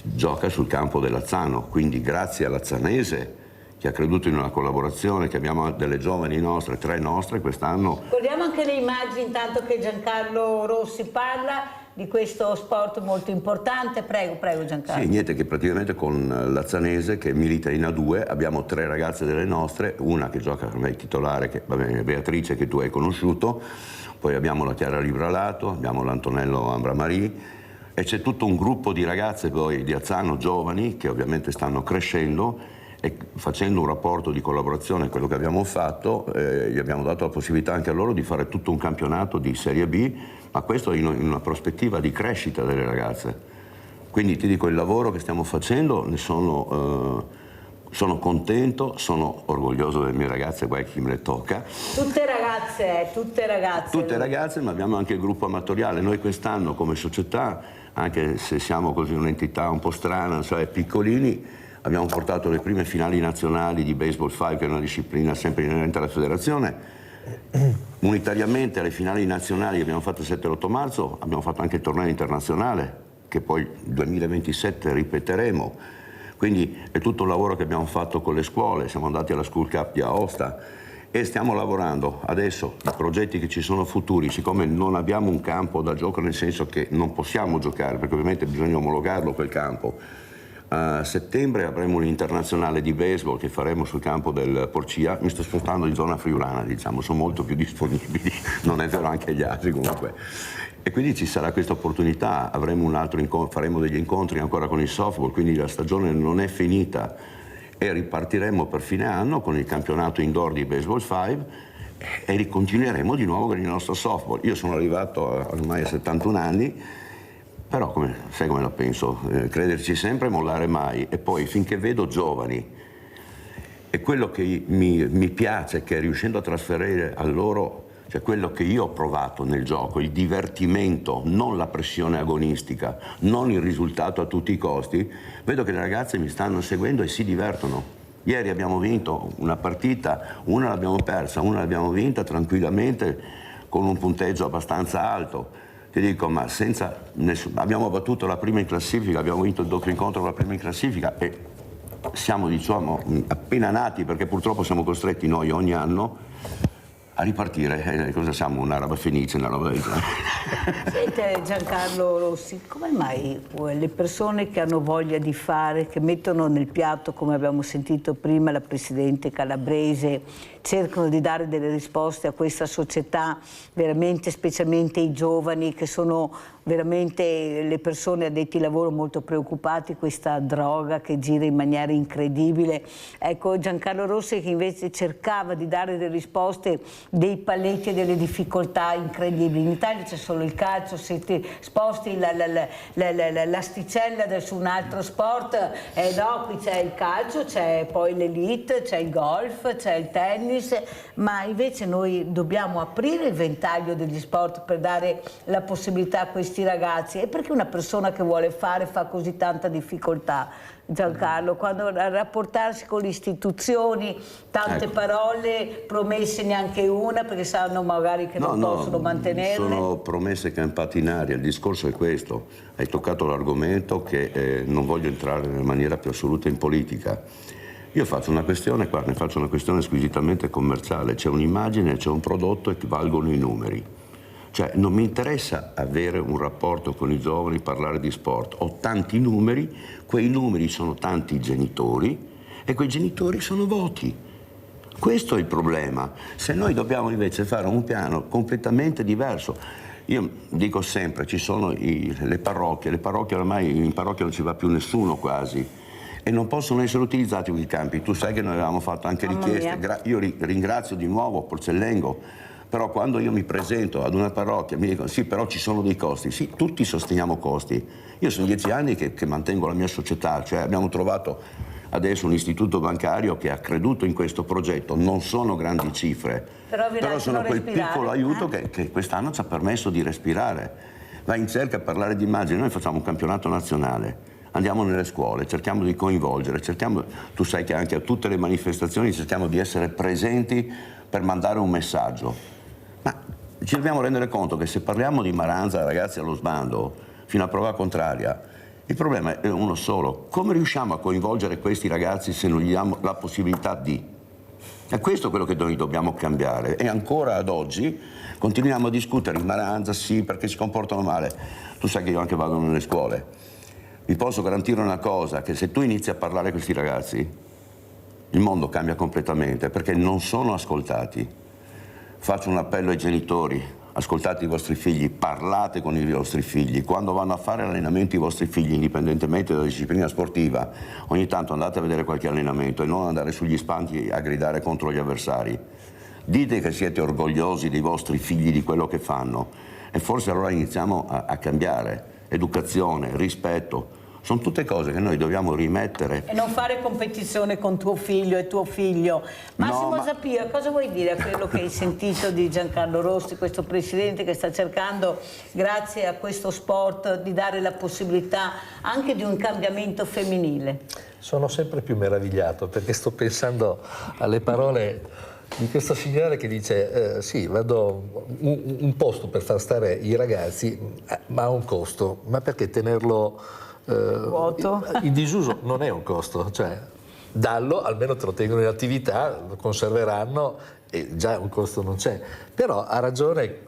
gioca sul campo dell'Azzano, quindi grazie all'azzanese che ha creduto in una collaborazione, che abbiamo delle giovani nostre, 3 nostre quest'anno. Guardiamo anche le immagini intanto che Giancarlo Rossi parla di questo sport molto importante. Prego, prego Giancarlo. Sì, niente, che praticamente con l'Azzanese, che milita in A2, abbiamo 3 ragazze delle nostre, una che gioca come titolare, che va bene, Beatrice, che tu hai conosciuto, poi abbiamo la Chiara Libralato, abbiamo l'Antonello Ambramari, e c'è tutto un gruppo di ragazze poi di Azzano giovani che ovviamente stanno crescendo, e facendo un rapporto di collaborazione, quello che abbiamo fatto, gli abbiamo dato la possibilità anche a loro di fare tutto un campionato di Serie B, ma questo in una prospettiva di crescita delle ragazze. Quindi ti dico, il lavoro che stiamo facendo, ne sono contento, sono orgoglioso delle mie ragazze, guai chi me le tocca. Tutte ragazze, tutte ragazze. Tutte ragazze, ma abbiamo anche il gruppo amatoriale. Noi quest'anno come società, anche se siamo così un'entità un po' strana, cioè piccolini, abbiamo portato le prime finali nazionali di Baseball 5, che è una disciplina sempre inerente alla federazione. Unitariamente alle finali nazionali che abbiamo fatto il 7 e l'8 marzo, abbiamo fatto anche il torneo internazionale, che poi nel 2027 ripeteremo. Quindi è tutto un lavoro che abbiamo fatto con le scuole, siamo andati alla School Cup di Aosta e stiamo lavorando adesso i progetti che ci sono futuri, siccome non abbiamo un campo da gioco, nel senso che non possiamo giocare, perché ovviamente bisogna omologarlo quel campo. A settembre avremo un'internazionale di baseball che faremo sul campo del Porcia. Mi sto spostando in zona friulana, diciamo, sono molto più disponibili, non è vero anche gli altri comunque. E quindi ci sarà questa opportunità, avremo un altro incontro, faremo degli incontri ancora con il softball, quindi la stagione non è finita e ripartiremo per fine anno con il campionato indoor di Baseball 5 e ricontinueremo di nuovo con il nostro softball. Io sono arrivato ormai a 71 anni, però sai come la penso, crederci sempre, mollare mai, e poi finché vedo giovani, e quello che mi piace, che riuscendo a trasferire a loro, cioè quello che io ho provato nel gioco, il divertimento, non la pressione agonistica, non il risultato a tutti i costi, vedo che le ragazze mi stanno seguendo e si divertono. Ieri abbiamo vinto una partita, una l'abbiamo persa, una l'abbiamo vinta tranquillamente con un punteggio abbastanza alto. Ti dico, ma senza abbiamo battuto la prima in classifica, abbiamo vinto il doppio incontro con la prima in classifica e siamo, diciamo, appena nati, perché purtroppo siamo costretti noi ogni anno a ripartire. Cosa siamo? Un'araba fenice, una roba del genere. Sente Giancarlo Rossi, come mai le persone che hanno voglia di fare, che mettono nel piatto, come abbiamo sentito prima la Presidente Calabrese, cercano di dare delle risposte a questa società, veramente specialmente i giovani che sono veramente le persone addetti ai lavoro molto preoccupati, questa droga che gira in maniera incredibile. Ecco, Giancarlo Rossi che invece cercava di dare delle risposte, dei paletti e delle difficoltà incredibili. In Italia c'è solo il calcio, se ti sposti l'asticella su un altro sport, no, qui c'è il calcio, c'è poi l'elite, c'è il golf, c'è il tennis, ma invece noi dobbiamo aprire il ventaglio degli sport per dare la possibilità a questi ragazzi. E perché una persona che vuole fare fa così tanta difficoltà, Giancarlo, quando a rapportarsi con le istituzioni, tante parole, promesse neanche una, perché sanno magari che non possono mantenerle? Sono promesse campate in aria, il discorso è questo. Hai toccato l'argomento che non voglio entrare in maniera più assoluta in politica. Io faccio una questione, qua ne faccio una questione squisitamente commerciale, c'è un'immagine, c'è un prodotto e valgono i numeri. Cioè non mi interessa avere un rapporto con i giovani, parlare di sport, ho tanti numeri, quei numeri sono tanti genitori e quei genitori sono voti. Questo è il problema. Se noi dobbiamo invece fare un piano completamente diverso, io dico sempre, ci sono le parrocchie ormai in parrocchia non ci va più nessuno quasi, e non possono essere utilizzati quei campi. Tu sai che noi avevamo fatto anche richieste, io ringrazio di nuovo Porcellengo, però quando io mi presento ad una parrocchia mi dicono sì, però ci sono dei costi. Sì, tutti sosteniamo costi. Io sono 10 anni che mantengo la mia società, cioè abbiamo trovato adesso un istituto bancario che ha creduto in questo progetto. Non sono grandi cifre, però sono quel piccolo aiuto che quest'anno ci ha permesso di respirare. Vai in cerca a parlare di immagine, noi facciamo un campionato nazionale. Andiamo nelle scuole, cerchiamo di coinvolgere, tu sai che anche a tutte le manifestazioni cerchiamo di essere presenti per mandare un messaggio. Ma ci dobbiamo rendere conto che se parliamo di Maranza, ragazzi allo sbando, fino a prova contraria, il problema è uno solo. Come riusciamo a coinvolgere questi ragazzi se non gli diamo la possibilità di? È questo quello che noi dobbiamo cambiare. E ancora ad oggi continuiamo a discutere in Maranza, sì, perché si comportano male. Tu sai che io anche vado nelle scuole. Vi posso garantire una cosa, che se tu inizi a parlare con questi ragazzi, il mondo cambia completamente, perché non sono ascoltati. Faccio un appello ai genitori, ascoltate i vostri figli, parlate con i vostri figli. Quando vanno a fare allenamenti i vostri figli, indipendentemente dalla disciplina sportiva, ogni tanto andate a vedere qualche allenamento e non andare sugli spalti a gridare contro gli avversari. Dite che siete orgogliosi dei vostri figli, di quello che fanno, e forse allora iniziamo a cambiare. Educazione, rispetto, sono tutte cose che noi dobbiamo rimettere. E non fare competizione con tuo figlio e tuo figlio. Massimo Zappia, cosa vuoi dire a quello che hai sentito di Giancarlo Rossi, questo presidente che sta cercando, grazie a questo sport, di dare la possibilità anche di un cambiamento femminile? Sono sempre più meravigliato perché sto pensando alle parole di questo signore che dice sì, vado un posto per far stare i ragazzi, ma ha un costo. Ma perché tenerlo vuoto? In disuso non è un costo, cioè dallo, almeno te lo tengono in attività, lo conserveranno e già un costo non c'è. Però ha ragione,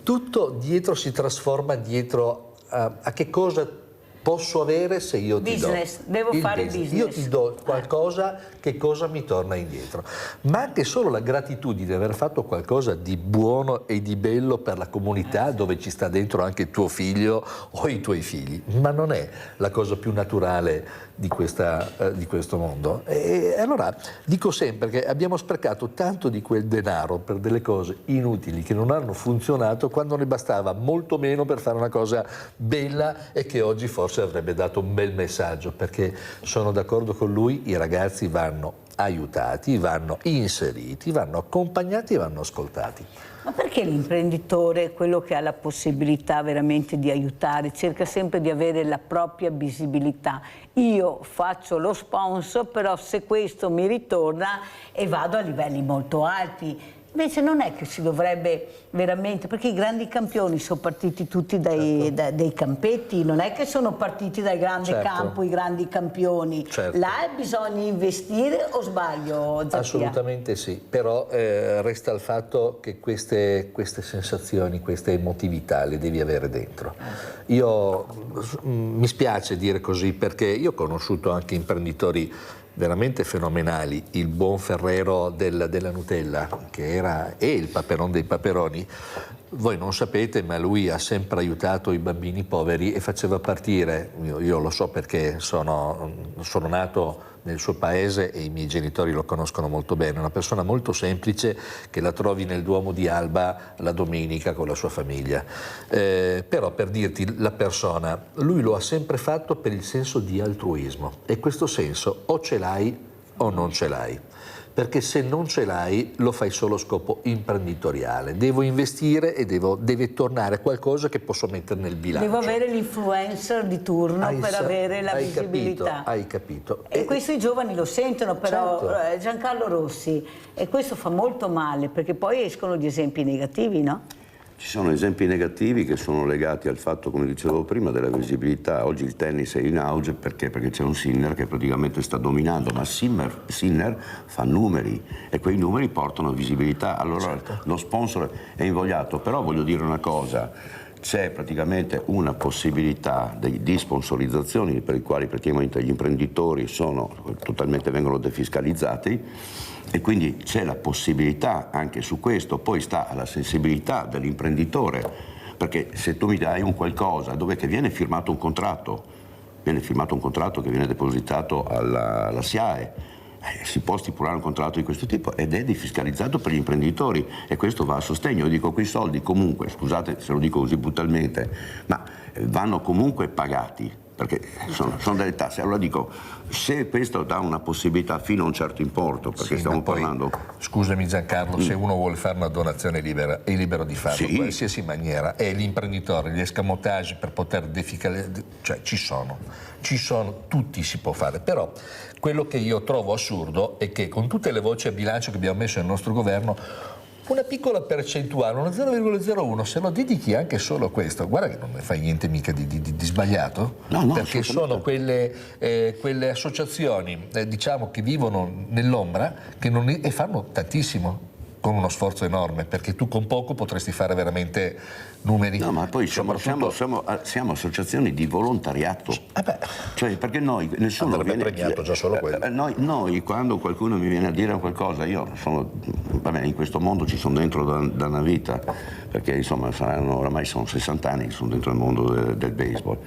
tutto dietro si trasforma dietro a che cosa posso avere se io ti do devo fare business. Io ti do qualcosa, che cosa mi torna indietro? Ma anche solo la gratitudine di aver fatto qualcosa di buono e di bello per la comunità dove ci sta dentro anche tuo figlio o i tuoi figli, ma non è la cosa più naturale di questo mondo. E allora dico sempre che abbiamo sprecato tanto di quel denaro per delle cose inutili che non hanno funzionato, quando ne bastava molto meno per fare una cosa bella e che oggi forse avrebbe dato un bel messaggio, perché sono d'accordo con lui, i ragazzi vanno aiutati, vanno inseriti, vanno accompagnati e vanno ascoltati. Ma perché l'imprenditore, quello che ha la possibilità veramente di aiutare, cerca sempre di avere la propria visibilità? Io faccio lo sponsor, però se questo mi ritorna e vado a livelli molto alti. Invece non è che si dovrebbe veramente, perché i grandi campioni sono partiti tutti dai campetti, non è che sono partiti dal grande campo i grandi campioni. Là bisogna investire, o sbaglio, Zappia? Assolutamente sì, però resta il fatto che queste sensazioni, queste emotività le devi avere dentro. Mi spiace dire così, perché io ho conosciuto anche imprenditori veramente fenomenali, il buon Ferrero della Nutella, che è il Paperon dei Paperoni, Voi non sapete, ma lui ha sempre aiutato i bambini poveri e faceva partire, io lo so perché sono nato nel suo paese e i miei genitori lo conoscono molto bene, una persona molto semplice che la trovi nel Duomo di Alba la domenica con la sua famiglia. Però per dirti la persona, lui lo ha sempre fatto per il senso di altruismo e questo senso o ce l'hai o non ce l'hai. Perché se non ce l'hai lo fai solo a scopo imprenditoriale. Devo investire e deve tornare qualcosa che posso mettere nel bilancio. Devo avere l'influencer di turno per avere la visibilità. Hai capito. E questo i giovani lo sentono, però certo. Giancarlo Rossi, e questo fa molto male, perché poi escono gli esempi negativi, no? Ci sono esempi negativi che sono legati al fatto, come dicevo prima, della visibilità. Oggi il tennis è in auge perché c'è un Sinner che praticamente sta dominando, ma Sinner fa numeri e quei numeri portano visibilità. Allora lo sponsor è invogliato, però voglio dire una cosa. C'è praticamente una possibilità di sponsorizzazioni per i quali praticamente gli imprenditori vengono defiscalizzati e quindi c'è la possibilità anche su questo, poi sta alla sensibilità dell'imprenditore, perché se tu mi dai un qualcosa dove che viene firmato un contratto che viene depositato alla SIAE, si può stipulare un contratto di questo tipo ed è defiscalizzato per gli imprenditori e questo va a sostegno. Io dico, quei soldi comunque, scusate se lo dico così brutalmente, ma vanno comunque pagati perché sono delle tasse. Allora dico, se questo dà una possibilità fino a un certo importo, perché stiamo parlando... Scusami Giancarlo, se uno vuole fare una donazione libera, è libero di farlo in qualsiasi maniera, e l'imprenditore, gli escamotage per poter cioè ci sono, tutti si può fare, però quello che io trovo assurdo è che con tutte le voci a bilancio che abbiamo messo nel nostro governo, una piccola percentuale, uno 0,01, se lo dedichi anche solo a questo, guarda che non ne fai niente mica di sbagliato, perché sono quelle associazioni diciamo che vivono nell'ombra e fanno tantissimo con uno sforzo enorme, perché tu con poco potresti fare veramente numeri. No, ma poi siamo associazioni di volontariato. Cioè, perché noi, nessuno viene premiato già solo quello. Noi, quando qualcuno mi viene a dire qualcosa, io in questo mondo ci sono dentro da una vita, perché insomma oramai sono 60 anni che sono dentro il mondo del baseball,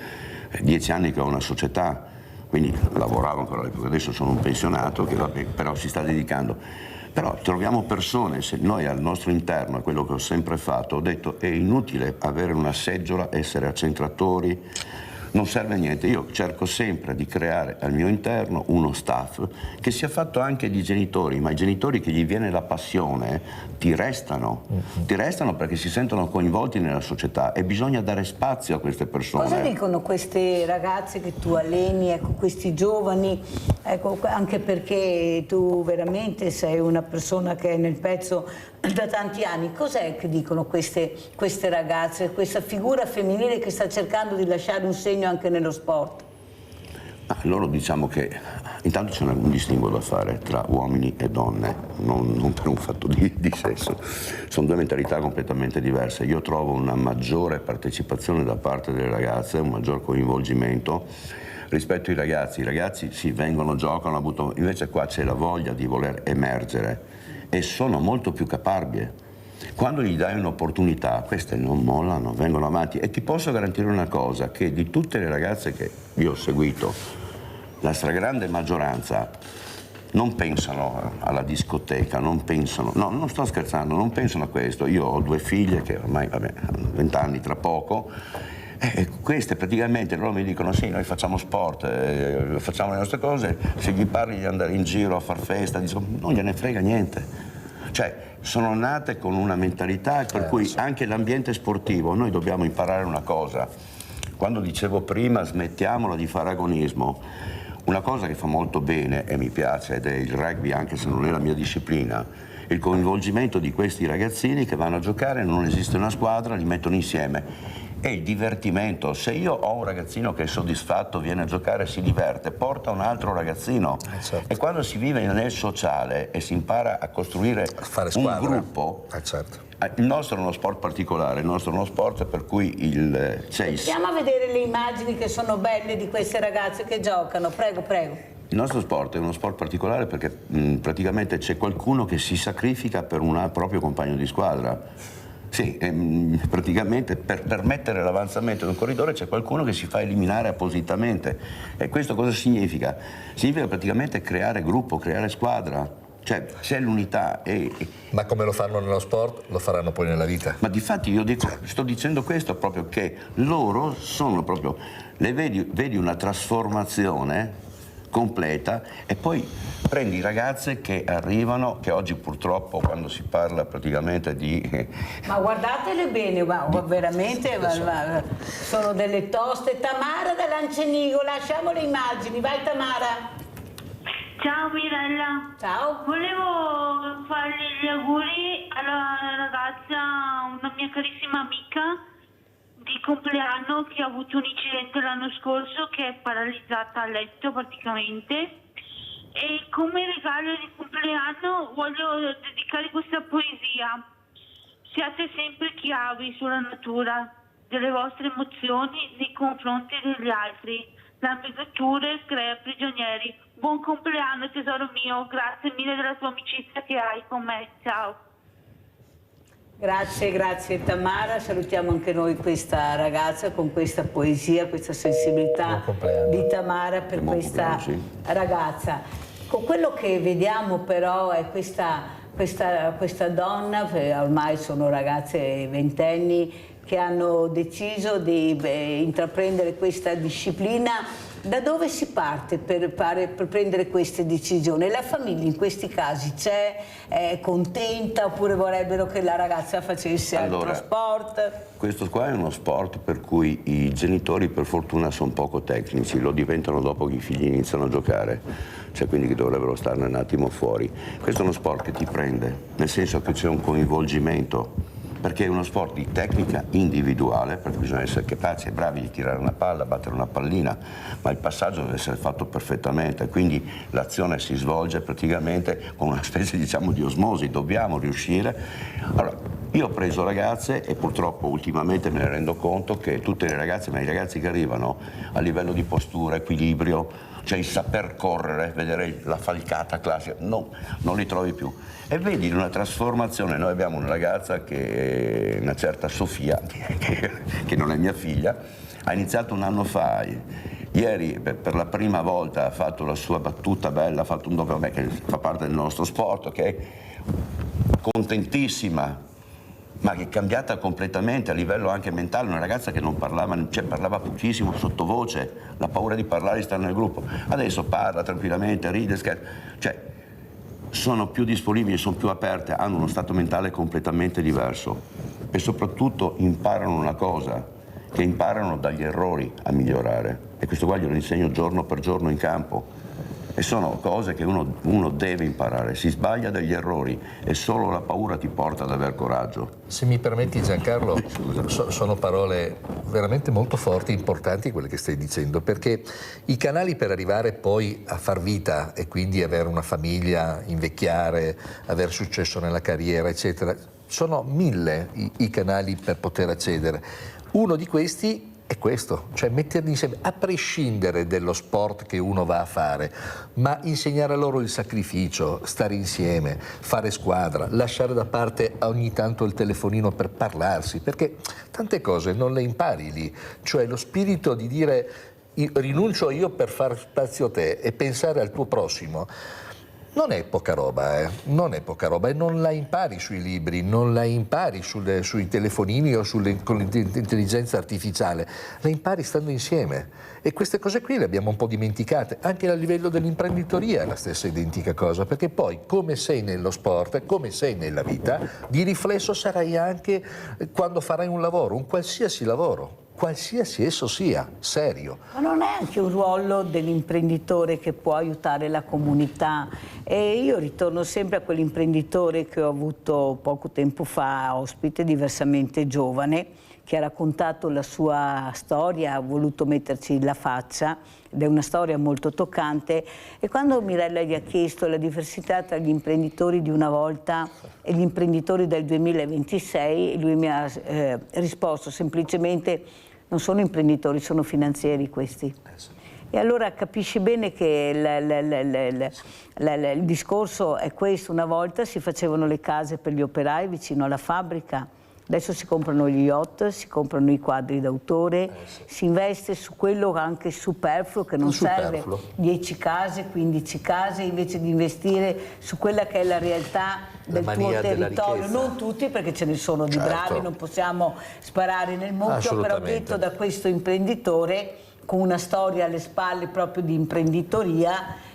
10 anni che ho una società, quindi lavoravo ancora all'epoca, adesso sono un pensionato che però si sta dedicando. Però troviamo persone, se noi al nostro interno, è quello che ho sempre fatto, ho detto è inutile avere una seggiola, essere accentratori, non serve a niente. Io cerco sempre di creare al mio interno uno staff che sia fatto anche di genitori, ma i genitori che gli viene la passione ti restano perché si sentono coinvolti nella società e bisogna dare spazio a queste persone. Cosa dicono queste ragazze che tu alleni, questi giovani, anche perché tu veramente sei una persona che è nel pezzo da tanti anni, cos'è che dicono queste ragazze, questa figura femminile che sta cercando di lasciare un segno anche nello sport? Loro diciamo che intanto c'è un distinguo da fare tra uomini e donne, non per un fatto di sesso, sono due mentalità completamente diverse. Io trovo una maggiore partecipazione da parte delle ragazze, un maggior coinvolgimento rispetto ai ragazzi. I ragazzi vengono, giocano, invece qua c'è la voglia di voler emergere e sono molto più caparbie. Quando gli dai un'opportunità, queste non mollano, vengono avanti. E ti posso garantire una cosa, che di tutte le ragazze che io ho seguito, la stragrande maggioranza non pensano alla discoteca, non sto scherzando, non pensano a questo. Io ho due figlie che ormai, hanno 20 anni tra poco, e queste praticamente loro mi dicono sì, noi facciamo sport, facciamo le nostre cose, se gli parli di andare in giro a far festa, non gliene frega niente. Cioè, sono nate con una mentalità per cui anche l'ambiente sportivo, noi dobbiamo imparare una cosa. Quando dicevo prima smettiamola di fare agonismo, una cosa che fa molto bene e mi piace ed è il rugby, anche se non è la mia disciplina, il coinvolgimento di questi ragazzini che vanno a giocare, non esiste una squadra, li mettono insieme. E il divertimento, se io ho un ragazzino che è soddisfatto, viene a giocare, si diverte, porta un altro ragazzino. E quando si vive nel sociale e si impara a costruire un gruppo, il nostro è uno sport particolare, il nostro è uno sport per cui Andiamo a vedere le immagini che sono belle di queste ragazze che giocano, prego. Il nostro sport è uno sport particolare perché praticamente c'è qualcuno che si sacrifica per un proprio compagno di squadra. Sì, praticamente per permettere l'avanzamento di un corridore c'è qualcuno che si fa eliminare appositamente. E questo cosa significa? Significa praticamente creare gruppo, creare squadra. Cioè, c'è l'unità Ma come lo fanno nello sport, lo faranno poi nella vita. Ma difatti io dico, sto dicendo questo proprio, che loro sono proprio, vedi una trasformazione completa, e poi prendi ragazze che arrivano, che oggi purtroppo quando si parla praticamente di... Ma guardatele bene, veramente sono delle toste. Tamara da Lancenigo, lasciamo le immagini, vai Tamara. Ciao Mirella. Ciao. Volevo fargli gli auguri alla ragazza, una mia carissima amica di compleanno, che ha avuto un incidente l'anno scorso, che è paralizzata a letto praticamente, e come regalo di compleanno voglio dedicare questa poesia. Siate sempre chiavi sulla natura delle vostre emozioni nei confronti degli altri. L'ambiguatura crea prigionieri. Buon compleanno tesoro mio, grazie mille della tua amicizia che hai con me, ciao. Grazie Tamara, salutiamo anche noi questa ragazza con questa poesia, questa sensibilità di Tamara per questa ragazza. Con quello che vediamo però è questa donna, ormai sono ragazze ventenni, che hanno deciso di intraprendere questa disciplina. Da dove si parte per prendere queste decisioni? La famiglia in questi casi è contenta, oppure vorrebbero che la ragazza facesse altro sport? Questo qua è uno sport per cui i genitori per fortuna sono poco tecnici, lo diventano dopo che i figli iniziano a giocare, cioè quindi che dovrebbero starne un attimo fuori. Questo è uno sport che ti prende, nel senso che c'è un coinvolgimento, perché è uno sport di tecnica individuale, perché bisogna essere capaci e bravi di tirare una palla, battere una pallina, ma il passaggio deve essere fatto perfettamente, quindi l'azione si svolge praticamente con una specie, diciamo, di osmosi, dobbiamo riuscire. Allora, io ho preso ragazze e purtroppo ultimamente me ne rendo conto che tutte le ragazze, ma i ragazzi che arrivano a livello di postura, equilibrio, cioè il saper correre, vedere la falcata classica, no, non li trovi più. E vedi una trasformazione. Noi abbiamo una ragazza che è una certa Sofia, che non è mia figlia, ha iniziato un anno fa. Ieri per la prima volta ha fatto la sua battuta bella, ha fatto un doppio, che fa parte del nostro sport, ok? Contentissima, ma che è cambiata completamente a livello anche mentale, una ragazza che non parlava, cioè parlava pochissimo, sottovoce, la paura di parlare, di stare nel gruppo. Adesso parla tranquillamente, ride, scherza, cioè sono più disponibili, sono più aperte, hanno uno stato mentale completamente diverso e soprattutto imparano una cosa, che imparano dagli errori a migliorare, e questo qua glielo insegno giorno per giorno in campo. E sono cose che uno deve imparare, si sbaglia dagli errori e solo la paura ti porta ad aver coraggio. Se mi permetti Giancarlo, sono parole veramente molto forti, importanti quelle che stai dicendo, perché i canali per arrivare poi a far vita e quindi avere una famiglia, invecchiare, avere successo nella carriera, eccetera, sono 1000 i canali per poter accedere. Uno di questi è questo, cioè metterli insieme, a prescindere dallo sport che uno va a fare, ma insegnare loro il sacrificio, stare insieme, fare squadra, lasciare da parte ogni tanto il telefonino per parlarsi, perché tante cose non le impari lì, cioè lo spirito di dire rinuncio io per far spazio a te e pensare al tuo prossimo. Non è poca roba, non è poca roba, e non la impari sui libri, non la impari sui telefonini o con l'intelligenza artificiale, la impari stando insieme. E queste cose qui le abbiamo un po' dimenticate, anche a livello dell'imprenditoria è la stessa identica cosa, perché poi come sei nello sport, come sei nella vita, di riflesso sarai anche quando farai un lavoro, un qualsiasi lavoro. Qualsiasi esso sia, serio. Ma non è anche un ruolo dell'imprenditore che può aiutare la comunità? E io ritorno sempre a quell'imprenditore che ho avuto poco tempo fa, ospite, diversamente giovane, che ha raccontato la sua storia, ha voluto metterci la faccia, ed è una storia molto toccante. E quando Mirella gli ha chiesto la diversità tra gli imprenditori di una volta e gli imprenditori del 2026, lui mi ha risposto semplicemente: non sono imprenditori, sono finanzieri questi. E allora capisci bene che il discorso è questo: una volta si facevano le case per gli operai vicino alla fabbrica, Adesso si comprano gli yacht, si comprano i quadri d'autore, si investe su quello anche superfluo che non serve, 10 case, 15 case, invece di investire su quella che è la realtà del tuo territorio. Non tutti, perché ce ne sono di bravi, non possiamo sparare nel mucchio, però detto da questo imprenditore con una storia alle spalle proprio di imprenditoria,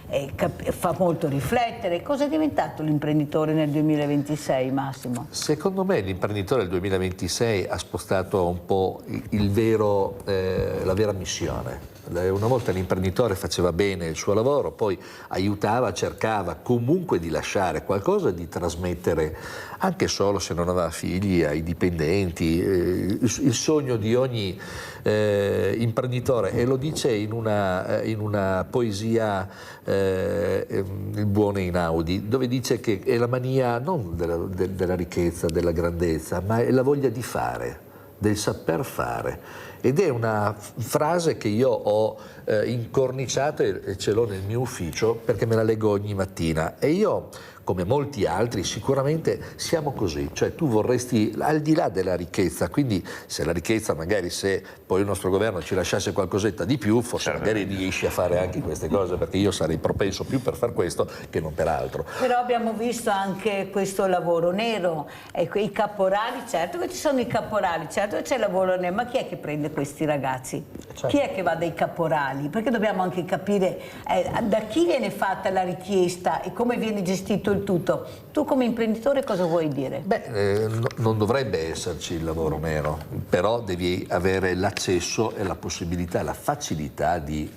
fa molto riflettere. Cosa è diventato l'imprenditore nel 2026, Massimo? Secondo me l'imprenditore del 2026 ha spostato un po' la vera missione. Una volta l'imprenditore faceva bene il suo lavoro, poi aiutava, cercava comunque di lasciare qualcosa, di trasmettere, anche solo se non aveva figli, ai dipendenti. Il sogno di ogni imprenditore, e lo dice in una poesia il buon Einaudi, dove dice che è la mania non della ricchezza, della grandezza, ma è la voglia di fare, del saper fare. Ed è una frase che io ho incorniciato e ce l'ho nel mio ufficio, perché me la leggo ogni mattina. E io, come molti altri, sicuramente siamo così, cioè tu vorresti, al di là della ricchezza, quindi se la ricchezza, magari se poi il nostro governo ci lasciasse qualcosetta di più, forse magari riesci a fare anche queste cose, perché io sarei propenso più per far questo che non per altro. Però abbiamo visto anche questo lavoro nero, i caporali, certo che ci sono i caporali, certo che c'è il lavoro nero, ma chi è che prende questi ragazzi? Certo. Chi è che va dai caporali? Perché dobbiamo anche capire da chi viene fatta la richiesta e come viene gestito il tutto. Tu come imprenditore cosa vuoi dire? Non dovrebbe esserci il lavoro nero, però devi avere l'accesso e la possibilità, la facilità di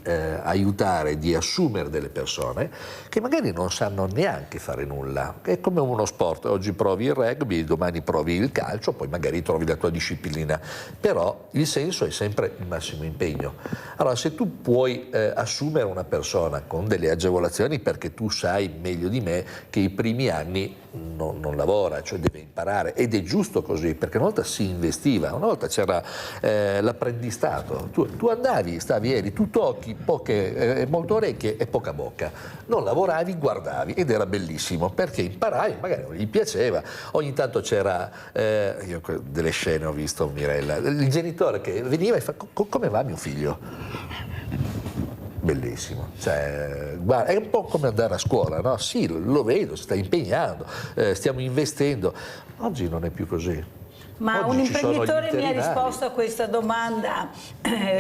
aiutare, di assumere delle persone che magari non sanno neanche fare nulla. È come uno sport, oggi provi il rugby, domani provi il calcio, poi magari trovi la tua disciplina, però il senso è sempre il massimo impegno. Allora, se tu puoi assumere una persona con delle agevolazioni, perché tu sai meglio di me che i primi anni non lavora, cioè deve imparare, ed è giusto così, perché una volta si investiva, una volta c'era l'apprendistato, tu andavi, eri tutto occhi, molte orecchie e poca bocca, non lavoravi, guardavi, ed era bellissimo, perché imparavi, magari non gli piaceva, ogni tanto c'era, io delle scene ho visto, Mirella, il genitore che veniva e fa: come va mio figlio? Bellissimo, cioè, guarda, è un po' come andare a scuola, no? Sì, lo vedo, si sta impegnando, stiamo investendo. Oggi non è più così. Ma oggi un imprenditore mi ha risposto a questa domanda,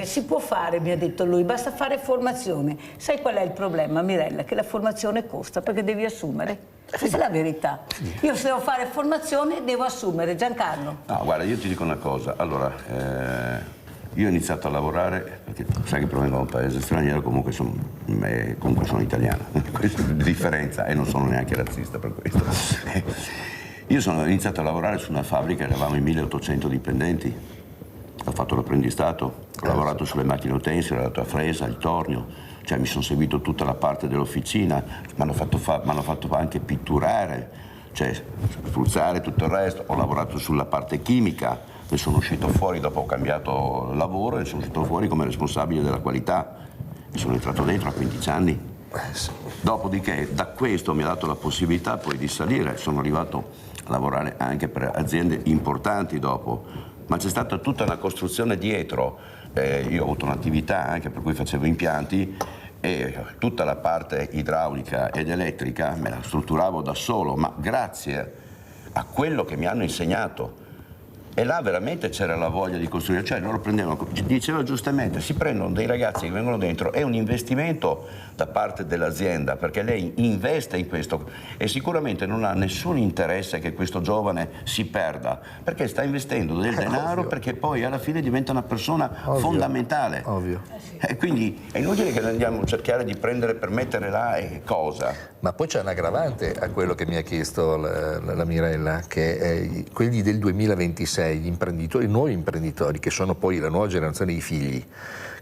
si può fare, mi ha detto lui, basta fare formazione. Sai qual è il problema, Mirella? Che la formazione costa, perché devi assumere. Questa è la verità. Io se devo fare formazione devo assumere. Giancarlo? No, guarda, io ti dico una cosa, allora... Io ho iniziato a lavorare, perché sai che provengo da un paese straniero, comunque sono italiano, questa è la differenza, e non sono neanche razzista per questo. Io ho iniziato a lavorare su una fabbrica, eravamo in 1800 dipendenti, ho fatto l'apprendistato, ho lavorato sulle macchine utensili, ho lavorato a fresa, il tornio, cioè mi sono seguito tutta la parte dell'officina, mi hanno fatto anche pitturare, cioè spruzzare, tutto il resto, ho lavorato sulla parte chimica. Ne sono uscito fuori, dopo ho cambiato lavoro e sono uscito fuori come responsabile della qualità. Mi sono entrato dentro a 15 anni. Dopodiché da questo mi ha dato la possibilità poi di salire. Sono arrivato a lavorare anche per aziende importanti dopo, ma c'è stata tutta una costruzione dietro. Io ho avuto un'attività anche per cui facevo impianti e tutta la parte idraulica ed elettrica me la strutturavo da solo, ma grazie a quello che mi hanno insegnato. E là veramente c'era la voglia di costruire, cioè loro prendevano, diceva giustamente, si prendono dei ragazzi che vengono dentro, è un investimento da parte dell'azienda, perché lei investe in questo e sicuramente non ha nessun interesse che questo giovane si perda, perché sta investendo del denaro, ovvio, perché poi alla fine diventa una persona fondamentale. Ovvio. E quindi è inutile che andiamo a cercare di prendere per mettere là e cosa. Ma poi c'è un aggravante a quello che mi ha chiesto la Mirella, che quelli del 2026, gli imprenditori, i nuovi imprenditori, che sono poi la nuova generazione di figli,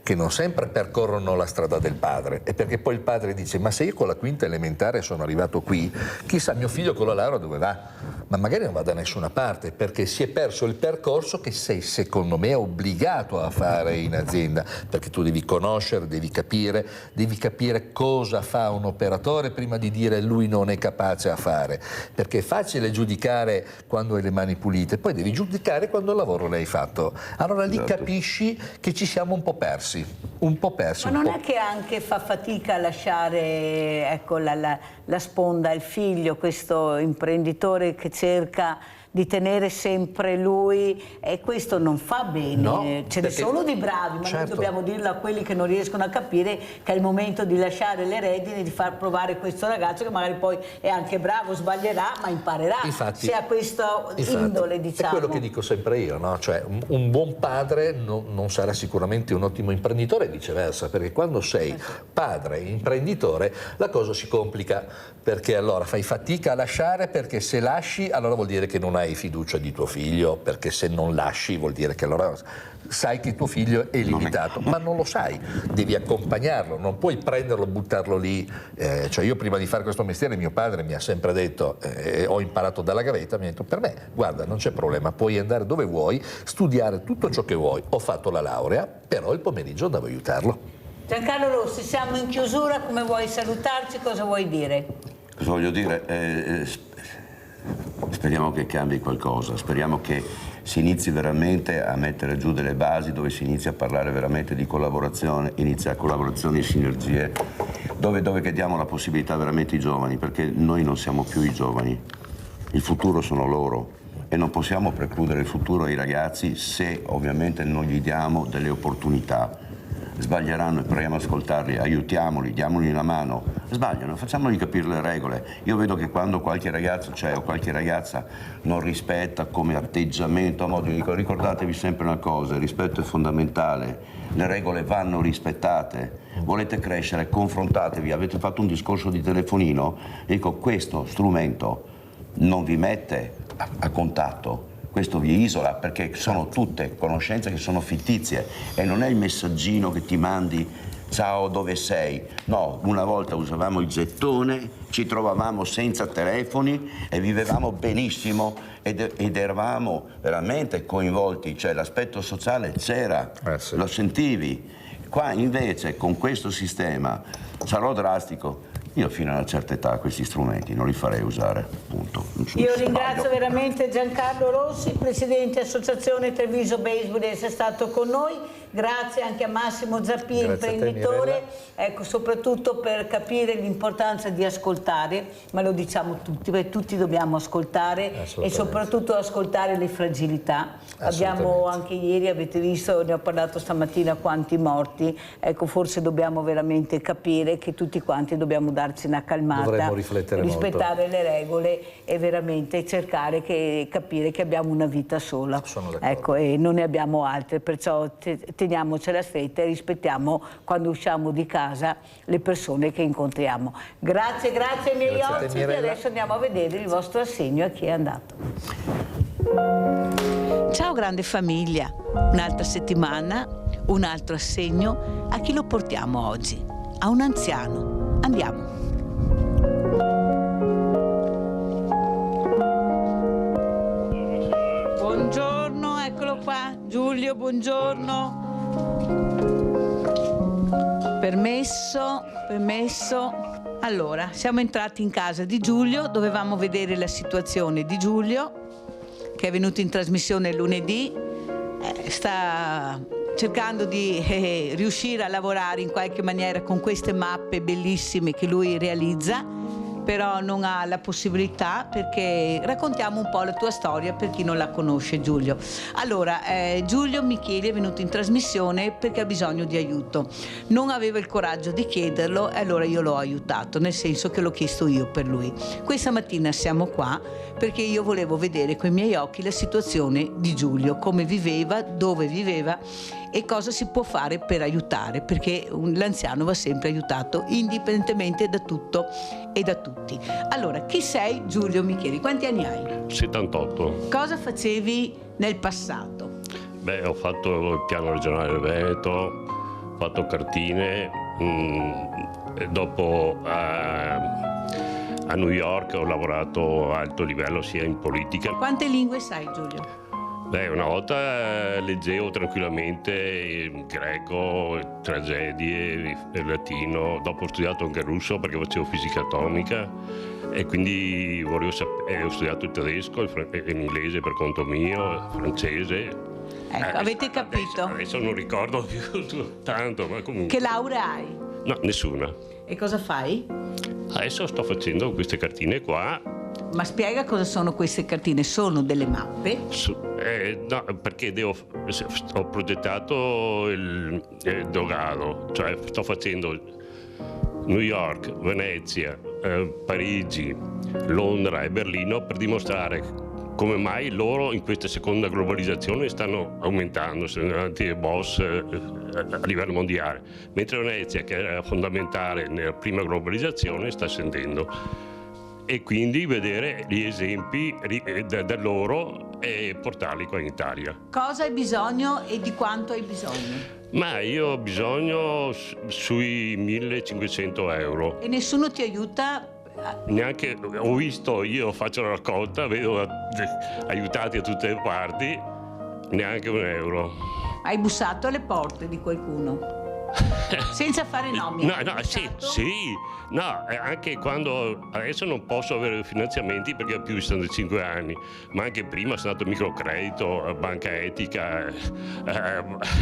che non sempre percorrono la strada del padre, e perché poi il padre dice: ma se io con la quinta elementare sono arrivato qui, chissà mio figlio con la laurea dove va? Ma magari non va da nessuna parte, perché si è perso il percorso che sei, secondo me, obbligato a fare in azienda, perché tu devi conoscere, devi capire cosa fa un operatore prima di dire lui non è capace a fare, perché è facile giudicare quando hai le mani pulite, poi devi giudicare quando il lavoro l'hai fatto. Allora lì capisci che ci siamo un po' persi. Ma non è che anche fa fatica a lasciare, ecco, la sponda al figlio, questo imprenditore che cerca di tenere sempre lui, e questo non fa bene. No, ce ne sono di bravi, ma noi dobbiamo dirlo a quelli che non riescono a capire che è il momento di lasciare le redini, di far provare questo ragazzo che magari poi è anche bravo, sbaglierà, ma imparerà. Infatti, se ha questo indole, diciamo. È quello che dico sempre io, no? Cioè, un buon padre non sarà sicuramente un ottimo imprenditore e viceversa, perché quando sei padre e imprenditore la cosa si complica, perché allora fai fatica a lasciare, perché se lasci allora vuol dire che non hai fiducia di tuo figlio, perché se non lasci vuol dire che allora sai che tuo figlio è limitato, ma non lo sai, devi accompagnarlo, non puoi prenderlo, buttarlo lì. Cioè io prima di fare questo mestiere mio padre mi ha sempre detto, ho imparato dalla gavetta, mi ha detto: per me guarda, non c'è problema, puoi andare dove vuoi, studiare tutto ciò che vuoi, ho fatto la laurea, però il pomeriggio andavo a aiutarlo. Giancarlo Rossi, siamo in chiusura, come vuoi salutarci, cosa vuoi dire? Cosa voglio dire? Speriamo che cambi qualcosa, speriamo che si inizi veramente a mettere giù delle basi dove si inizia a parlare veramente di collaborazione, inizia collaborazioni e sinergie, dove che diamo la possibilità veramente ai giovani, perché noi non siamo più i giovani, il futuro sono loro e non possiamo precludere il futuro ai ragazzi se ovviamente non gli diamo delle opportunità. Sbaglieranno e proviamo ad ascoltarli, aiutiamoli, diamogli una mano. Sbagliano, facciamogli capire le regole. Io vedo che quando qualche ragazzo o qualche ragazza non rispetta come atteggiamento, a modo, dico, ricordatevi sempre una cosa: il rispetto è fondamentale, le regole vanno rispettate. Volete crescere, confrontatevi, avete fatto un discorso di telefonino, dico, questo strumento non vi mette a contatto. Questo vi isola, perché sono tutte conoscenze che sono fittizie e non è il messaggino che ti mandi: ciao, dove sei? No, una volta usavamo il gettone, ci trovavamo senza telefoni e vivevamo benissimo ed eravamo veramente coinvolti, cioè l'aspetto sociale c'era, lo sentivi. Qua invece con questo sistema, sarò drastico, io fino a una certa età questi strumenti non li farei usare, punto. Io ringrazio veramente Giancarlo Rossi, Presidente Associazione Treviso Baseball, di essere stato con noi. Grazie anche a Massimo Zappia, imprenditore, ecco, soprattutto per capire l'importanza di ascoltare, ma lo diciamo tutti, perché tutti dobbiamo ascoltare e soprattutto ascoltare le fragilità. Abbiamo anche ieri, avete visto, ne ho parlato stamattina, quanti morti, ecco, forse dobbiamo veramente capire che tutti quanti dobbiamo darci una calmata, rispettare le regole e veramente cercare di capire che abbiamo una vita sola, ecco, e non ne abbiamo altre, perciò teniamocela stretta e rispettiamo quando usciamo di casa le persone che incontriamo. Grazie, grazie ai miei ospiti. Adesso andiamo a vedere il vostro assegno a chi è andato. Ciao grande famiglia, un'altra settimana, un altro assegno. A chi lo portiamo oggi? A un anziano. Andiamo. Buongiorno, eccolo qua. Giulio, buongiorno. Permesso, permesso. Allora, siamo entrati in casa di Giulio, dovevamo vedere la situazione di Giulio, che è venuto in trasmissione lunedì, sta cercando di riuscire a lavorare in qualche maniera con queste mappe bellissime che lui realizza, però non ha la possibilità, perché raccontiamo un po' la tua storia per chi non la conosce, Giulio. Allora, Giulio Micheli è venuto in trasmissione perché ha bisogno di aiuto. Non aveva il coraggio di chiederlo e allora io l'ho aiutato, nel senso che l'ho chiesto io per lui. Questa mattina siamo qua perché io volevo vedere con i miei occhi la situazione di Giulio, come viveva, dove viveva e cosa si può fare per aiutare, perché l'anziano va sempre aiutato, indipendentemente da tutto e da tutti. Allora, chi sei Giulio Micheli? Quanti anni hai? 78. Cosa facevi nel passato? Beh, ho fatto il piano regionale del Veneto, fatto cartine, dopo a New York ho lavorato a alto livello sia in politica. Quante lingue sai, Giulio? Beh, una volta leggevo tranquillamente il greco, tragedie, il latino, dopo ho studiato anche il russo perché facevo fisica atomica e quindi ho studiato il tedesco, l'inglese per conto mio, il francese. Ecco, avete capito? Adesso non ricordo più tanto, ma comunque. Che laurea hai? No, nessuna. E cosa fai? Adesso sto facendo queste cartine qua. Ma spiega cosa sono queste cartine? Sono delle mappe? No, perché ho progettato il dogano, cioè sto facendo New York, Venezia, Parigi, Londra e Berlino per dimostrare come mai loro in questa seconda globalizzazione stanno aumentando, sono diventati boss a livello mondiale, mentre Venezia, che era fondamentale nella prima globalizzazione, sta scendendo. E quindi vedere gli esempi da loro e portarli qua in Italia. Cosa hai bisogno e di quanto hai bisogno? Ma io ho bisogno sui 1.500 euro. E nessuno ti aiuta? Neanche, ho visto, io faccio la raccolta, vedo aiutati a tutte le parti, neanche un euro. Hai bussato alle porte di qualcuno? Senza fare nomi. No, anche quando adesso non posso avere finanziamenti perché ho più di 65 anni, ma anche prima sono andato microcredito, banca etica,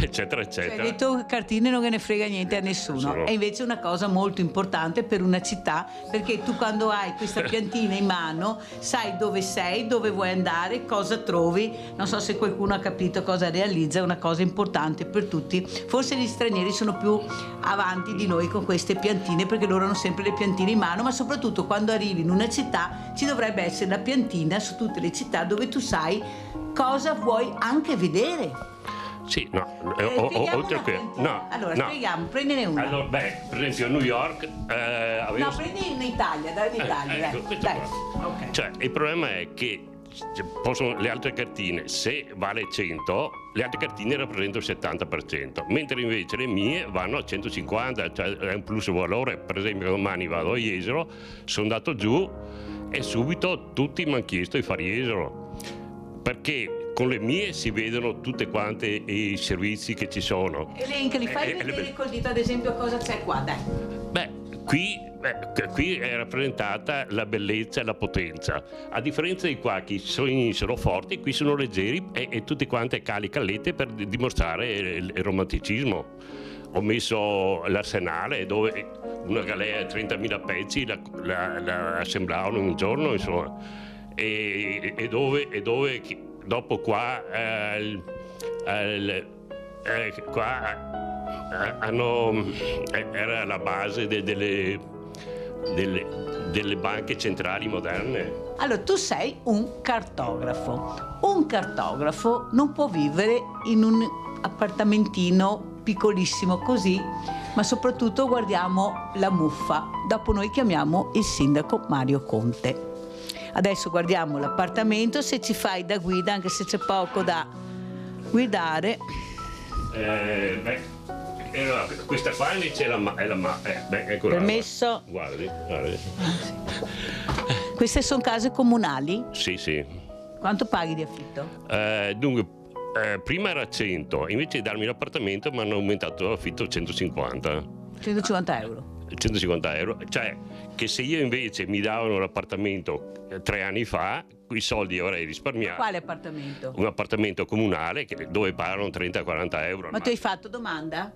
eccetera, eccetera. Hai detto che cartine non ne frega niente a nessuno. È invece una cosa molto importante per una città, perché tu quando hai questa piantina in mano sai dove sei, dove vuoi andare, cosa trovi. Non so se qualcuno ha capito cosa realizza, è una cosa importante per tutti. Forse gli stranieri sono più avanti di noi con queste piantine perché loro hanno sempre le piantine in mano, ma soprattutto quando arrivi in una città ci dovrebbe essere la piantina su tutte le città dove tu sai cosa vuoi anche vedere. Sì, no, oltre a quello. No, allora, no. spieghiamo, prendine una. Allora, per esempio a New York avevo... No, prendi in Italia, dall'Italia. Ecco, dai. Okay. Cioè, il problema è che le altre cartine, se vale 100, le altre cartine rappresentano il 70%, mentre invece le mie vanno a 150, cioè è un plus valore. Per esempio domani vado a Jesolo, sono andato giù e subito tutti mi hanno chiesto di fare Jesolo, perché con le mie si vedono tutte quante i servizi che ci sono. Elencali, fai vedere col dito ad esempio cosa c'è qua, dai. Beh, qui è rappresentata la bellezza e la potenza. A differenza di qua, che sono forti, qui sono leggeri e tutte quante callette per dimostrare il romanticismo. Ho messo l'arsenale dove una galea di 30.000 pezzi la assemblavano in un giorno, insomma. E dove dopo qua era la base delle banche centrali moderne. Allora, tu sei un cartografo. Un cartografo non può vivere in un appartamentino piccolissimo così, ma soprattutto guardiamo la muffa. Dopo noi chiamiamo il sindaco Mario Conte. Adesso guardiamo l'appartamento, se ci fai da guida, anche se c'è poco da guidare. Questa qua invece è la eccola. Permesso. Guardi. Queste sono case comunali? Sì. Quanto paghi di affitto? Dunque, prima era 100, invece di darmi l'appartamento mi hanno aumentato l'affitto a 150. 150 euro. 150 euro, cioè che se io invece mi davano l'appartamento 3 anni fa, quei soldi avrei risparmiato. Quale appartamento? Un appartamento comunale dove pagano 30-40 euro. Ma tu hai fatto domanda?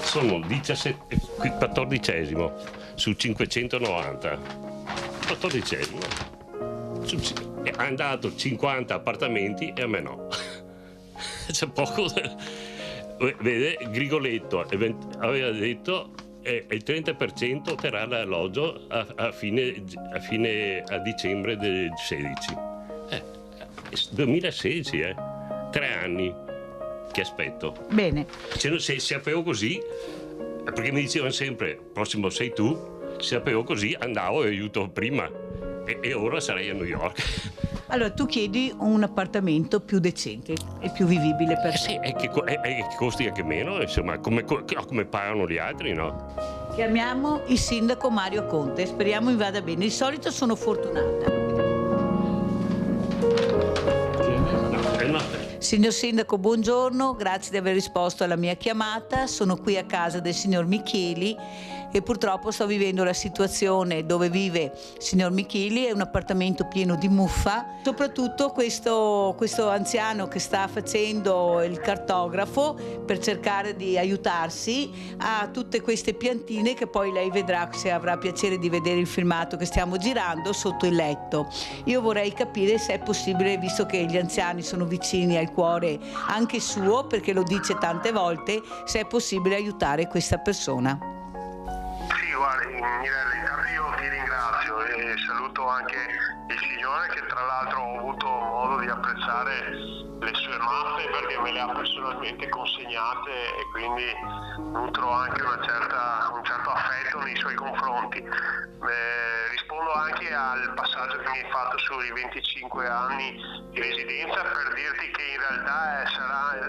Sono 14esimo su 590. 14esimo. Hanno dato 50 appartamenti e a me no. C'è poco. Vede, Grigoletto aveva detto il 30% terrà l'alloggio a dicembre del 16. 2016, 3 anni che aspetto. Bene. Se sapevo così, perché mi dicevano sempre prossimo sei tu, se sapevo così andavo e aiuto prima e ora sarei a New York. Allora, tu chiedi un appartamento più decente e più vivibile per te. Sì, e che costi anche meno, insomma, come pagano gli altri, no? Chiamiamo il sindaco Mario Conte, speriamo mi vada bene. Di solito sono fortunata. Signor Sindaco, buongiorno, grazie di aver risposto alla mia chiamata. Sono qui a casa del signor Micheli e purtroppo sto vivendo la situazione dove vive il signor Micheli, è un appartamento pieno di muffa. Soprattutto questo anziano che sta facendo il cartografo per cercare di aiutarsi ha tutte queste piantine che poi lei vedrà, se avrà piacere di vedere il filmato che stiamo girando, sotto il letto. Io vorrei capire se è possibile, visto che gli anziani sono vicini al cuore anche suo, perché lo dice tante volte, se è possibile aiutare questa persona. Sì, guardi, Mirella, intanto io ti ringrazio e saluto anche il signore che tra l'altro ho avuto modo di apprezzare le sue mappe perché me le ha personalmente consegnate e quindi nutro anche un certo affetto nei suoi confronti. Rispondo anche al passaggio che mi hai fatto sui 25 anni di residenza per dirti che in realtà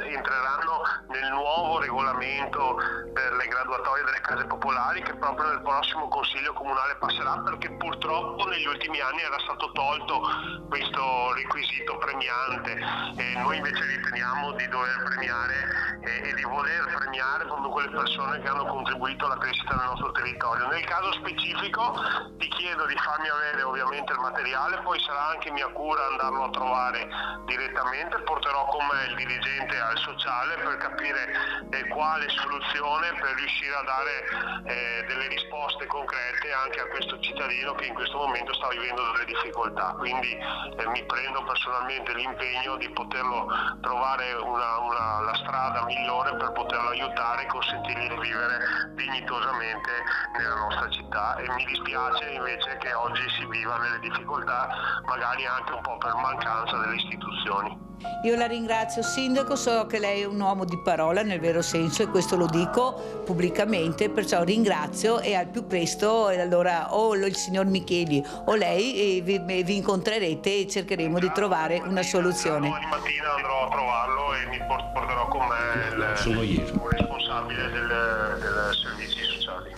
entreranno nel nuovo regolamento per le graduatorie delle case popolari che proprio nel prossimo Consiglio Comunale passerà, perché purtroppo negli ultimi anni era stato tolto questo requisito premiante e noi invece riteniamo di dover premiare e di voler premiare proprio quelle persone che hanno contribuito alla crescita del nostro territorio. Nel caso specifico ti chiedo di farmi avere ovviamente il materiale, poi sarà anche mia cura andarlo a trovare direttamente, porterò con me il dirigente al sociale per capire quale soluzione per riuscire a dare delle risposte concrete anche a questo cittadino che in questo momento sta vivendo delle difficoltà. Quindi mi prendo personalmente l'impegno di poterlo trovare la strada migliore per poterlo aiutare e consentirgli di vivere dignitosamente nella nostra città, e mi dispiace invece che oggi si viva nelle difficoltà, magari anche un po' per mancanza delle istituzioni. Io la ringrazio Sindaco, so che lei è un uomo di parola nel vero senso e questo lo dico pubblicamente, perciò ringrazio e al più presto allora o il signor Micheli o lei vi incontrerete e cercheremo di trovare una soluzione. Domani mattina andrò a trovarlo e mi porterò con me il responsabile del servizi sociali.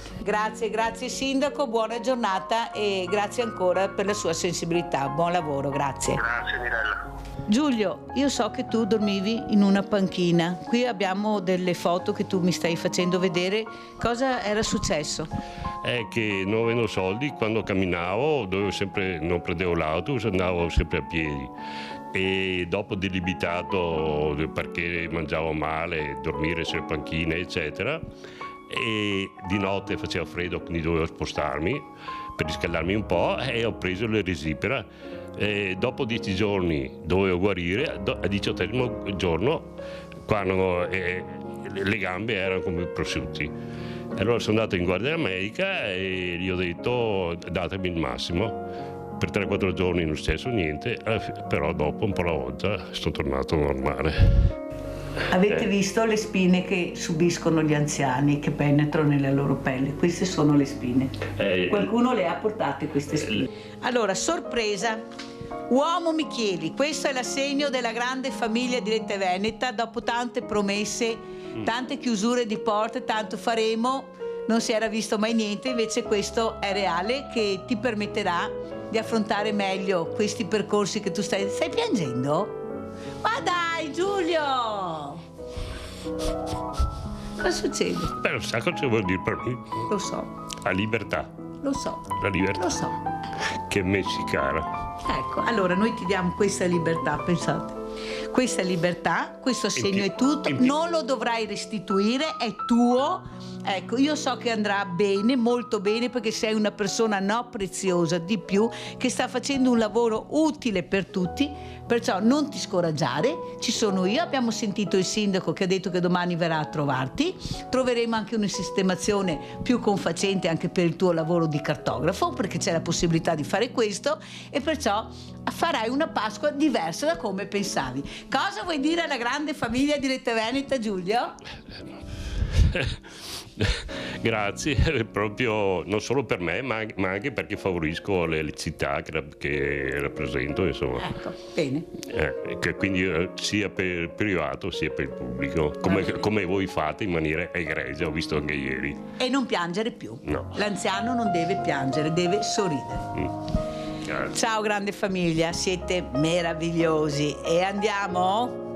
Grazie Sindaco, buona giornata e grazie ancora per la sua sensibilità, buon lavoro, grazie. Grazie Mirella. Giulio, io so che tu dormivi in una panchina, qui abbiamo delle foto che tu mi stai facendo vedere, cosa era successo? È che non avendo soldi, quando camminavo non prendevo l'autobus, andavo sempre a piedi e dopo delimitato perché mangiavo male, dormire sulle panchine eccetera, e di notte faceva freddo quindi dovevo spostarmi per riscaldarmi un po' e ho preso l'Erisipera. Dopo 10 giorni dovevo guarire, al 18° giorno quando le gambe erano come prosciutti. Allora sono andato in guardia medica e gli ho detto datemi il massimo. Per 3-4 giorni non è successo niente, però dopo un po' alla volta sono tornato normale. Avete visto le spine che subiscono gli anziani che penetrano nella loro pelle? Queste sono le spine. Qualcuno le ha portate queste spine. Allora, sorpresa, uomo Micheli, questo è l'assegno della grande famiglia di Rete Veneta, dopo tante promesse, tante chiusure di porte, tanto faremo, non si era visto mai niente, invece questo è reale che ti permetterà di affrontare meglio questi percorsi che tu stai piangendo? Ma dai Giulio! Cosa succede? Beh, lo sa cosa vuol dire per me? Lo so. La libertà. Lo so. La libertà. Lo so. Che me ci cara. Ecco, allora noi ti diamo questa libertà, pensate. Questa libertà, questo assegno è tutto, non lo dovrai restituire, è tuo. Ecco, io so che andrà bene, molto bene, perché sei una persona preziosa di più, che sta facendo un lavoro utile per tutti, perciò non ti scoraggiare, ci sono io, abbiamo sentito il sindaco che ha detto che domani verrà a trovarti, troveremo anche una sistemazione più confacente anche per il tuo lavoro di cartografo, perché c'è la possibilità di fare questo e perciò farai una Pasqua diversa da come pensavi. Cosa vuoi dire alla grande famiglia di Rete Veneta, Giulio? Grazie, proprio non solo per me, ma anche perché favorisco le città che rappresento, insomma. Ecco, bene. Quindi sia per il privato sia per il pubblico, come voi fate in maniera egregia, ho visto anche ieri. E non piangere più. No. L'anziano non deve piangere, deve sorridere. Grazie. Ciao grande famiglia, siete meravigliosi. E andiamo?